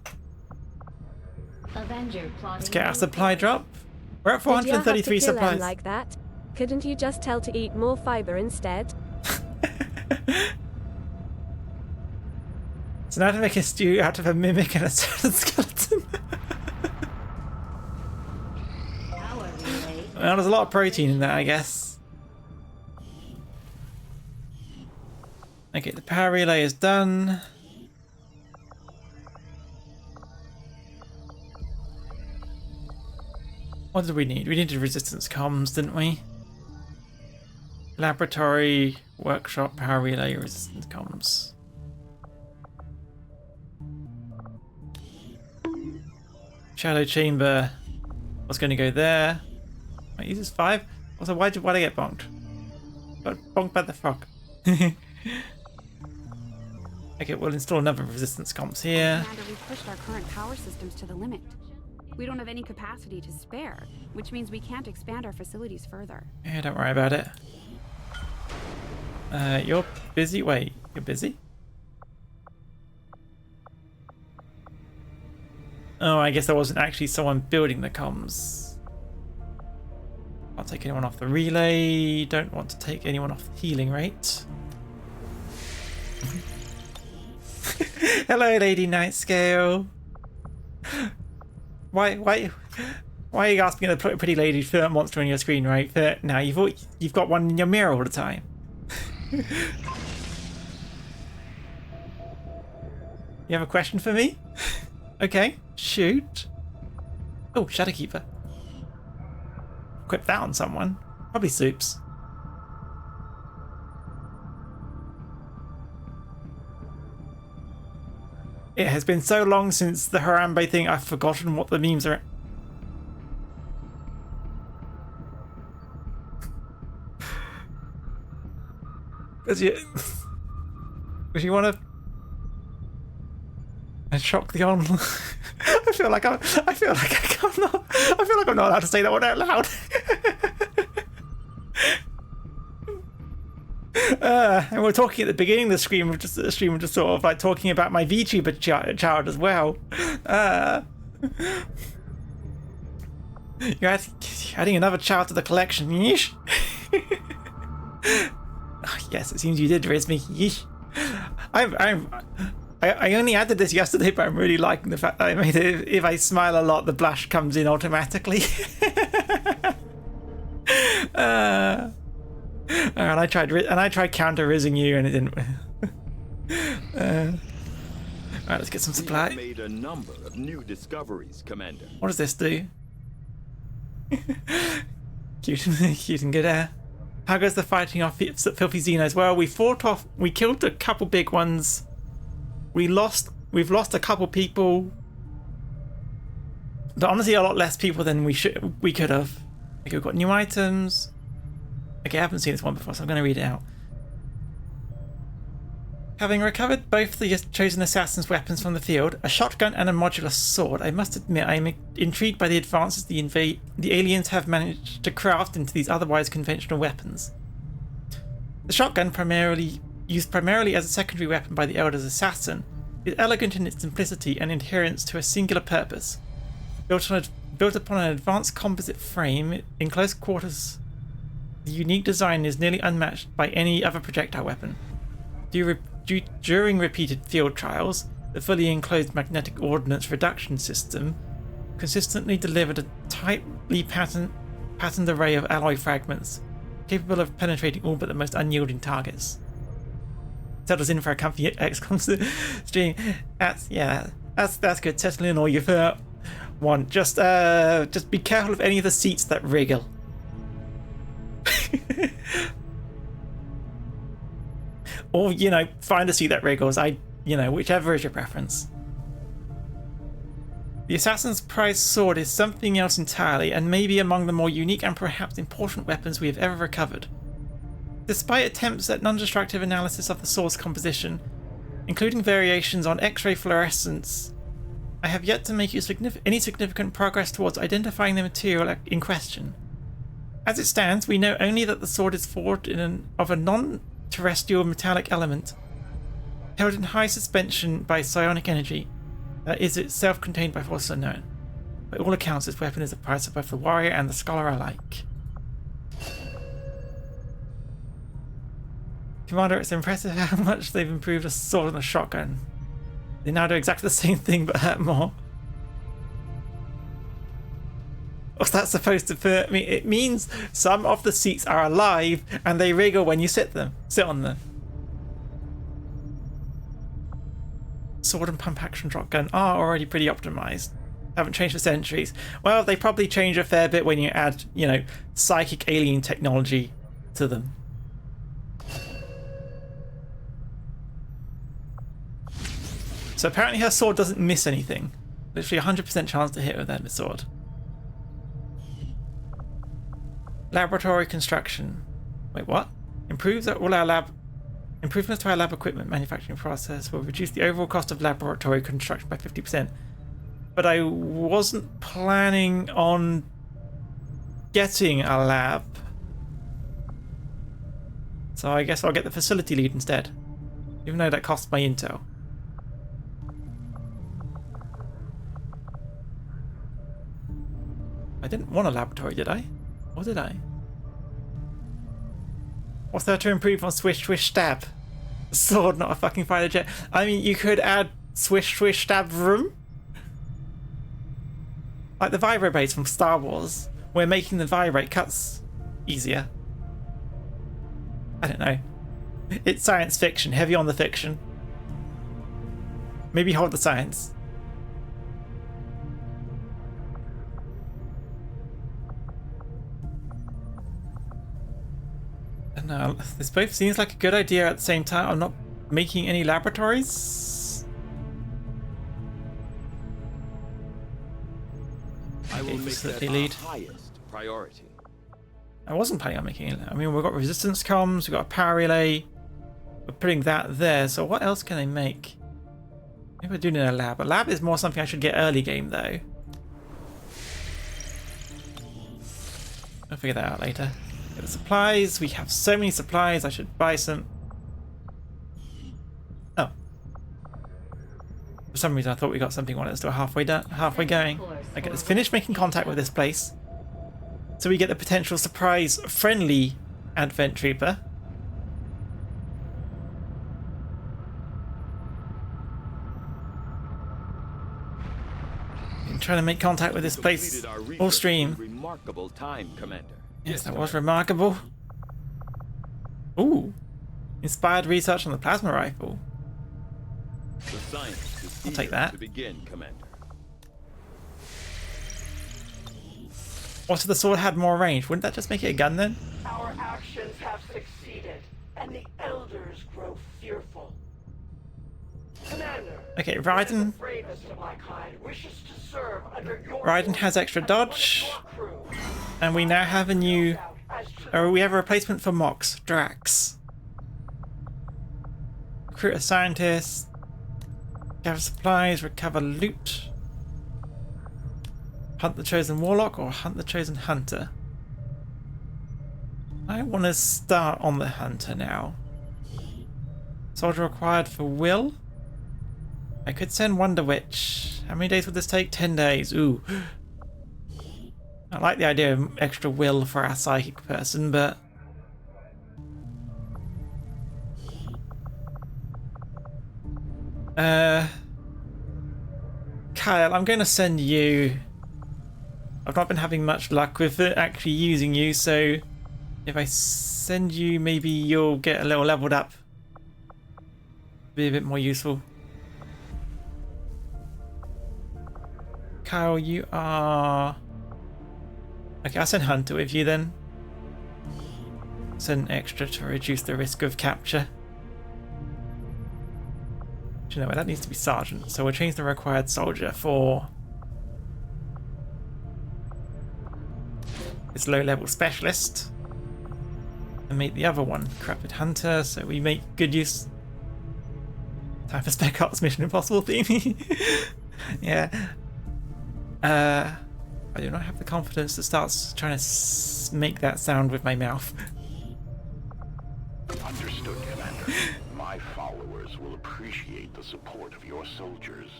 Let's get our supply drop. We're at 433 supplies. Like that? Couldn't you just tell to eat more fiber instead? So now to make a stew out of a mimic and a skeleton. Well, there's a lot of protein in that, I guess. Okay, the power relay is done. What did we need? We needed resistance comms, didn't we? Laboratory, workshop, power relay, resistance comms. Shadow chamber. What's going to go there? Wait, uses 5. Also, why'd I get bonked? Got bonked by the frog. Okay, we'll install another resistance comms here. Commander, we've pushed our current power systems to the limit. We don't have any capacity to spare, which means we can't expand our facilities further. Yeah, don't worry about it. You're busy? Wait, you're busy? Oh, I guess there wasn't actually someone building the comms. Can't take anyone off the relay. Don't want to take anyone off the healing rate. Hello, Lady Nightscale. Why are you asking to put a pretty lady for that monster on your screen right now? You've got one in your mirror all the time. You have a question for me? Okay, shoot. Oh, Shadowkeeper. Equip that on someone. Probably Soups. It has been so long since the Harambe thing, I've forgotten what the memes are. Because you want to shock the on. I feel like I'm not allowed to say that one out loud. And we're talking at the beginning of the stream, just sort of like talking about my VTuber child as well. You're adding another child to the collection. Yeesh. Oh, yes, it seems you did, Rizmi. Yeesh. I only added this yesterday, but I'm really liking the fact that I made it. If I smile a lot, the blush comes in automatically. And I tried counter rizzing you, and it didn't. Alright, let's get some supply. We have made a number of new discoveries, Commander. What does this do? Cute and good air. How goes the fighting off filthy Xenos? Well, we killed a couple big ones. We've lost a couple people. But honestly, a lot less people than we could have. Okay, we've got new items. Okay, I haven't seen this one before, so I'm going to read it out. Having recovered both the chosen assassin's weapons from the field, a shotgun and a modular sword, I must admit I am intrigued by the advances the aliens have managed to craft into these otherwise conventional weapons. The shotgun, used primarily as a secondary weapon by the Elder's assassin, is elegant in its simplicity and adherence to a singular purpose. Built upon an advanced composite frame in close quarters, the unique design is nearly unmatched by any other projectile weapon. During repeated field trials, the fully enclosed magnetic ordnance reduction system consistently delivered a tightly patterned array of alloy fragments, capable of penetrating all but the most unyielding targets. Settled us in for a comfy XCOM stream. That's good. Settle in all you want. Just be careful of any of the seats that wriggle. Or, find a seat that wriggles. Whichever is your preference. The Assassin's Prize Sword is something else entirely, and maybe among the more unique and perhaps important weapons we have ever recovered. Despite attempts at non-destructive analysis of the sword's composition, including variations on X-ray fluorescence, I have yet to make any significant progress towards identifying the material in question. As it stands, we know only that the sword is forged of a non-terrestrial metallic element, held in high suspension by psionic energy, that is itself contained by forces unknown. By all accounts, this weapon is a prize of both the warrior and the scholar alike. Commander, it's impressive how much they've improved a sword and a shotgun. They now do exactly the same thing but hurt more. What's that supposed to put? I mean, it means some of the seats are alive and they wriggle when you sit on them. Sword and pump action shotgun are already pretty optimized. Haven't changed for centuries. Well, they probably change a fair bit when you add, psychic alien technology to them. So apparently her sword doesn't miss anything. Literally 100% chance to hit with that sword. Laboratory construction. Wait, what? Improvements to our lab equipment manufacturing process will reduce the overall cost of laboratory construction by 50%. But I wasn't planning on getting a lab. So I guess I'll get the facility lead instead. Even though that costs my intel. I didn't want a laboratory, did I? Or did I? What's there to improve on swish, swish, stab? A sword, not a fucking fighter jet. I mean, you could add swish, swish, stab, vroom. Like the vibro blades from Star Wars. We're making the vibrate cuts easier. I don't know. It's science fiction, heavy on the fiction. Maybe hold the science. No, this both seems like a good idea at the same time. I'm not making any laboratories. I will make that our highest priority. I wasn't planning on making it. I mean, we've got resistance comms, we've got a power relay. We're putting that there. So what else can I make? Maybe we're doing in a lab. A lab is more something I should get early game though. I'll figure that out later. Get the supplies. We have so many supplies. I should buy some. Oh. For some reason, I thought we got something on it. Still halfway done, halfway going. Okay, let's finish making contact with this place, so we get the potential surprise friendly Advent Trooper. I'm trying to make contact with this place all stream. Remarkable time, Commander. Yes, that was remarkable. Ooh, inspired research on the plasma rifle. The science is I'll take eager that. to begin, Commander. What if the sword had more range? Wouldn't that just make it a gun then? Our actions have succeeded, and the Elders grow fearful. Commander, Okay, the Raiden. bravest of my kind wishes to serve under your Raiden has extra dodge, and we now have a new. We have a replacement for Mox, Drax. Recruit a scientist. Gather supplies, recover loot. Hunt the chosen warlock or hunt the chosen hunter. I want to start on the hunter now. Soldier required for Will. I could send Wonder Witch. How many days would this take? 10 days. Ooh. I like the idea of extra will for our psychic person, but... Kyle, I'm going to send you... I've not been having much luck with it actually using you, so if I send you, maybe you'll get a little leveled up. Be a bit more useful. Kyle, you are... Okay, I'll send Hunter with you then. Send extra to reduce the risk of capture. Do you know what? That needs to be Sergeant, so we'll change the required soldier for this low-level specialist. And make the other one Corrupted Hunter, so we make good use. Time for Spec Ops Mission Impossible theme. Yeah. I do not have the confidence to start trying to make that sound with my mouth. Understood, Commander. My followers will appreciate the support of your soldiers.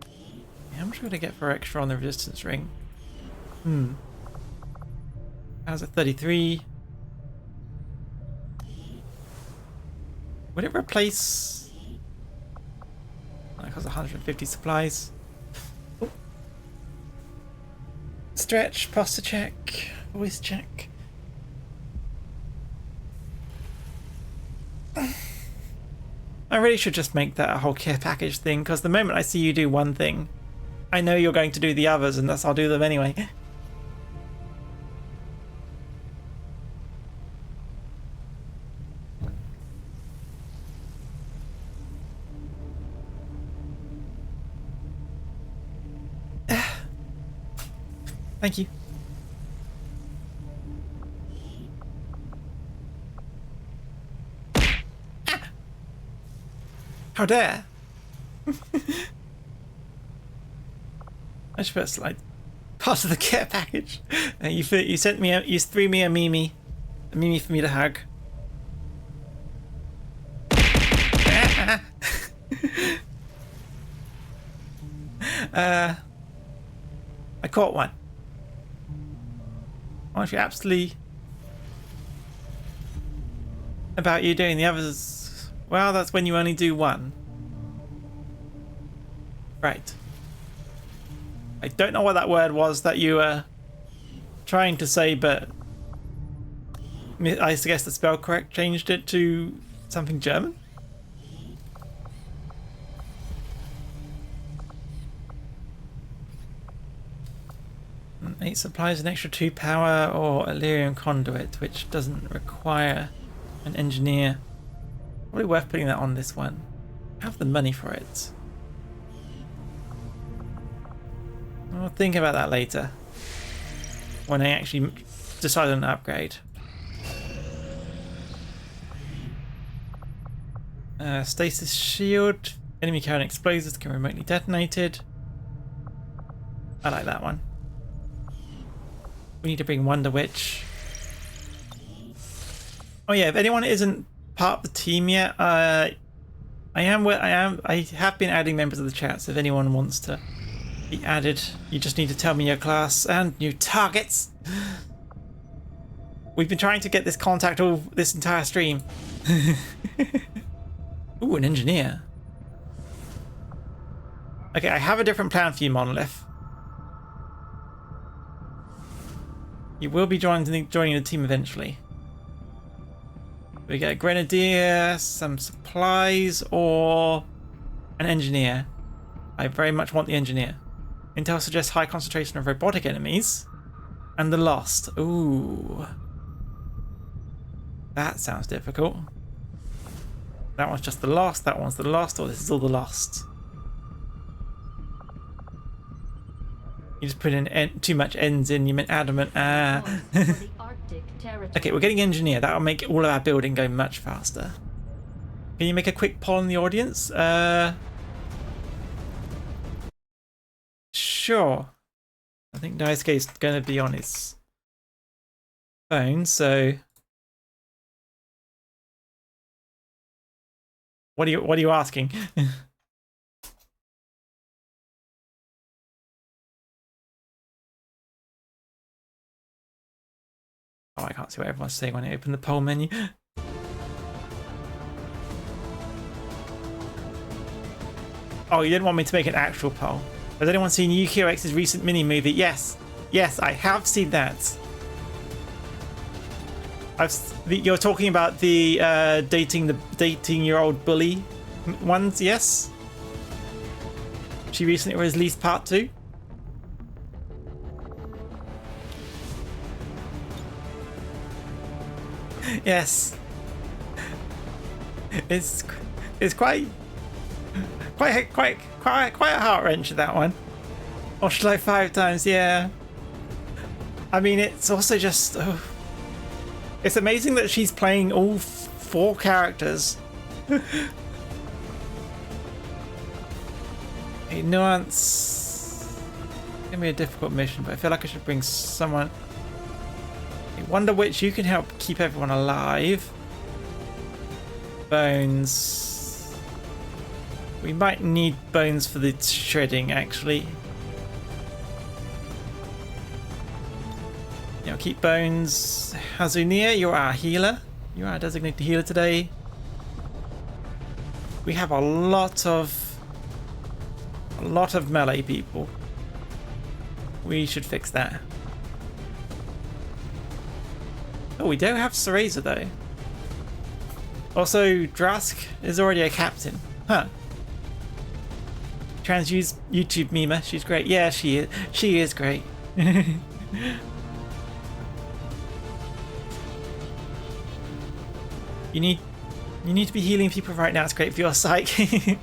Yeah, I'm trying to get for extra on the resistance ring. How's it 33? Would it replace... That costs 150 supplies. Oh. Stretch, posture check, voice check. I really should just make that a whole care package thing, because the moment I see you do one thing, I know you're going to do the others, and thus I'll do them anyway. Thank you. Ah! How dare! I should put like part of the care package. You sent me you threw me a Mimi for me to hug. I caught one. Aren't you absolutely about you doing the others? Well, that's when you only do one. Right. I don't know what that word was that you were trying to say, but I guess the spell correct changed it to something German? Eight supplies an extra 2 power or Illyrian conduit, which doesn't require an engineer. Probably worth putting that on this one. I have the money for it. I'll think about that later, when I actually decide on an upgrade. Stasis shield. Enemy carrying explosives can be remotely detonated. I like that one. We need to bring Wonder Witch. Oh yeah, if anyone isn't part of the team yet, I have been adding members of the chat, so if anyone wants to be added, you just need to tell me your class and new targets. We've been trying to get this contact all this entire stream. Ooh, an engineer. Okay, I have a different plan for you, Monolith. You will be joining the team eventually. We get a grenadier, some supplies, or an engineer. I very much want the engineer. Intel suggests high concentration of robotic enemies. And the Lost. Ooh. That sounds difficult. That one's just the Lost, that one's the Lost, or this is all the Lost. You just put in too much ends in, you meant adamant. Okay, we're getting engineer. That'll make all of our building go much faster. Can you make a quick poll in the audience? Sure. I think Daisuke is going to be on his phone, so what are you asking? Oh, I can't see what everyone's saying when I open the poll menu. Oh, you didn't want me to make an actual poll. Has anyone seen Yukio X's recent mini movie? Yes. Yes, I have seen that. You're talking about the dating your old bully ones, yes? She recently released part 2. Yes. It's quite a heart wrencher, that one. Or should I 5 times? Yeah. I mean, it's also just it's amazing that she's playing all 4 characters. A nuance. It's gonna be a difficult mission, but I feel like I should bring someone. Wonder Witch, you can help keep everyone alive. Bones. We might need Bones for the shredding, actually. Yeah, I'll keep Bones. Hazunia, you're our healer. You're our designated healer today. We have a lot of melee people. We should fix that. Oh, we don't have Cereza though. Also, Drask is already a captain. Huh. Transuse YouTube Mima. She's great. Yeah, she is. She is great. You need to be healing people right now. It's great for your psyche.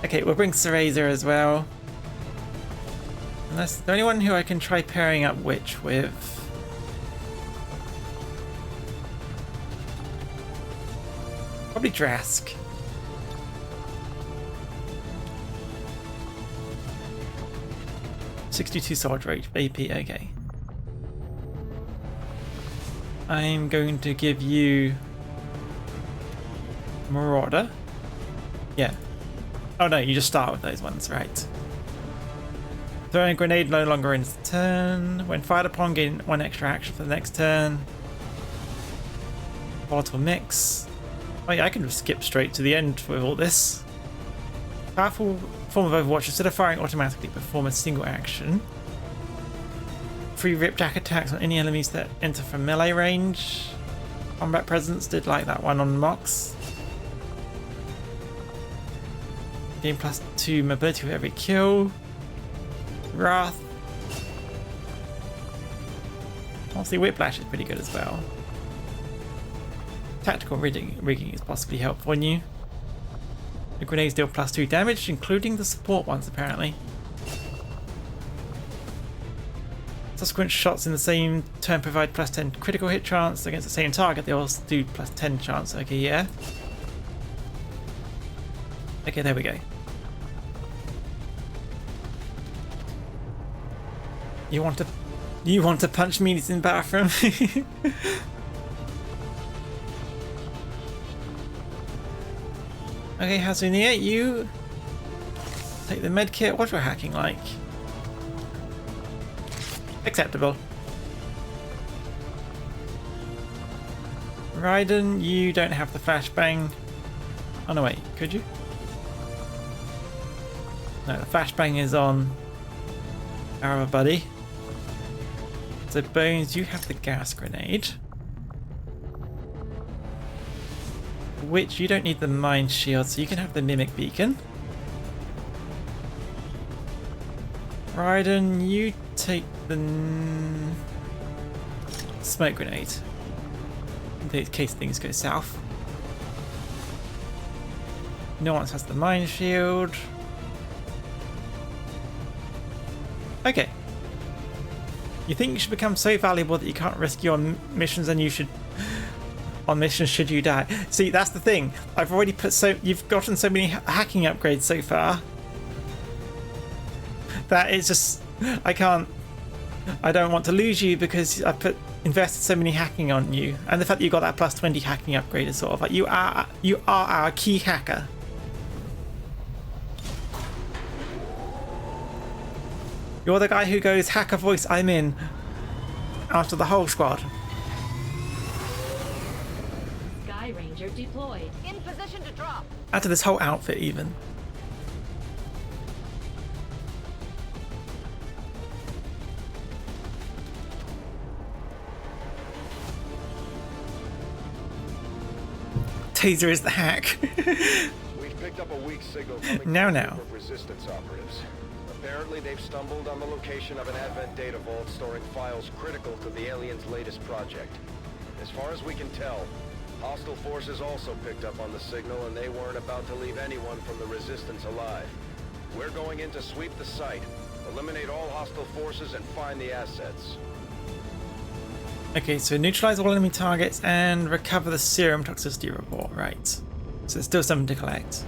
Okay, we'll bring Cereza as well. Unless the only one who I can try pairing up Witch with. Probably Drask. .62 sword rate, AP, okay. I'm going to give you Marauder. Yeah. Oh no, you just start with those ones, right. Throwing a grenade no longer ends the turn. When fired upon, gain 1 extra action for the next turn. Volatile mix. Oh yeah, I can just skip straight to the end with all this. Powerful form of Overwatch. Instead of firing automatically, perform a single action. Free ripjack attacks on any enemies that enter from melee range. Combat presence, did like that one on Mox. Gain +2 mobility with every kill. Wrath. Honestly, Whiplash is pretty good as well. Tactical rigging is possibly helpful on you. The grenades deal +2 damage, including the support ones apparently. Subsequent shots in the same turn provide +10 critical hit chance against the same target. They also do +10 chance. Okay, yeah. Okay, there we go. You want to punch meanies in the bathroom? Okay, Hazunia, you take the med kit. What's your hacking like? Acceptable. Raiden, you don't have the flashbang. Oh no, wait, could you? No, the flashbang is on our other buddy. So Bones, you have the gas grenade. Which you don't need the mind shield, so you can have the mimic beacon. Raiden, you take the smoke grenade. In case things go south. No one else has the mind shield. Okay. You think you should become so valuable that you can't risk your missions, and you should on missions should you die. See, that's the thing. I've already put you've gotten so many hacking upgrades so far that it's just I don't want to lose you because I invested so many hacking on you, and the fact that you got that plus 20 hacking upgrade is sort of like you are our key hacker. You're the guy who goes hacker voice I'm in after the whole squad. Sky Ranger deployed. In position to drop. After this whole outfit even. Taser is the hack. We've picked up a weak signal coming now. from a group of resistance operatives. Apparently, they've stumbled on the location of an Advent data vault storing files critical to the aliens' latest project. As far as we can tell, hostile forces also picked up on the signal, and they weren't about to leave anyone from the resistance alive. We're going in to sweep the site, eliminate all hostile forces, and find the assets. Okay, so neutralize all enemy targets and recover the serum toxicity report. Right. So there's still something to collect.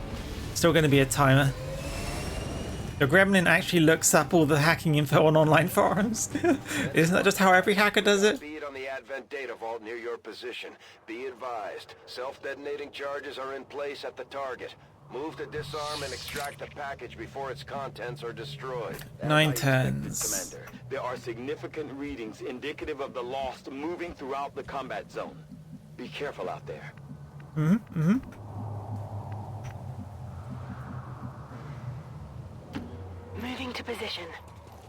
Still going to be a timer. Your gremlin actually looks up all the hacking info on online forums. Isn't that just how every hacker does it? Be it on the Advent data vault near your position. Be advised, self-detonating charges are in place at the target. Move to disarm and extract the package before its contents are destroyed. 9 turns. Commander, there are significant readings indicative of the Lost moving throughout the combat zone. Be careful out there. Moving to position.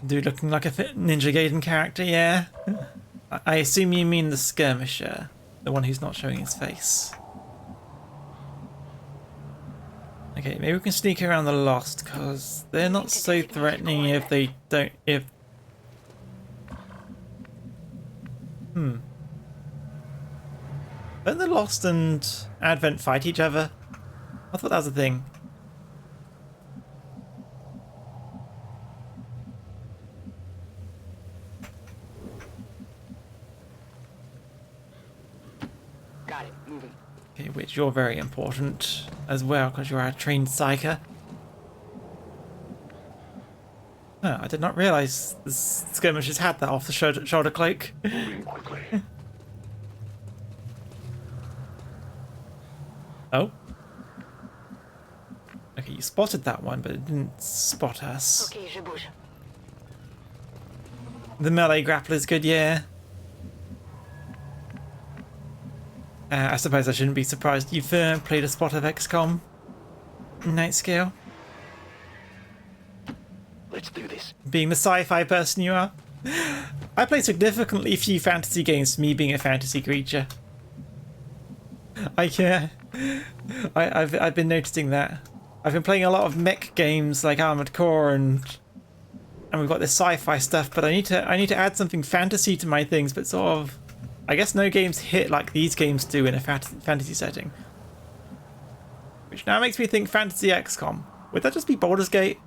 Dude looking like a Ninja Gaiden character, yeah. I assume you mean the skirmisher. The one who's not showing his face. Okay, maybe we can sneak around the Lost, because they're not so threatening if they don't... Don't the Lost and Advent fight each other? I thought that was a thing. Got it. Moving. Okay, which you're very important as well, because you're a trained psyker. Oh, I did not realise the skirmishers had that off the shoulder cloak. Moving quickly. Oh. Okay, you spotted that one, but it didn't spot us. Okay, je bouge. The melee grappler's good, yeah. I suppose I shouldn't be surprised you've played a spot of XCOM. Night Scale. Let's do this. Being the sci-fi person you are. I play significantly few fantasy games for me being a fantasy creature. I've been noticing that. I've been playing a lot of mech games like Armored Core and we've got this sci-fi stuff, but I need to add something fantasy to my things, but sort of I guess no games hit like these games do in a fantasy setting. Which now makes me think Fantasy XCOM. Would that just be Baldur's Gate?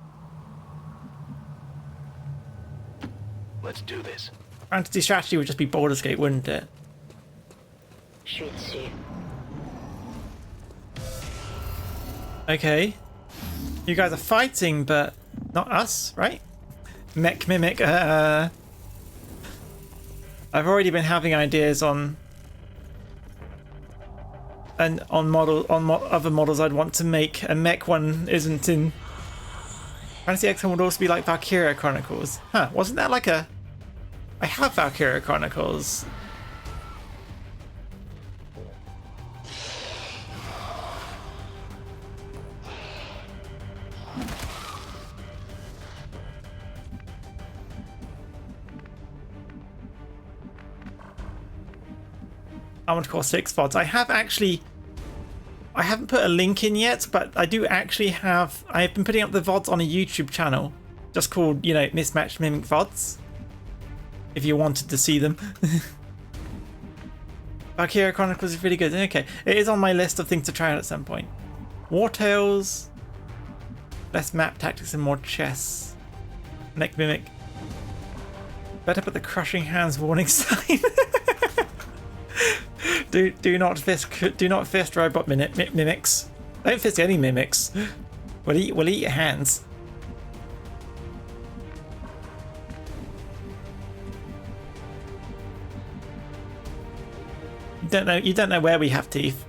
Let's do this. Fantasy strategy would just be Baldur's Gate, wouldn't it? Je suis dessus. Okay. You guys are fighting, but not us, right? Mech Mimic, I've already been having ideas on and on other models I'd want to make. A mech one isn't in. Fantasy XCOM would also be like Valkyria Chronicles. Huh? Wasn't that like a? I have Valkyria Chronicles. Armored Core 6 VODs. I haven't put a link in yet, but I do actually have. I've been putting up the VODs on a YouTube channel, just called, you know, Mismatched Mimic VODs. If you wanted to see them. Valkyria Chronicles is really good. Okay, it is on my list of things to try out at some point. War Tales, less map tactics and more chess. Mech Mimic. Better put the crushing hands warning sign. Do not fist robot mimics. Don't fist any mimics. We'll eat your hands. You don't know where we have teeth.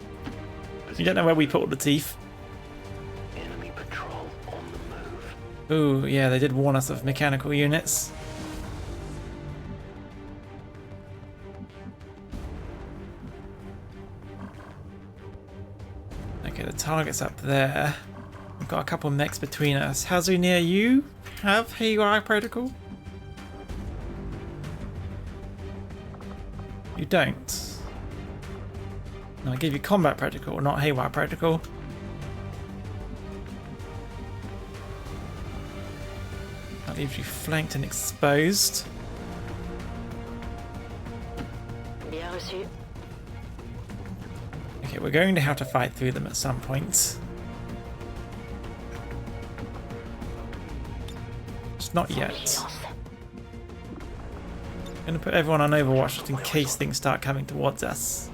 You don't know where we put all the teeth. Enemy patrol on the move. Ooh, yeah, they did warn us of mechanical units. Okay, the target's up there. We've got a couple of mechs between us. Hazunia, you have Haywire Protocol? You don't. No, I gave you Combat Protocol, not Haywire Protocol. That leaves you flanked and exposed. Bien reçu. Okay, we're going to have to fight through them at some point. Just not yet. I'm going to put everyone on Overwatch just in case things start coming towards us.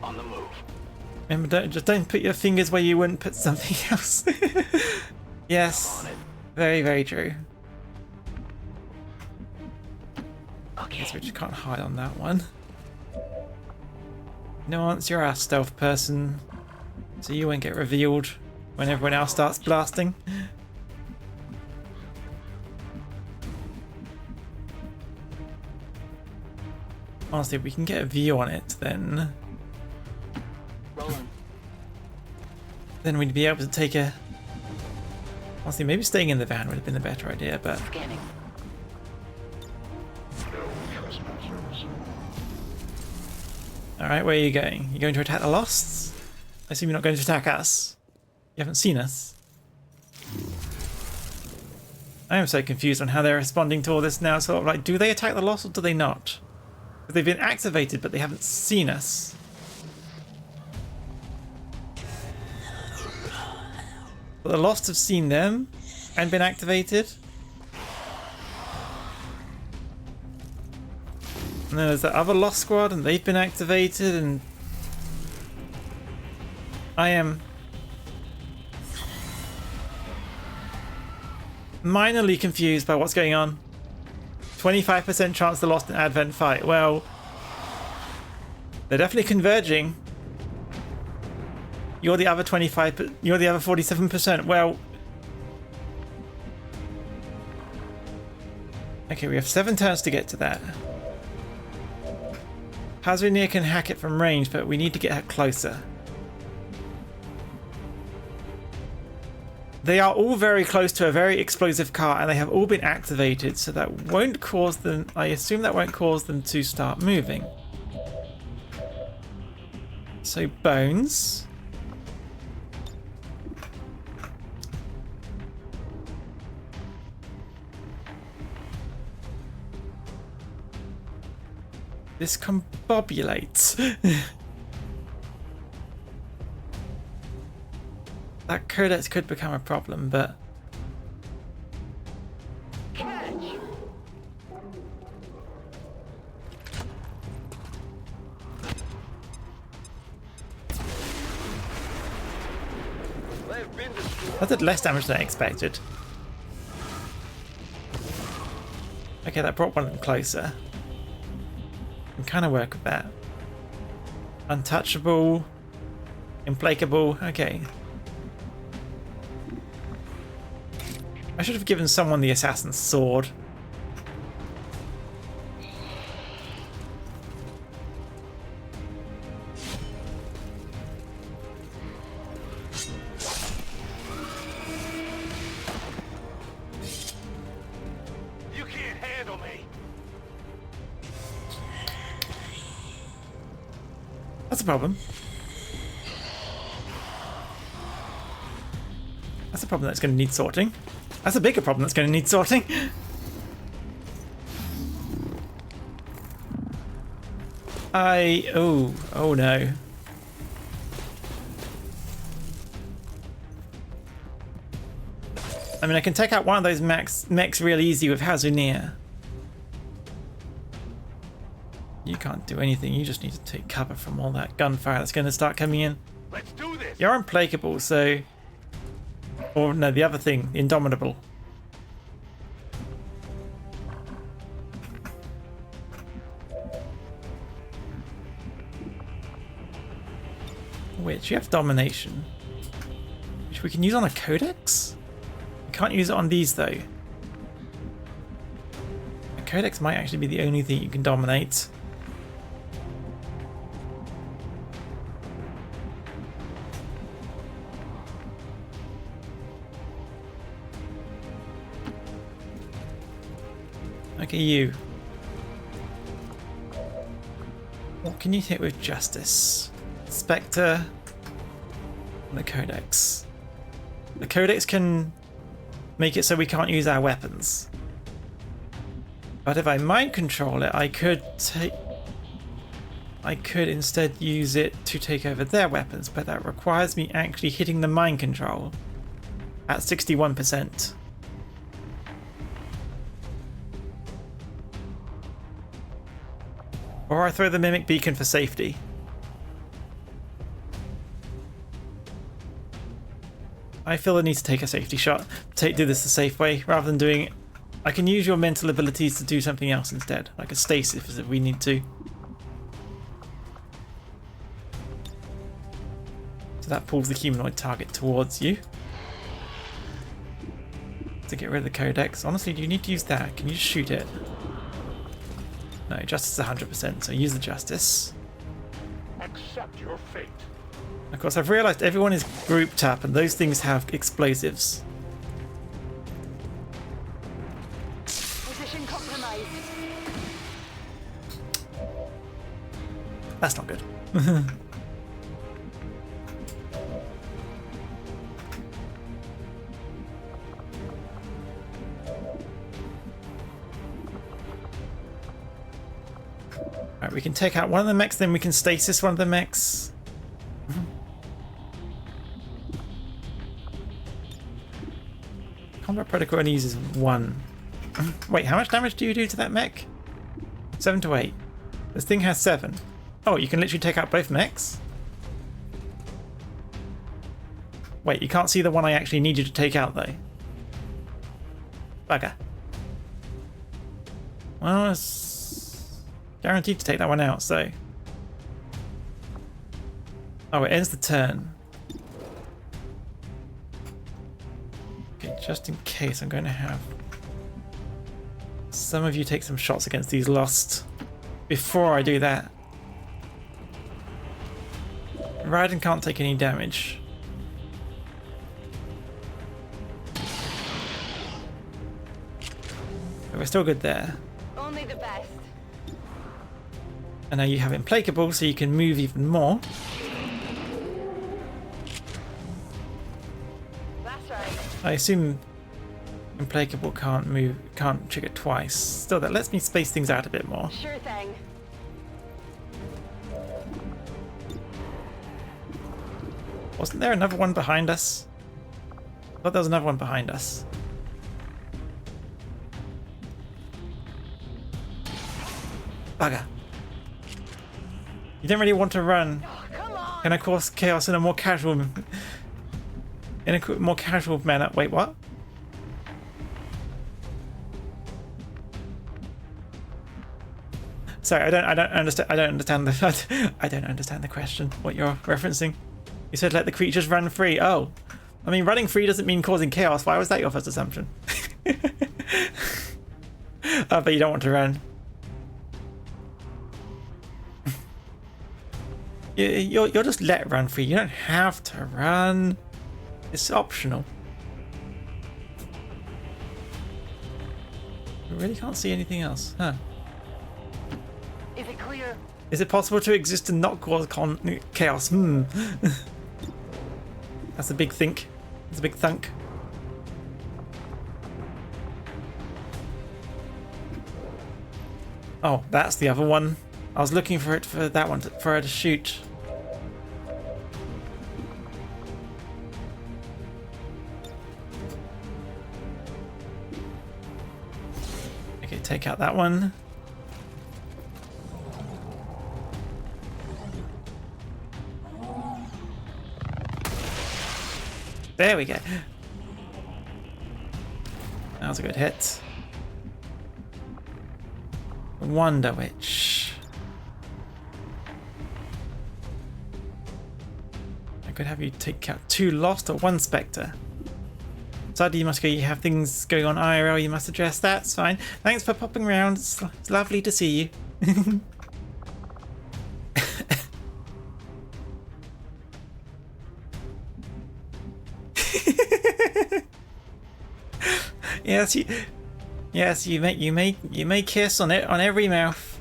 On the move. Remember, don't put your fingers where you wouldn't put something else. Yes, very, very true. Okay. Guess we just can't hide on that one. Nuance, you're our stealth person, so you won't get revealed when everyone else starts blasting. Honestly, if we can get a view on it, then we'd be able to take a. Honestly, maybe staying in the van would have been a better idea, but. Scanning. Alright, where are you going? You going to attack the Losts? I assume you're not going to attack us. You haven't seen us. I am so confused on how they're responding to all this now. Sort of like, do they attack the Lost or do they not? They've been activated, but they haven't seen us. But the Lost have seen them and been activated. And then there's the other Lost squad, and they've been activated, and I am minorly confused by what's going on. 25% chance the Lost in Advent fight. Well, they're definitely converging. You're the other 25. You're the other 47%. Well, okay, we have 7 turns to get to that. Hazunia can hack it from range, but we need to get her closer. They are all very close to a very explosive car, and they have all been activated, so that won't cause them. I assume that won't cause them to start moving. So Bones. This combobulates. That codex could become a problem, but that did less damage than I expected. Okay, that brought one of them closer. I can kind of work with that. Untouchable. Implacable. Okay. I should have given someone the assassin's sword. You can't handle me. That's a problem. That's a problem that's going to need sorting. That's a bigger problem that's going to need sorting. Oh no. I mean, I can take out one of those mechs real easy with Hazunia. You can't do anything. You just need to take cover from all that gunfire that's going to start coming in. Let's do this. You're implacable, so... Or no, the other thing, indomitable. Which you have domination, which we can use on a codex. We can't use it on these though. A codex might actually be the only thing you can dominate. Okay, you. What can you hit with justice? Spectre and the Codex. The Codex can make it so we can't use our weapons. But if I mind control it, I could instead use it to take over their weapons, but that requires me actually hitting the mind control at 61%. Or I throw the Mimic Beacon for safety. I feel the need to take a safety shot. Do this the safe way, rather than doing... I can use your mental abilities to do something else instead, like a stasis if we need to. So that pulls the humanoid target towards you. To get rid of the Codex. Honestly, do you need to use that? Can you just shoot it? No, Justice is 100%, so use the Justice. Accept your fate. Of course, I've realised everyone is grouped up and those things have explosives. Position compromised. That's not good. Alright, we can take out one of the mechs, then we can stasis one of the mechs. Combat Protocol only uses one. Wait, how much damage do you do to that mech? 7 to 8. This thing has 7. Oh, you can literally take out both mechs? Wait, you can't see the one I actually need you to take out though. Bugger. Well, it's guaranteed to take that one out, so... Oh, it ends the turn. Okay, just in case, I'm going to have some of you take some shots against these Lost before I do that. Raiden can't take any damage. But we're still good there. Only the best. And now you have Implacable, so you can move even more. That's right. I assume Implacable can't move, can't trigger twice. Still, that lets me space things out a bit more. Sure thing. Wasn't there another one behind us? I thought there was another one behind us. Bugger. You don't really want to run. Oh, come on. Can I cause chaos in a more casual... in a more casual manner? Wait, what? Sorry, I don't understand. I don't understand the. I don't understand the question. What you're referencing? You said let the creatures run free. Oh, I mean, running free doesn't mean causing chaos. Why was that your first assumption? But you don't want to run. You're just let run free. You don't have to run. It's optional. We really can't see anything else, huh? Is it clear? Is it possible to exist and not cause chaos? That's a big think. That's a big thunk. Oh, that's the other one. I was looking for it for that one for her to shoot. Okay, take out that one. There we go. That was a good hit. Wonder Witch. I could have you take out 2 Lost or 1 Spectre. Sadly, you must go. You have things going on IRL. You must address that. It's fine. Thanks for popping around. It's lovely to see you. Yes, you may kiss on it on every mouth.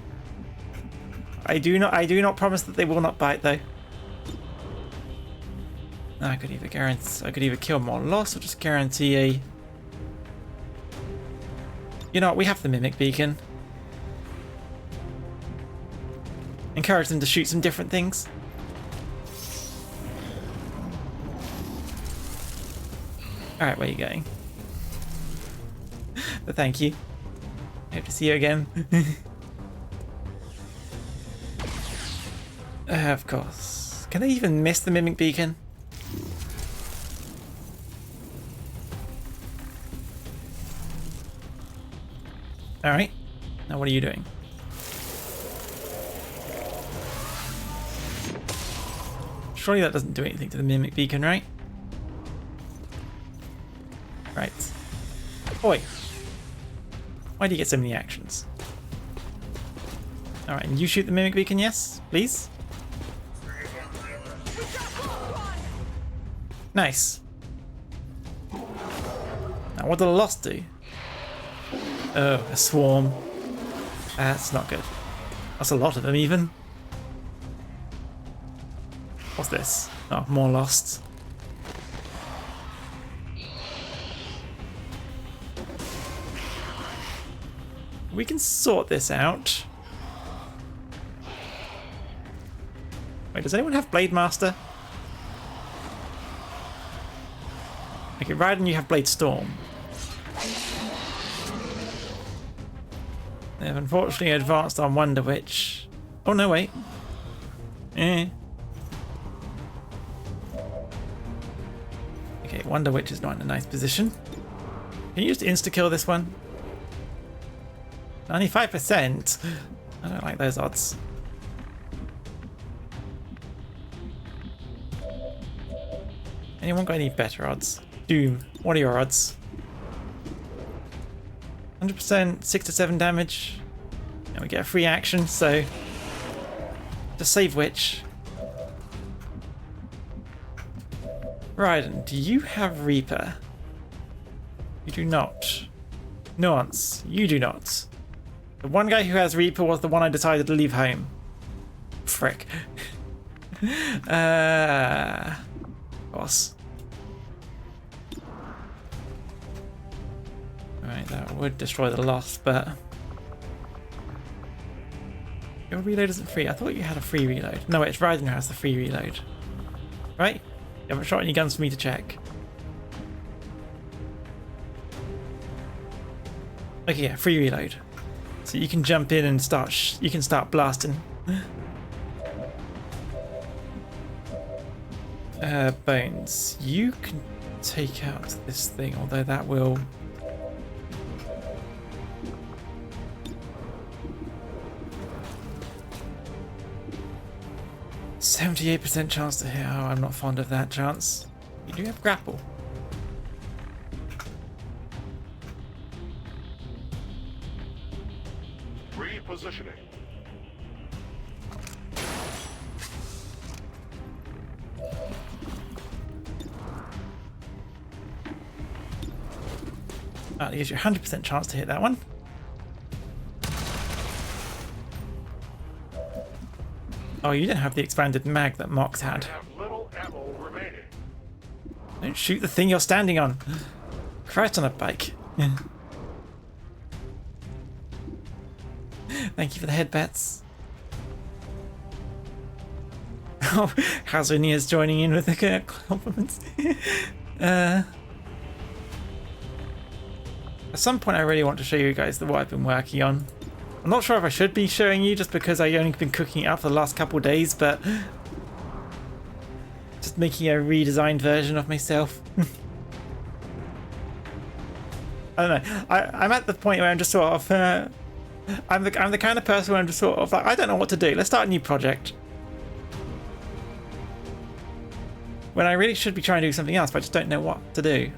I do not promise that they will not bite though. I could either kill more loss or just guarantee a. You know what? We have the mimic beacon. Encourage them to shoot some different things. All right, where are you going? But thank you. Hope to see you again. Of course. Can they even miss the mimic beacon? Alright. Now what are you doing? Surely that doesn't do anything to the mimic beacon, right? Right. Oi. Why do you get so many actions? Alright, and you shoot the mimic beacon, yes? Please? Nice. Now what did the Lost do? Oh, a swarm. That's not good. That's a lot of them even. What's this? Oh, more Lost. We can sort this out. Wait, does anyone have Blade Master? Okay, Raiden, you have Blade Storm. They have unfortunately advanced on Wonder Witch. Oh no, wait. Okay, Wonder Witch is not in a nice position. Can you just insta-kill this one? 95%? I don't like those odds. Anyone got any better odds? Doom, what are your odds? 100%, 6 to 7 damage. And we get a free action, so just save Witch. Raiden, do you have Reaper? You do not. Nuance, you do not. The one guy who has Reaper was the one I decided to leave home. Frick. Boss. Alright, that would destroy the Lost, but your reload isn't free. I thought you had a free reload. No, it's Raiden who has the free reload. Right? You haven't shot any guns for me to check. Okay, yeah, free reload. So you can jump in and start. You can start blasting. Bones. You can take out this thing, although that will. 78% chance to hit. Oh, I'm not fond of that chance. You do have grapple. Repositioning. That gives you a 100% chance to hit that one. Oh, you didn't have the expanded mag that Mox had. Have little ammo remaining. Don't shoot the thing you're standing on. Christ on a bike. Thank you for the headbats. Oh, Hazunia's joining in with the compliments. At some point I really want to show you guys what I've been working on. I'm not sure if I should be showing you just because I've only been cooking it up for the last couple of days, but just making a redesigned version of myself. I don't know. I'm at the point where I'm just sort of I'm the kind of person where I'm just sort of like, I don't know what to do. Let's start a new project. When I really should be trying to do something else, but I just don't know what to do.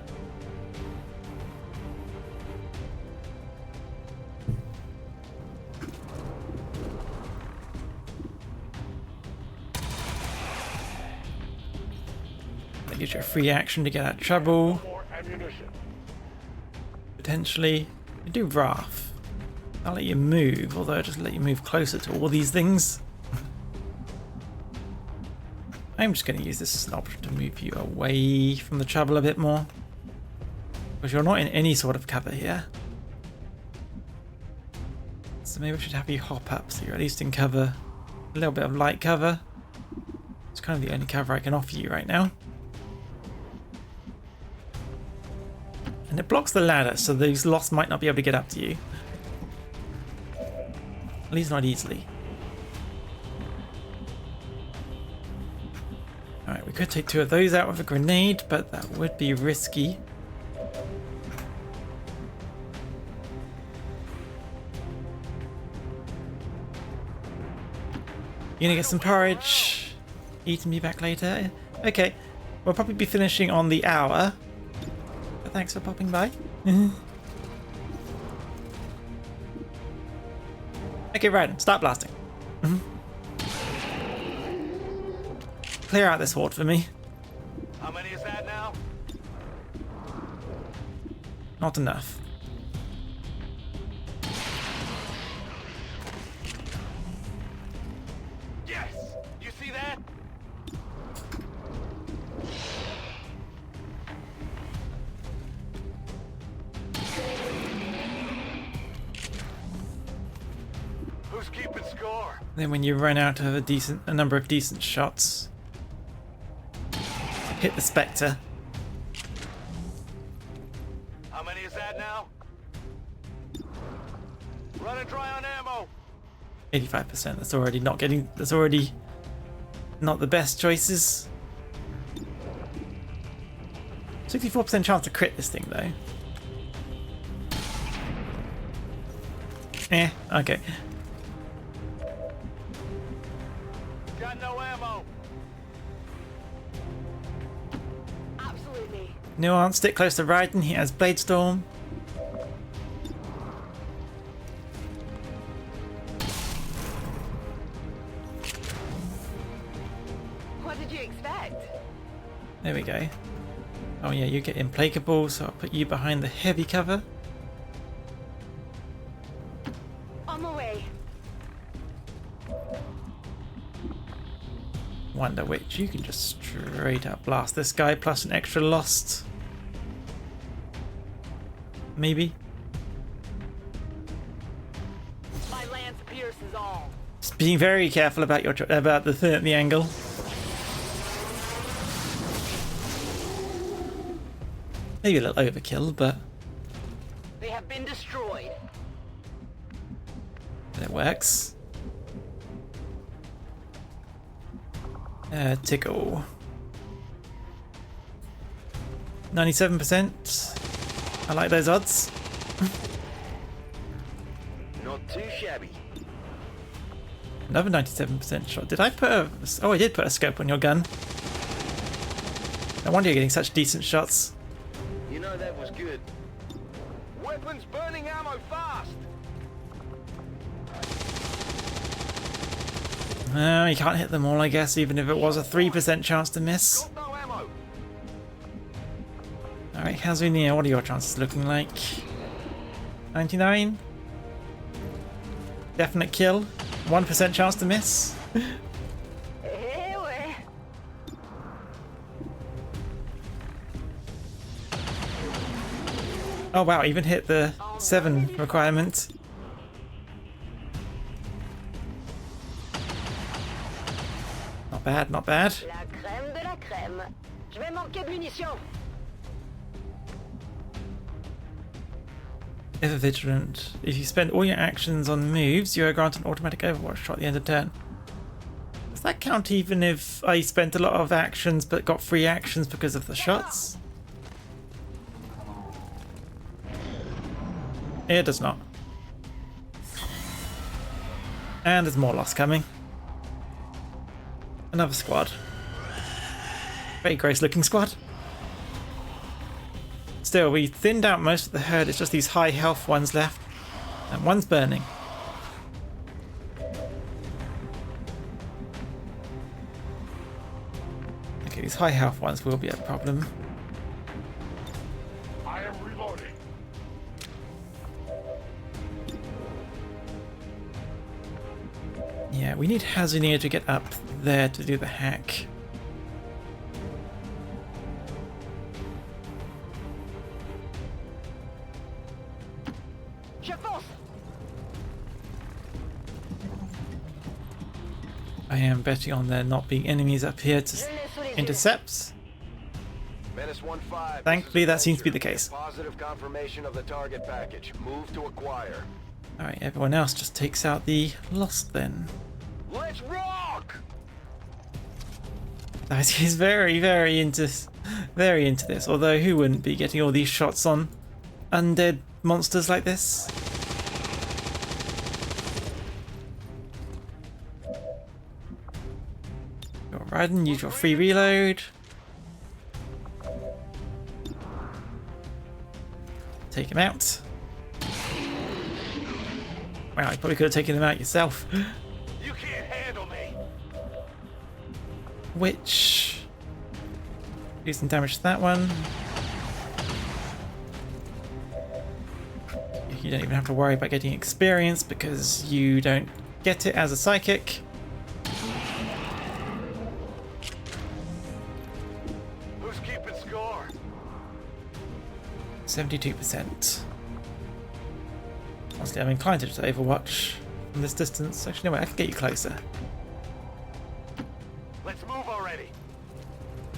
That gives you a free action to get out of trouble. More ammunition. Potentially. You do Wrath. I'll let you move, although I'll just let you move closer to all these things. I'm just going to use this as an option to move you away from the trouble a bit more. Because you're not in any sort of cover here. So maybe I should have you hop up so you're at least in cover. A little bit of light cover. It's kind of the only cover I can offer you right now. And it blocks the ladder, so these lost might not be able to get up to you. At least not easily. Alright, we could take two of those out with a grenade, but that would be risky. You gonna get some porridge? Eat and be back later? Okay, we'll probably be finishing on the hour. But thanks for popping by. Okay, right, start blasting. Clear out this horde for me. How many is that now? Not enough. Yes! You see that? Who's keeping score? Then when you run out of a number of decent shots, hit the Spectre. How many is that now? Running dry on ammo. 85%. That's already not getting. That's already not the best choices. 64% chance to crit this thing though. Okay. Got no ammo. Absolutely. Nuance, stick close to Raiden. He has Blade Storm. What did you expect? There we go. Oh yeah, you get Implacable, so I'll put you behind the heavy cover. On my way. Wonder Witch, you can just straight up blast this guy plus an extra lost. Maybe. My lance pierces all. Just being very careful about your the angle. Maybe a little overkill, but They have been destroyed. it works. Tickle. 97%. I like those odds. Not too shabby. Another 97% shot. Did I put a... Oh, I did put a scope on your gun. No wonder you're getting such decent shots. You know that was good. Weapons burning ammo fast! You can't hit them all, I guess, even if it was a 3% chance to miss. Got no ammo. Alright, Hazunia, what are your chances looking like? 99? Definite kill. 1% chance to miss. Oh wow, even hit the 7 requirement. Not bad, not bad. La crème de la crème. Je vais manquer de munitions. Ever vigilant. If you spend all your actions on moves, you are granted an automatic overwatch shot at the end of turn. Does that count even if I spent a lot of actions but got free actions because of the shots? It does not. And there's more loss coming. Another squad. Very gross looking squad. Still, we thinned out most of the herd. It's just these high health ones left. And one's burning. Okay, these high health ones will be a problem. I am reloading. Yeah, we need Hazunia to get up there to do the hack. I am betting on there not being enemies up here to intercept. Menace 1-5. Thankfully, that seems to be the case. Positive confirmation of the target package. Move to acquire. Alright, everyone else just takes out the Lost then. Let's rock! He's very into this, although who wouldn't be getting all these shots on undead monsters like this? Go Raiden, use your free reload. Take him out. Wow, you probably could have taken him out yourself. You can't handle me. Which do some damage to that one. You don't even have to worry about getting experience because you don't get it as a psychic. Who's keeping score? 72%. Honestly, I'm inclined to just overwatch from this distance. Actually, no way, I can get you closer. Let's move already.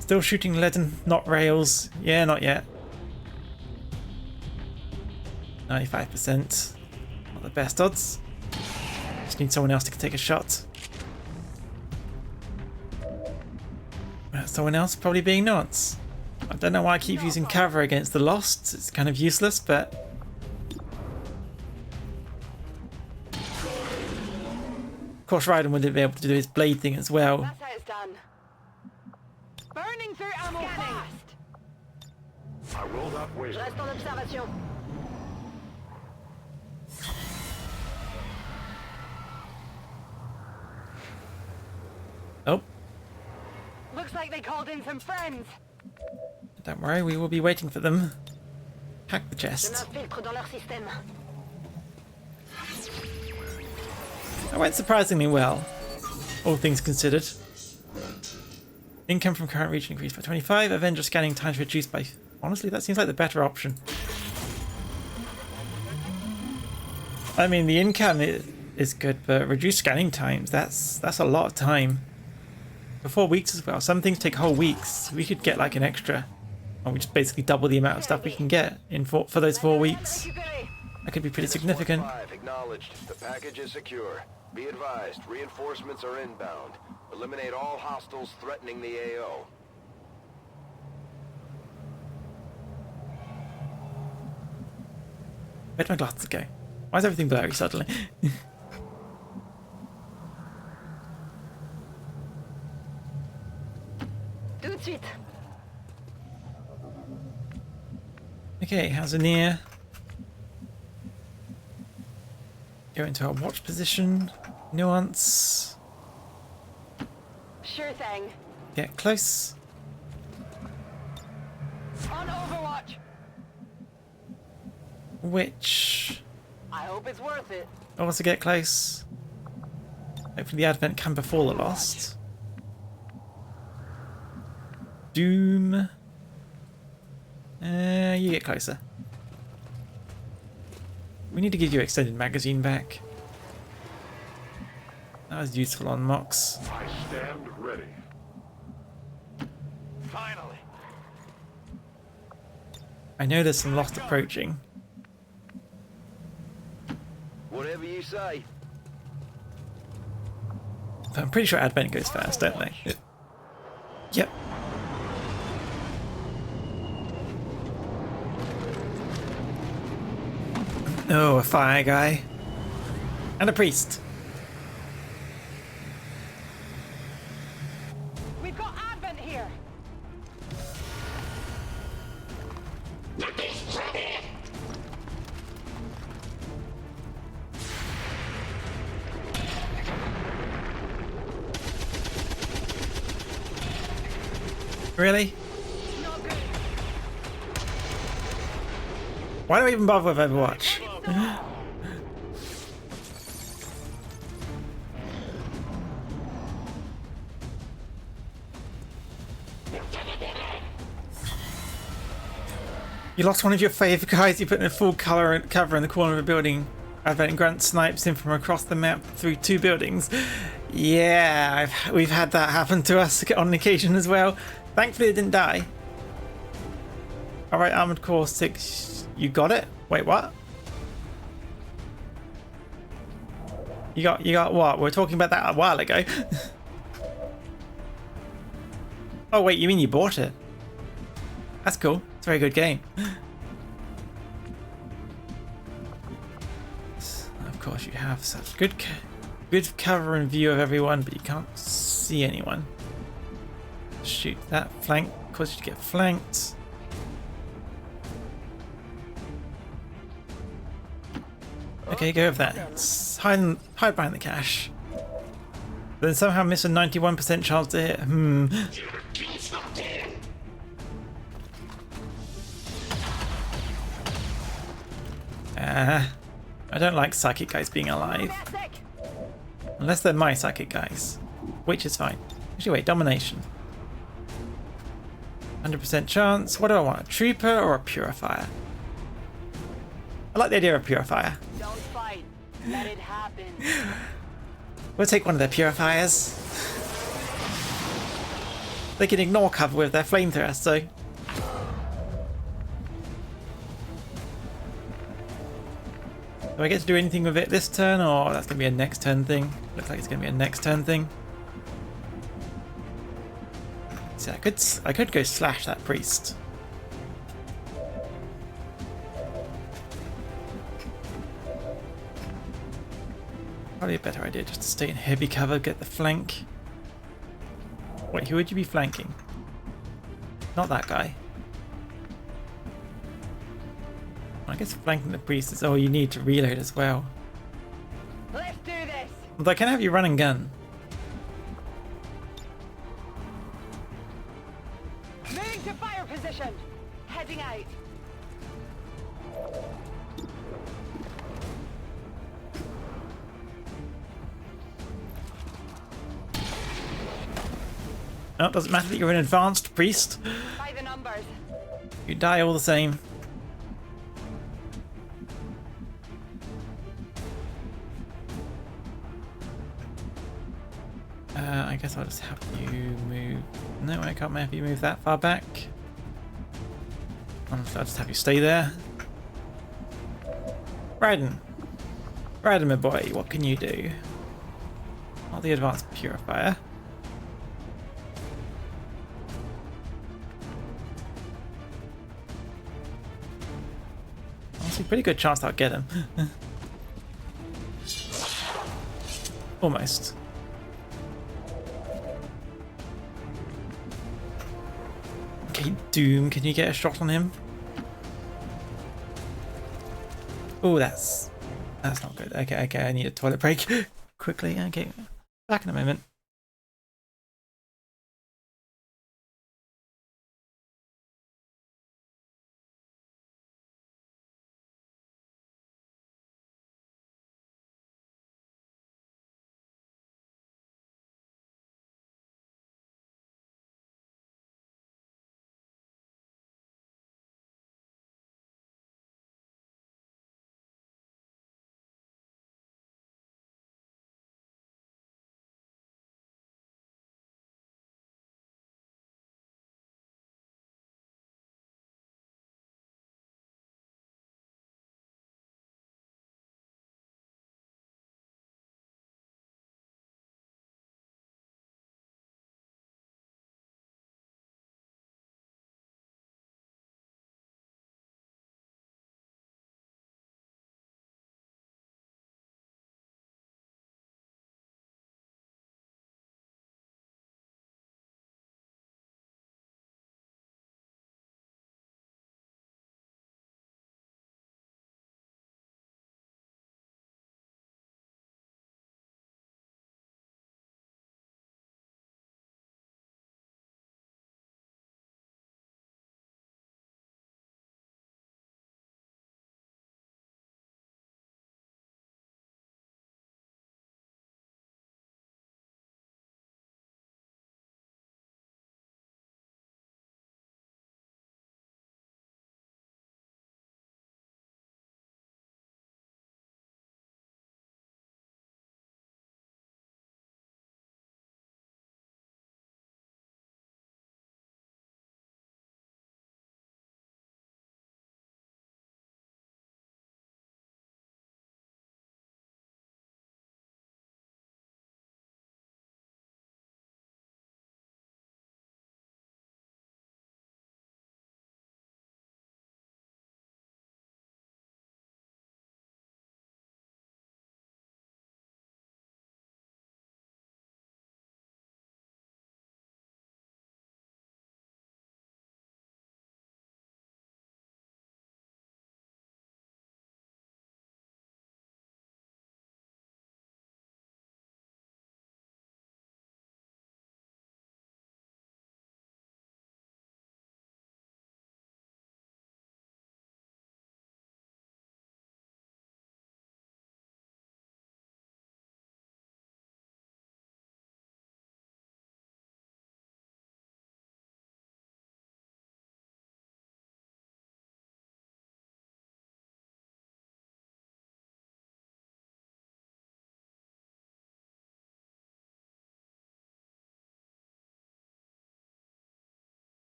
Still shooting lead and not rails. Yeah, not yet. 95%. Not the best odds. Just need someone else to take a shot. Someone else probably being nuts. I don't know why I keep using cover against the Lost. It's kind of useless, but... Of course, Raiden wouldn't be able to do his blade thing as well. That's how it's done. Burning through ammo fast. I will not wait. Je reste en observation. Oh, Looks like they called in some friends. don't worry, we will be waiting for them. Hack the Je chest. m'infiltre dans leur système. That went surprisingly well, all things considered. Income from current region increased by 25. Avenger scanning times reduced by... Honestly, that seems like the better option. I mean, the income is good, but reduced scanning times, that's a lot of time. For 4 weeks as well. Some things take whole weeks. We could get like an extra... Or we just basically double the amount of stuff we can get in for those 4 weeks. That could be pretty significant. 5 acknowledged. The package is secure. Be advised, reinforcements are inbound. Eliminate all hostiles threatening the AO. Where'd my glasses go? Why is everything blurry suddenly? Okay, how's in here? Go into our watch position. Nuance. Sure thing. Get close. On Overwatch. Which? I hope it's worth it. Also get close. Hopefully the Advent can befall the Lost. Doom. You get closer. We need to give you extended magazine back. That was useful on Mox. I stand ready. Finally. I know there's some Lost approaching. Whatever you say. But I'm pretty sure Advent goes first, don't they? Yep. Oh, a fire guy. And a priest. We've got Advent here. Really? Not good. Why do I even bother with Overwatch? You lost one of your favourite guys you put in a full cover in the corner of a building. Advent Grunt snipes him from across the map through 2 buildings. Yeah, we've had that happen to us on occasion as well. Thankfully it didn't die. Alright, Armored Core 6. You got it? Wait, what? You got what? We were talking about that a while ago. Oh wait, you mean you bought it? That's cool. It's a very good game. Of course you have such good cover and view of everyone, but you can't see anyone. Shoot that flank, cause you to get flanked. Okay, go with that. Hide behind the cache. Then somehow miss a 91% chance to hit. I don't like psychic guys being alive. Unless they're my psychic guys. Which is fine. Actually wait, domination. 100% chance. What do I want? A trooper or a purifier? I like the idea of a purifier. Don't fight. Let it happen. We'll take one of their purifiers. They can ignore cover with their flamethrower, so... Do I get to do anything with it this turn, or that's going to be a next turn thing? Looks like it's going to be a next turn thing. See, I could go slash that priest. Probably a better idea just to stay in heavy cover, get the flank. Wait, who would you be flanking? Not that guy. I guess flanking the priest is all you need to reload as well. Let's do this. Although I can have you run and gun. Moving to fire position. Heading out. No, it doesn't matter that you're an advanced priest. By the numbers. You die all the same. I guess I'll just have you move... No, I can't have you move that far back. I'll just have you stay there. Raiden. Raiden, my boy, what can you do? Not the advanced purifier. Honestly, pretty good chance that I'll get him. Almost. Okay, Doom, can you get a shot on him? Oh, that's not good. Okay, I need a toilet break quickly. Okay, back in a moment.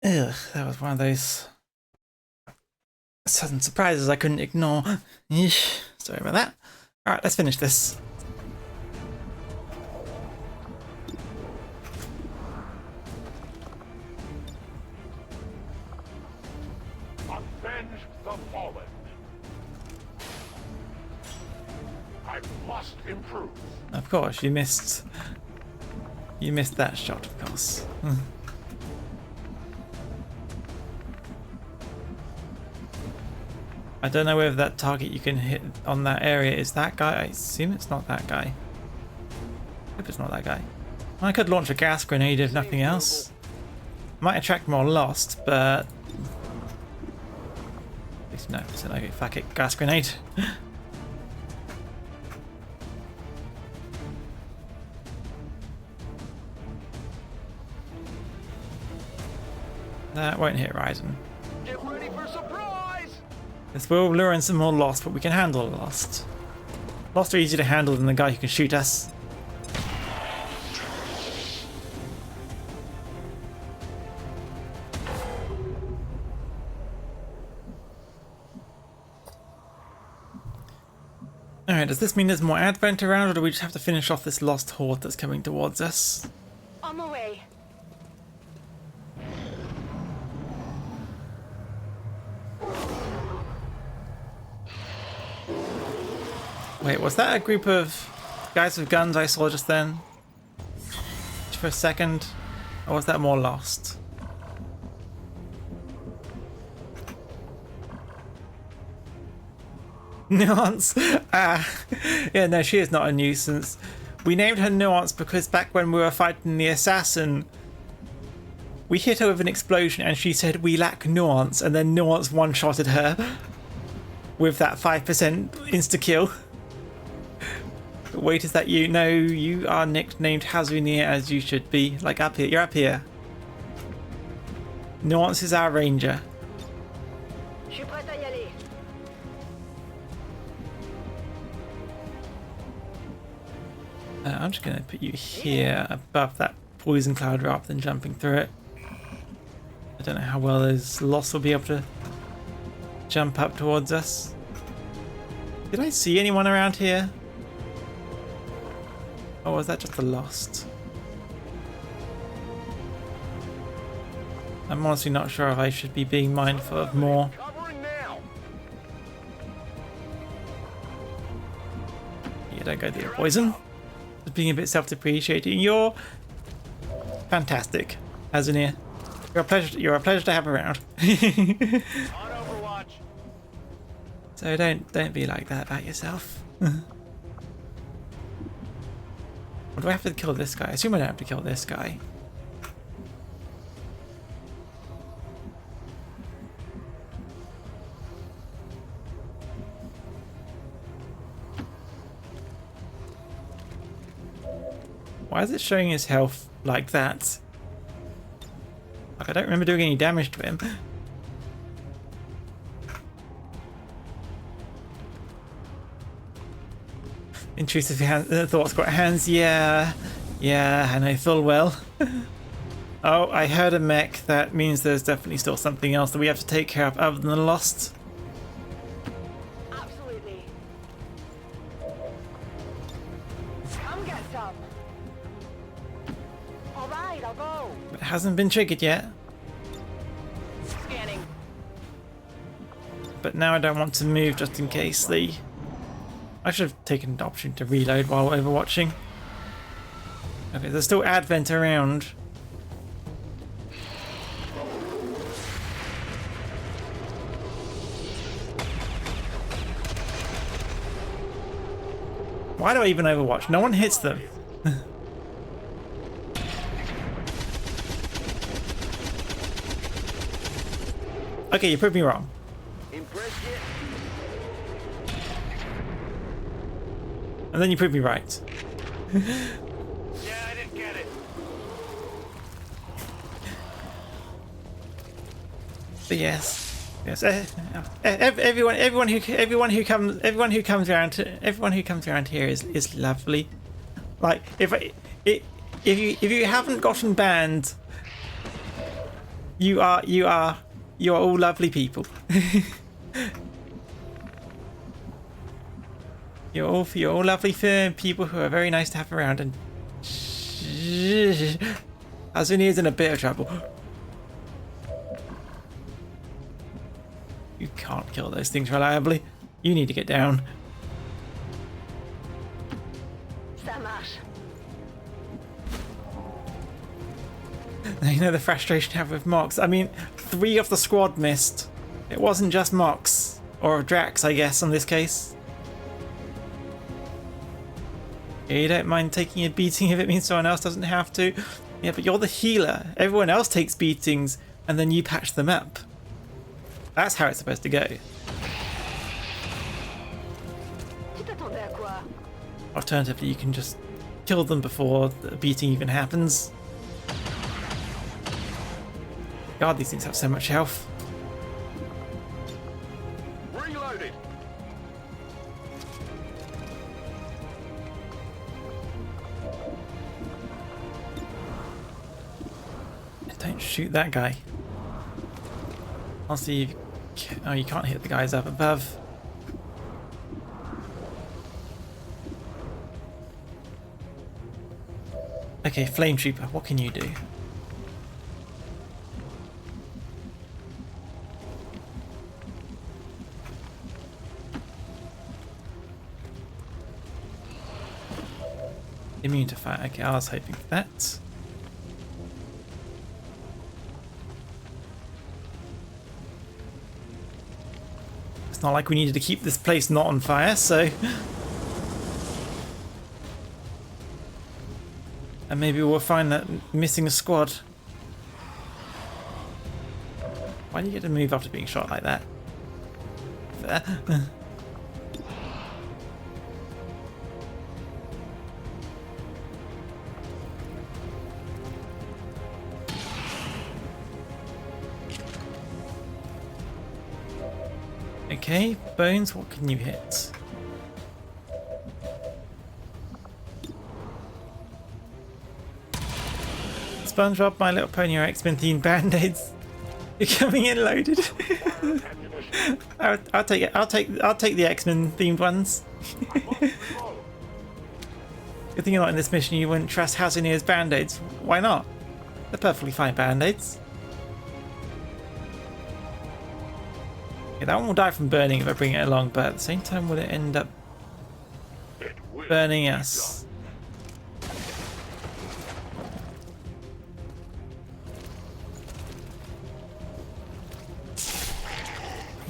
Ugh, that was one of those sudden surprises I couldn't ignore. Yeesh. Sorry about that. Alright, let's finish this. Avenge the fallen. I must improve. Of course, you missed that shot, of course. I don't know whether that target you can hit on that area is that guy. I assume it's not that guy. I hope it's not that guy. I could launch a gas grenade if nothing else. Might attract more Lost, but... No, so okay, fuck it, gas grenade. That won't hit Ryzen. Get ready for surprise! This will lure in some more Lost, but we can handle Lost. Lost are easier to handle than the guy who can shoot us. Alright, does this mean there's more Advent around, or do we just have to finish off this Lost horde that's coming towards us? On my way. Wait, was that a group of guys with guns I saw just then? Just for a second? Or was that more Lost? Nuance. Yeah, no, she is not a nuisance. We named her Nuance because back when we were fighting the assassin, we hit her with an explosion and she said we lack nuance, and then Nuance one-shotted her with that 5% insta-kill. Wait, is that you? No, you are nicknamed Hazunir as you should be. Like up here, you're up here. Nuance is our ranger. Je suis prête à y aller. I'm just going to put you here above that poison cloud rather than jumping through it. I don't know how well those Lost will be able to jump up towards us. Did I see anyone around here? Or was that just the Lost? I'm honestly not sure if I should be being mindful of more. Yeah, don't go through the poison. Just being a bit self-depreciating. You're fantastic, Hazunir. You're a pleasure to have around. So don't be like that about yourself. Or do I have to kill this guy? I assume I don't have to kill this guy. Why is it showing his health like that? Like, I don't remember doing any damage to him. Intrusive thoughts got hands. Yeah, I know full well. Oh, I heard a mech. That means there's definitely still something else that we have to take care of other than the Lost. Absolutely. Come get some. All right, I'll go. It hasn't been triggered yet. Scanning. But now I don't want to move just in case the... I should have taken the option to reload while overwatching. Okay, there's still Advent around. Why do I even overwatch? No one hits them. Okay, you proved me wrong. And then you proved me right. Yeah, I didn't get it. But yes, everyone who comes around here is lovely. Like if you haven't gotten banned, you are all lovely people. You're all lovely people who are very nice to have around, and Hazunir's in a bit of trouble. You can't kill those things reliably. You need to get down. Ça marche. You know the frustration I have with Mox. I mean, 3 of the squad missed. It wasn't just Mox. Or Drax, I guess, in this case. You don't mind taking a beating if it means someone else doesn't have to. Yeah, but you're the healer. Everyone else takes beatings, and then you patch them up. That's how it's supposed to go. Tu t'attendais à quoi? Alternatively, you can just kill them before the beating even happens. God, these things have so much health. Reloaded. Don't shoot that guy. I'll see if... Oh, you can't hit the guys up above. Okay, Flame Trooper, what can you do? Immune to fire. Okay, I was hoping for that. It's not like we needed to keep this place not on fire, so... And maybe we'll find that missing a squad. Why do you get to move after being shot like that? Fair. Okay, Bones, what can you hit? SpongeBob, My Little Pony, or X-Men themed band-aids. You're coming in loaded. I'll take it. I'll take the X-Men themed ones. Good thing you're not in this mission. You wouldn't trust Hazinir's band-aids. Why not? They're perfectly fine band-aids. Okay, that one will die from burning if I bring it along, but at the same time, will it end up burning us?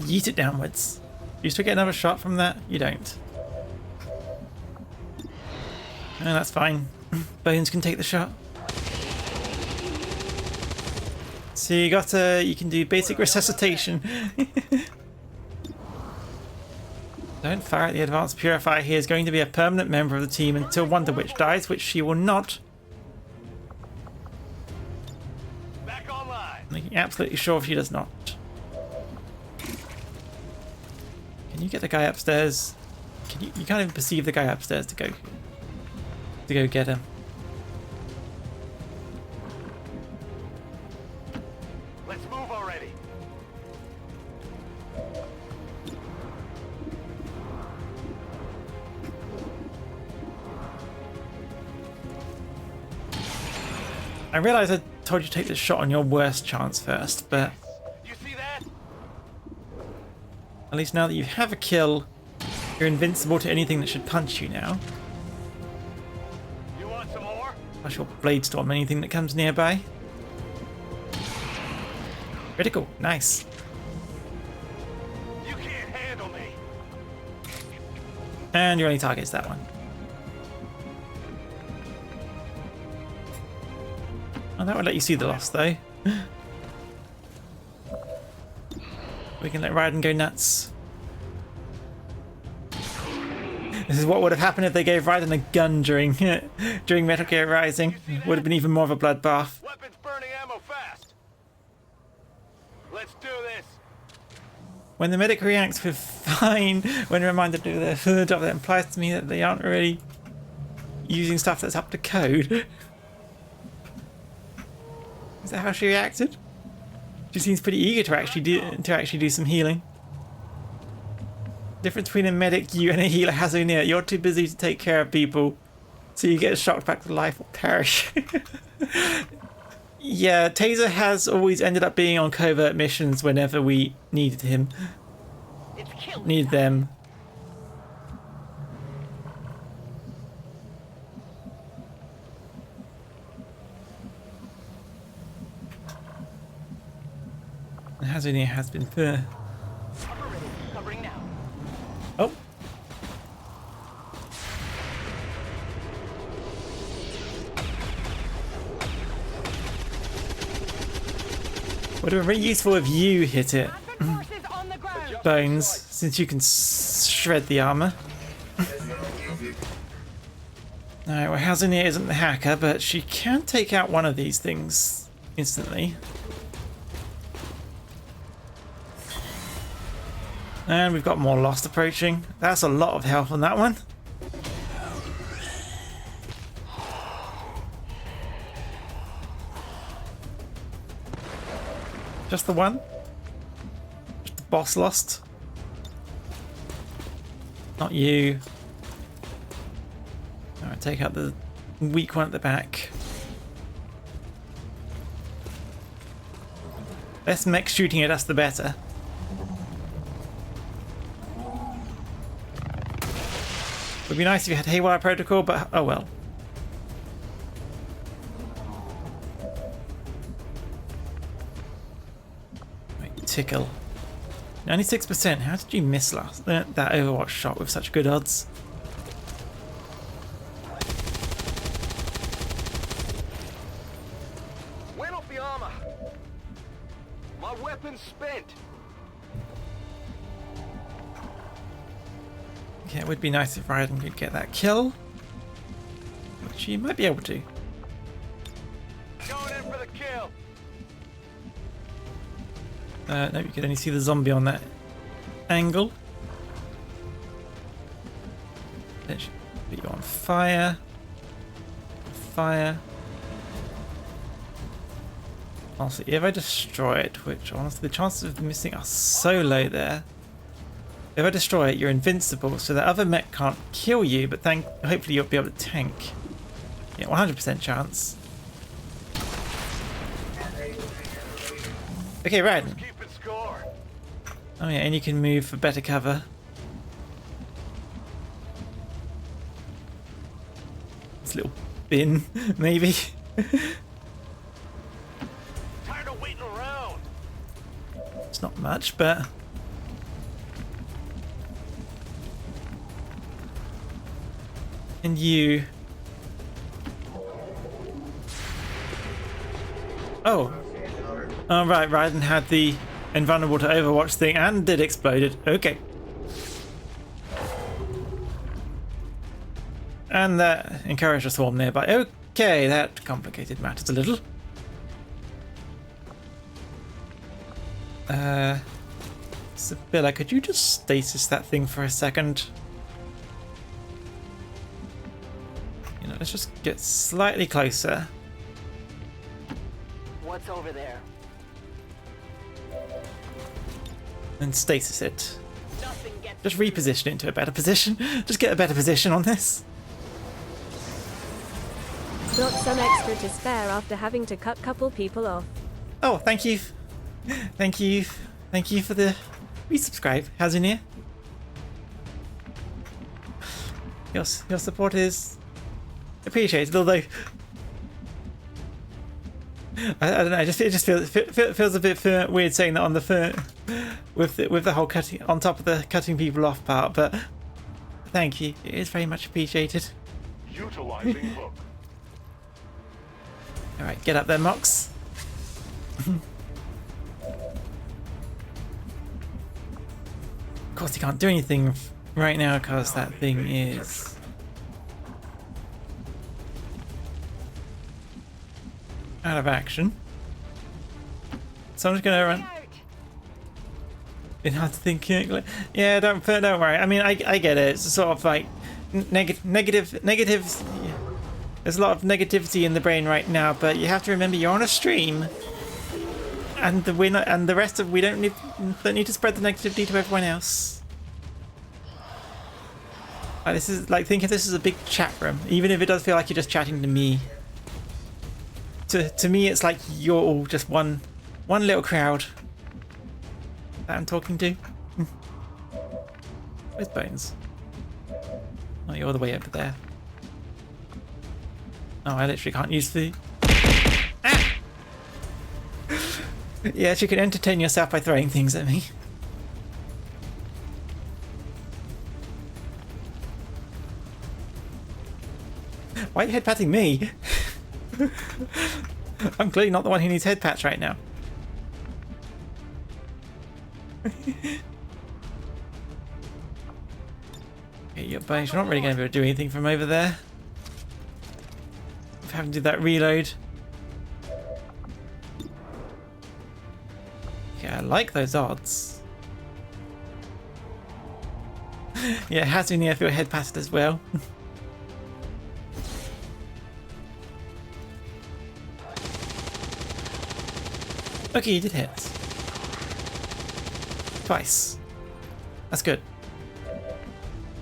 Yeet it downwards. You still get another shot from that? You don't. Oh, that's fine. Bones can take the shot. So you can do basic resuscitation. Don't fire at the advanced purifier. He is going to be a permanent member of the team until Wonder Witch dies, which she will not. Back online. Making absolutely sure she does not. Can you get the guy upstairs? You can't even perceive the guy upstairs to go get him. Let's move already. I realise I told you to take this shot on your worst chance first, but You see that? at least now that you have a kill, you're invincible to anything that should punch you now. You want some more? Plus your blade storm anything that comes nearby. Critical, nice. You can't handle me. And your only target is that one. Oh, that would let you see the loss though. We can let Raiden go nuts. This is what would have happened if they gave Raiden a gun during Metal Gear Rising. Would have been even more of a bloodbath. Weapons burning ammo fast. Let's do this. When the medic reacts with fine when reminded to do their job, that implies to me that they aren't really using stuff that's up to code. Is that how she reacted? She seems pretty eager to actually do some healing. Difference between a medic, you, and a healer Hazunir. You're too busy to take care of people, so you get shocked back to life or perish. Yeah, Taser has always ended up being on covert missions whenever we needed him. Needed them. Hazunir has been poor. Covering now. Oh. Would have been very useful if you hit it, Bones, since you can shred the armor. Alright, well, Hazunir isn't the hacker, but she can take out one of these things instantly. And we've got more Lost approaching. That's a lot of health on that one. Just the one? Just the boss Lost? Not you. Alright, take out the weak one at the back. Less mechs shooting at us, the better. Would be nice if you had Haywire Protocol, but oh well. tickle. 96%. How did you miss that Overwatch shot with such good odds? Went off the armor. My weapon's spent. Yeah, it would be nice if Raiden could get that kill, which he might be able to. Going in for the kill. No, you could only see the zombie on that angle. That should put you on fire. Fire. Honestly, if I destroy it, which honestly the chances of missing are so low there. If I destroy it, you're invincible, so the other mech can't kill you, but hopefully you'll be able to tank. Yeah, 100% chance. Okay, right. Keeping score. Oh yeah, and you can move for better cover. This little bin, maybe. Tired of waiting around. It's not much, but... And you... Oh. Oh, right, Raiden had the invulnerable to Overwatch thing and it exploded. Okay. And that encouraged a swarm nearby. Okay, that complicated matters a little. Sibylla, could you just stasis that thing for a second? You know, let's just get slightly closer. What's over there? And stasis it. Nothing gets Just reposition it into a better position. Just get a better position on this. Got some extra to spare after having to cut couple people off. Oh, thank you. Thank you. Thank you for the resubscribe, Hazunir. Your support is appreciated, although I don't know. It just feels a bit weird saying that on the with the whole cutting on top of the cutting people off part. But thank you. It is very much appreciated. Utilizing hook. All right, get up there, Mox. Of course, you can't do anything right now because that thing is out of action. So I'm just gonna run. Been hard to think. Yeah, don't worry. I mean, I get it. It's sort of like negative. There's a lot of negativity in the brain right now, but you have to remember you're on a stream, and we don't need to spread the negativity to everyone else. This is like, think of this as a big chat room, even if it does feel like you're just chatting to me. To me, it's like you're all just one little crowd that I'm talking to. Where's Bones? Oh, you're all the way over there. Oh, I literally can't use the... Ah! Yes, you can entertain yourself by throwing things at me. Why are you head patting me? I'm clearly not the one who needs head pats right now. Okay, you're not really going to be able to do anything from over there. If I haven't do that reload. Yeah, I like those odds. Yeah, it has been the airfield head patted as well. Okay, you did hit. Twice. That's good.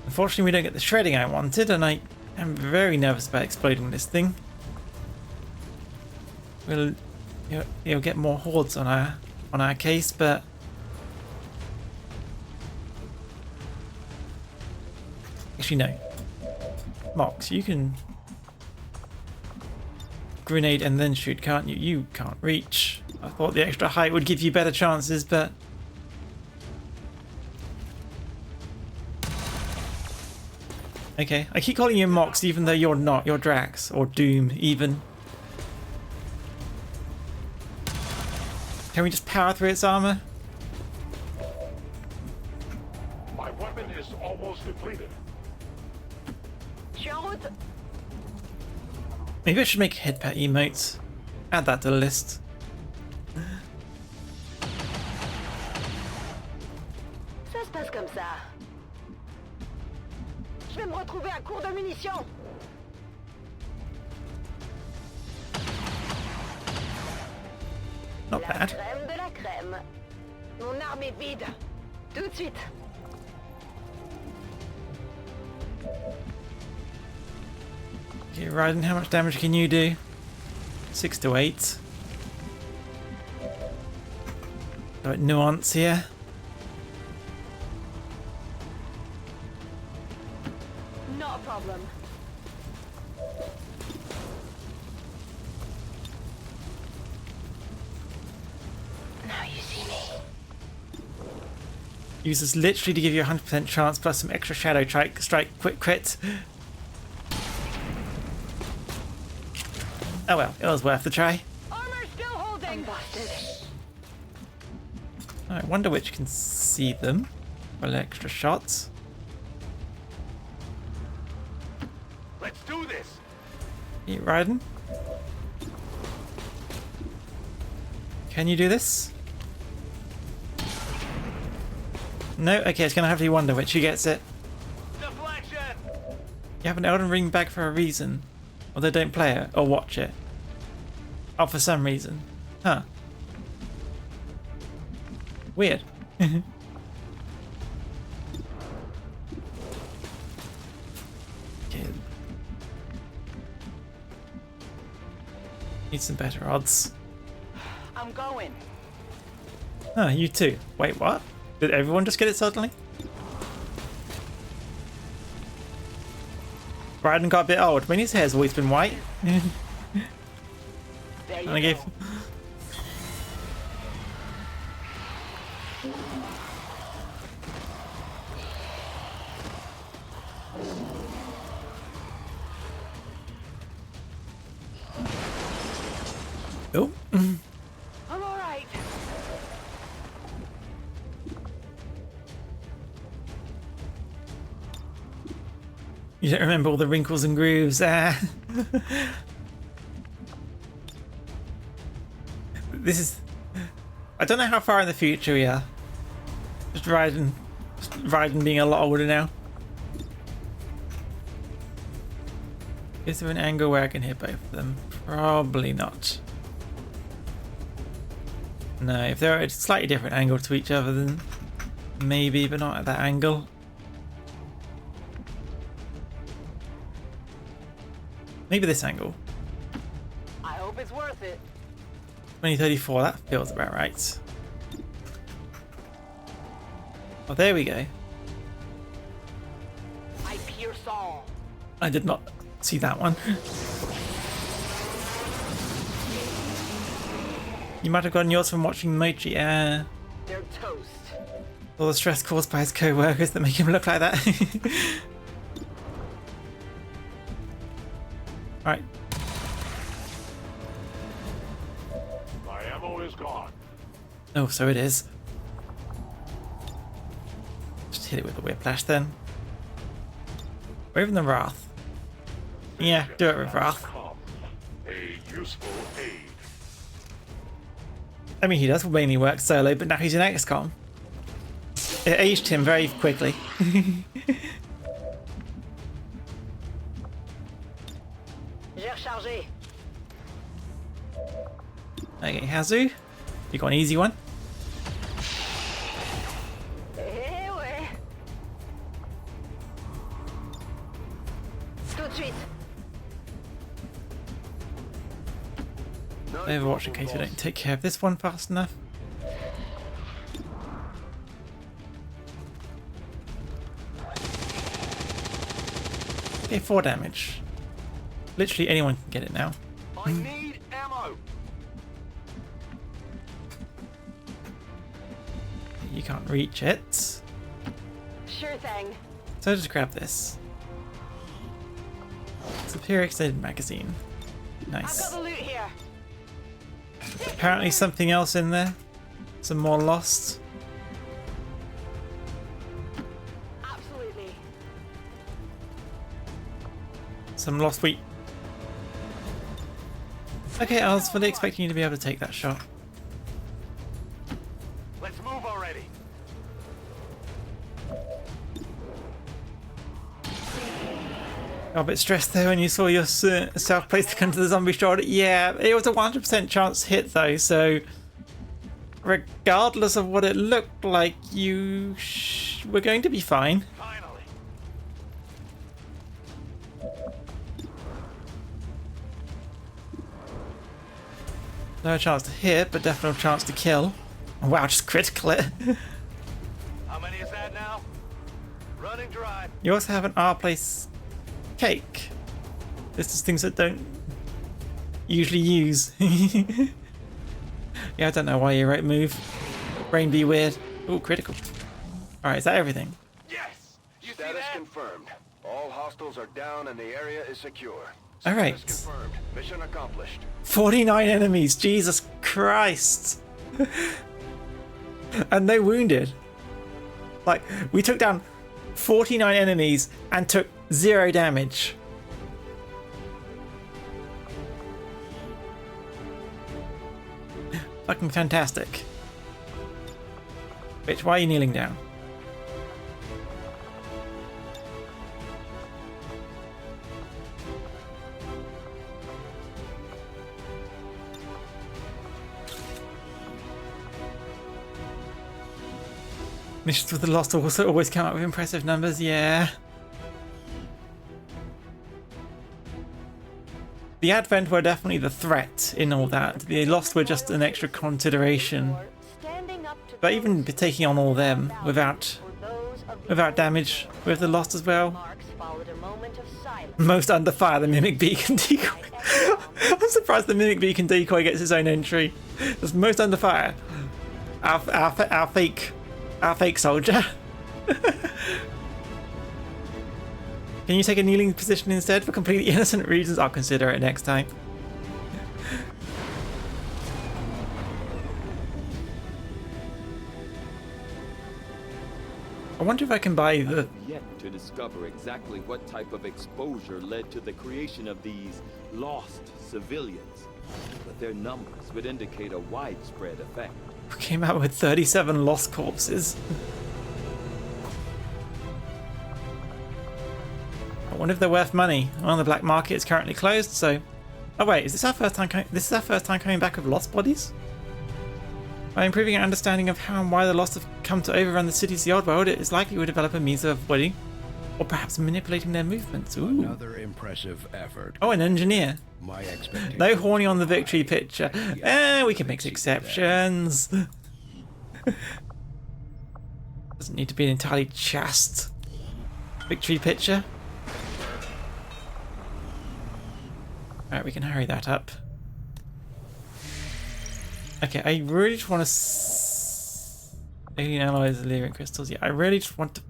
Unfortunately, we don't get the shredding I wanted, and I am very nervous about exploding this thing. You'll get more hordes on our case, but actually no. Mox, you can grenade and then shoot, can't you? You can't reach. I thought the extra height would give you better chances, but... Okay, I keep calling you Mox even though you're not. You're Drax, or Doom, even. Can we just power through its armor? My weapon is almost depleted. Je suis en route. Maybe I should make headpat emotes. Add that to the list. Ça se passe comme ça. Je vais me retrouver à court de munitions. Not La bad. crème de la crème. Mon arme est vide. Tout de suite. Okay, Raiden, how much damage can you do? 6 to 8. Got nuance here. Not a problem. Now you see me. Use this literally to give you a 100% chance plus some extra shadow strike quick crit. Oh well, it was worth the try. Armor still holding. Busted. I wonder which can see them. Well, extra shots. Let's do this. Keep riding. Can you do this? No? Okay, it's gonna have to be Wonder Witch who gets it. Deflection. You have an Elden Ring bag for a reason. Or they don't play it or watch it. Oh, for some reason. Huh. Weird. Okay. Need some better odds. I'm going. Oh, you too. Wait, what? Did everyone just get it suddenly? Raiden got a bit old. I mean, his hair's always been white. There And you I gave... go. Oh. I'm all right. You don't remember all the wrinkles and grooves. Ah. This is... I don't know how far in the future we are. Just Raiden being a lot older now. Is there an angle where I can hit both of them? Probably not. No, if they're at a slightly different angle to each other, then maybe, but not at that angle. Maybe this angle. I hope it's worth it. 2034, that feels about right. Oh, there we go. I pierce all. I did not see that one. You might have gotten yours from watching Mochi. They're toast. All the stress caused by his co-workers that make him look like that. Alright. My ammo is gone. Oh, so it is. Just hit it with the whiplash then. Or even the Wrath. Yeah, do it with Wrath. A useful aid. I mean, he does mainly work solo, but now he's in XCOM. It aged him very quickly. J'ai rechargé. Okay, Hazu, you got an easy one. Eh ouais. Tout de suite. Overwatch in case we don't take care of this one fast enough. Okay, 4 damage. Literally anyone can get it now. I need ammo. you can't reach it. Sure thing. So just grab this. Superior extended magazine. I've Nice. got the loot here. Apparently something else in there. Some more lost. Absolutely. Some lost wheat. Okay, I was fully expecting you to be able to take that shot. Let's move already. Got a bit stressed there when you saw yourself place the gun to the zombie shoulder. Yeah, it was a 100% chance to hit though, so regardless of what it looked like, you were going to be fine. Finally. No chance to hit, but definitely chance to kill. Wow, just critical it. How many is that now? Running dry. You also have an R-place cake. This is things that don't usually use. Yeah, I don't know why you right move. Brain be weird. Ooh, critical. Alright, is that everything? Yes. Status confirmed. All hostiles are down and the area is secure. Alright. Status confirmed. Mission accomplished. 49 enemies, Jesus Christ. And no wounded. Like, we took down 49 enemies and took 0 damage. Fucking fantastic. Bitch, why are you kneeling down? Missions with the Lost also always come out with impressive numbers, yeah. The Advent were definitely the threat in all that. The Lost were just an extra consideration. But even taking on all them without damage with the Lost as well. Most under fire, the Mimic Beacon decoy. I'm surprised the Mimic Beacon decoy gets its own entry. It's most under fire. Our fake soldier. Can you take a kneeling position instead for completely innocent reasons? I'll consider it next time. I wonder if I can buy the... Yet to discover exactly what type of exposure led to the creation of these lost civilians, but their numbers would indicate a widespread effect. We came out with 37 lost corpses. I wonder if they're worth money. Well, the black market is currently closed, so... Oh wait, is this our first time coming back with lost bodies? By improving our understanding of how and why the Lost have come to overrun the cities of the old world, it is likely we'll develop a means of avoiding or perhaps manipulating their movements. Ooh. Another impressive effort. Oh, an engineer. My expectations. No horny on the victory picture. We can make exceptions. Doesn't need to be an entirely chaste victory picture. Alright, we can hurry that up. Okay, I really just want to... Alien alloys, Lyric crystals. Yeah, I really just want to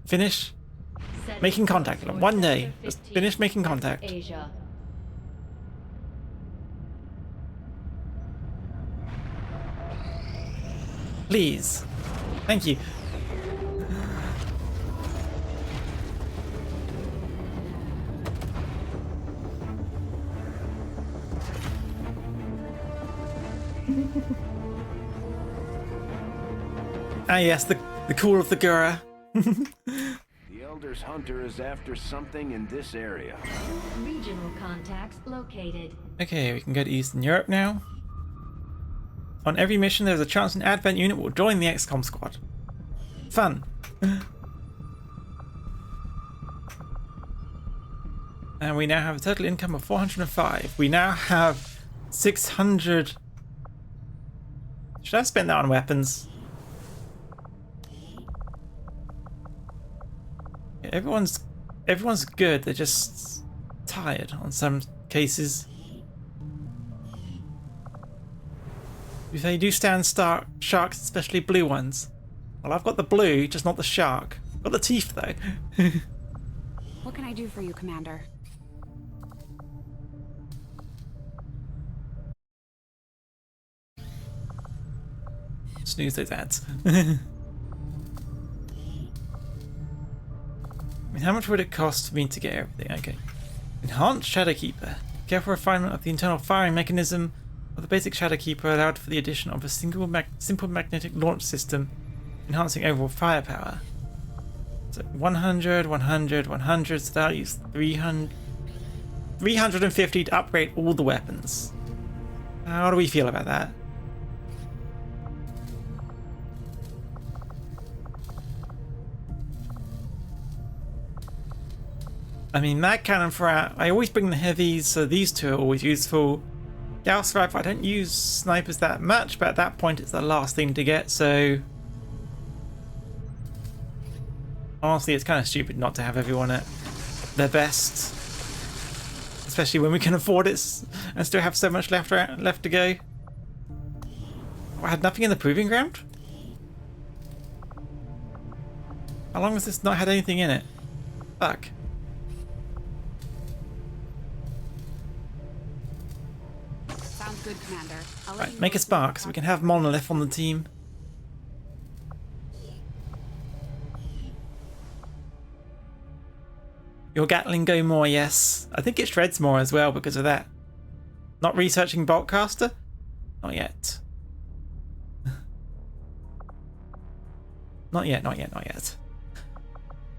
finish making contact. One day, just finish making contact. Asia. Please. Thank you. Ah yes, the call of the Gura. The Elder's hunter is after something in this area. Regional contacts located. Okay, we can go to Eastern Europe now. On every mission, there's a chance an Advent unit will join the XCOM squad. Fun. And we now have a total income of 405. We now have 600. Should I have spent that on weapons? Yeah, everyone's good. They're just tired on some cases. They do stand sharks, especially blue ones. Well, I've got the blue, just not the shark. Got the teeth, though. What can I do for you, Commander? Snooze those ads. I mean, how much would it cost for me to get everything? Okay. Enhanced Shadowkeeper. Careful refinement of the internal firing mechanism of the basic Shadowkeeper allowed for the addition of a simple magnetic launch system, enhancing overall firepower. So 100, 100, 100, so that'll use 350 to upgrade all the weapons. How do we feel about that? I mean, mag cannon for I always bring the heavies, so these two are always useful. Gauss rifle, I don't use snipers that much, but at that point it's the last thing to get, so honestly it's kind of stupid not to have everyone at their best, especially when we can afford it and still have so much left to go. I had nothing in the proving ground? How long has this not had anything in it? Fuck. Sounds good, Commander. Right, make a spark so we can have Monolith on the team. Your Gatling go more, yes. I think it shreds more as well because of that. Not researching Boltcaster? Not yet. Not yet, not yet, not yet.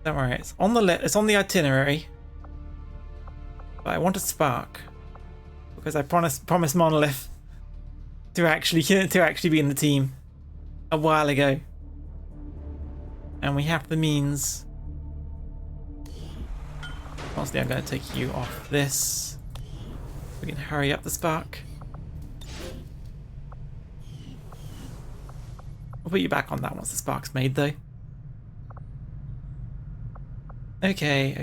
Don't worry, it's on the itinerary. But I want a spark. Because I promised Monolith to actually be in the team a while ago. And we have the means. Honestly, I'm going to take you off this. We can hurry up the spark. We'll put you back on that once the spark's made, though. Okay.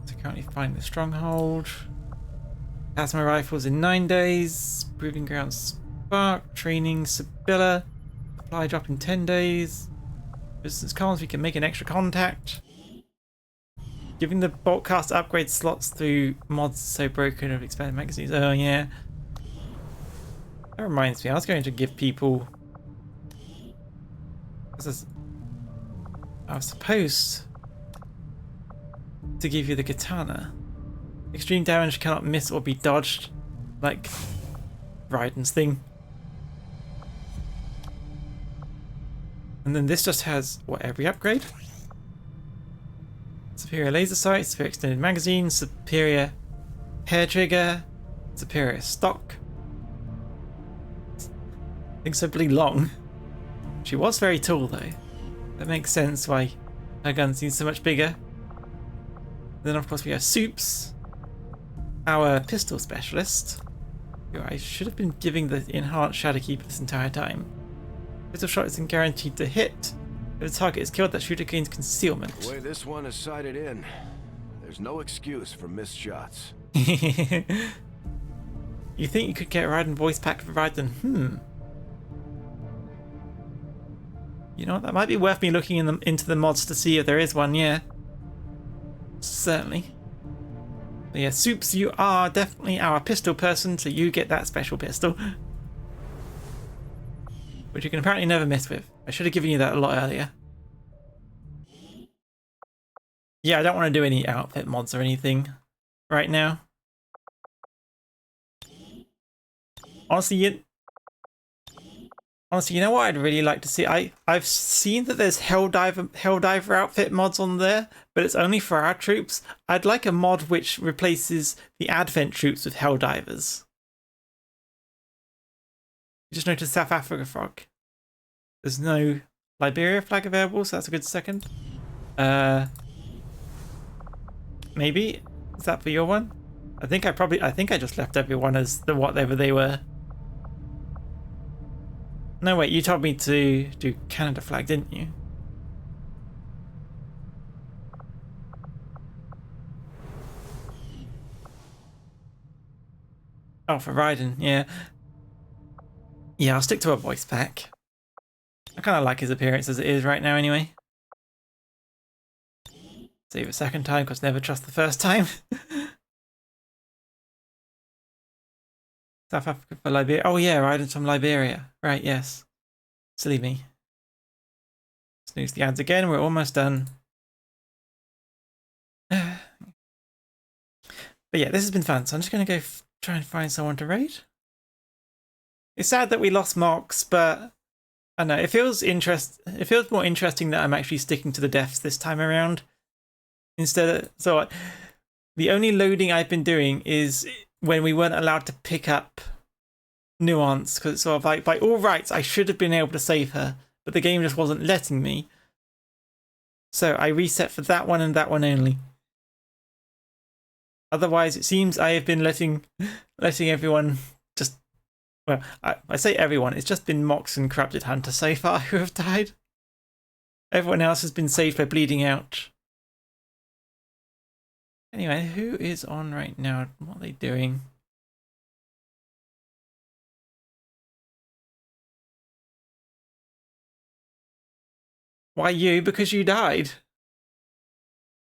So currently find the stronghold. Plasma rifles in 9 days. Proving ground spark. Training Sibylla. Supply drop in 10 days. Business comms, we can make an extra contact. Giving the Boltcast upgrade slots through mods so broken of expanded magazines. Oh yeah. That reminds me, I was going to give people... I was supposed to give you the katana. Extreme damage cannot miss or be dodged, like Raiden's thing. And then this just has, what, every upgrade? Superior laser sight, superior extended magazine, superior hair trigger, superior stock. Things are pretty long. She was very tall though. That makes sense why her gun seems so much bigger. Then of course we have Soups, our pistol specialist, who I should have been giving the enhanced Shadowkeeper this entire time. Pistol shot isn't guaranteed to hit. If the target is killed, that shooter gains concealment. The way this one is sighted in, there's no excuse for missed shots. You think you could get Raiden voice pack for Raiden? You know what, that might be worth me looking into the mods to see if there is one, yeah. Certainly. But yeah, Soups, you are definitely our pistol person, so you get that special pistol. Which you can apparently never miss with. I should have given you that a lot earlier. Yeah, I don't want to do any outfit mods or anything right now. Honestly, you know what I'd really like to see? I've seen that there's Helldiver outfit mods on there, but it's only for our troops. I'd like a mod which replaces the Advent troops with Helldivers. Just noticed South Africa frog. There's no Liberia flag available, so that's a good second. Maybe? Is that for your one? I think I just left everyone as whatever they were. No wait, you told me to do Canada flag, didn't you? Oh, for Raiden, yeah. Yeah, I'll stick to a voice pack. I kind of like his appearance as it is right now anyway. Save a second time, because never trust the first time. South Africa for Liberia. Oh yeah, riding from Liberia. Right, yes. Silly me. Snooze the ads again, we're almost done. But yeah, this has been fun, so I'm just going to go try and find someone to raid. It's sad that we lost Mox, but I don't know, it feels more interesting that I'm actually sticking to the deaths this time around. Instead of, so the only loading I've been doing is when we weren't allowed to pick up Nuance, because it's sort of like, by all rights, I should have been able to save her, but the game just wasn't letting me. So I reset for that one and that one only. Otherwise, it seems I have been letting everyone just, well, I say everyone, it's just been Mox and Corrupted Hunter so far who have died. Everyone else has been saved by bleeding out. Anyway, who is on right now? What are they doing? Why you? Because you died.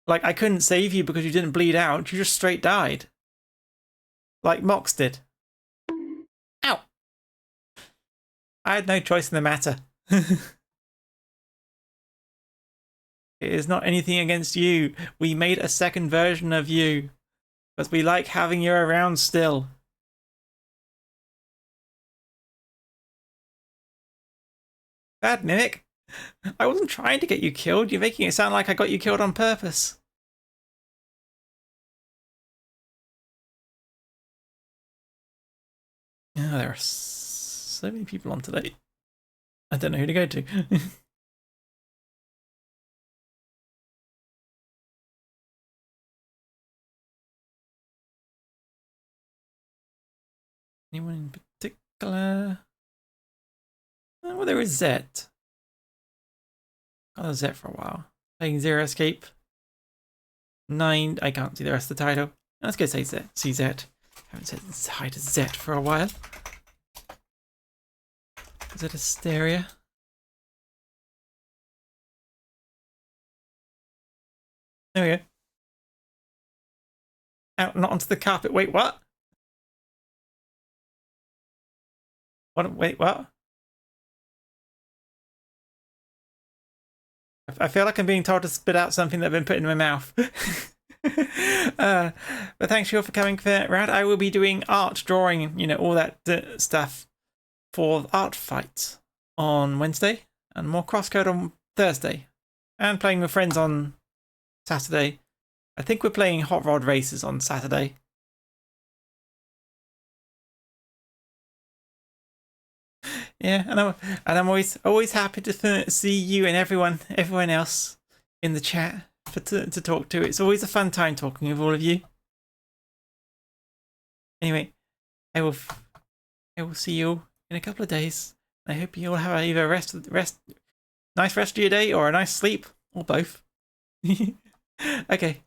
Like, I couldn't save you because you didn't bleed out. You just straight died. Like Mox did. Ow! I had no choice in the matter. It is not anything against you. We made a second version of you. Because we like having you around still. Bad Mimic. I wasn't trying to get you killed. You're making it sound like I got you killed on purpose. Oh, there are so many people on today. I don't know who to go to. Anyone in particular? Well, there is Zet. Got Zet for a while. Playing Zero Escape. 9. I can't see the rest of the title. Let's go say Zet. See Zet. Haven't said hi to Zet for a while. Is it Hysteria? There we go. Out, not onto the carpet. Wait, what? What? Wait, what? I feel like I'm being told to spit out something that I've been put in my mouth. But thanks you all for coming around. I will be doing art, drawing, you know, all that stuff for art fights on Wednesday and more crosscode on Thursday, and playing with friends on Saturday. I think we're playing hot rod races on Saturday. Yeah, and I'm always happy to see you and everyone else in the chat to talk to. It's always a fun time talking with all of you. Anyway, I will see you in a couple of days. I hope you all have either nice rest of your day or a nice sleep, or both. Okay.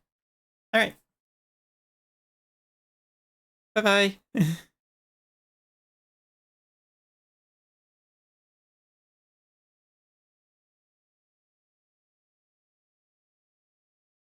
All right. Bye bye.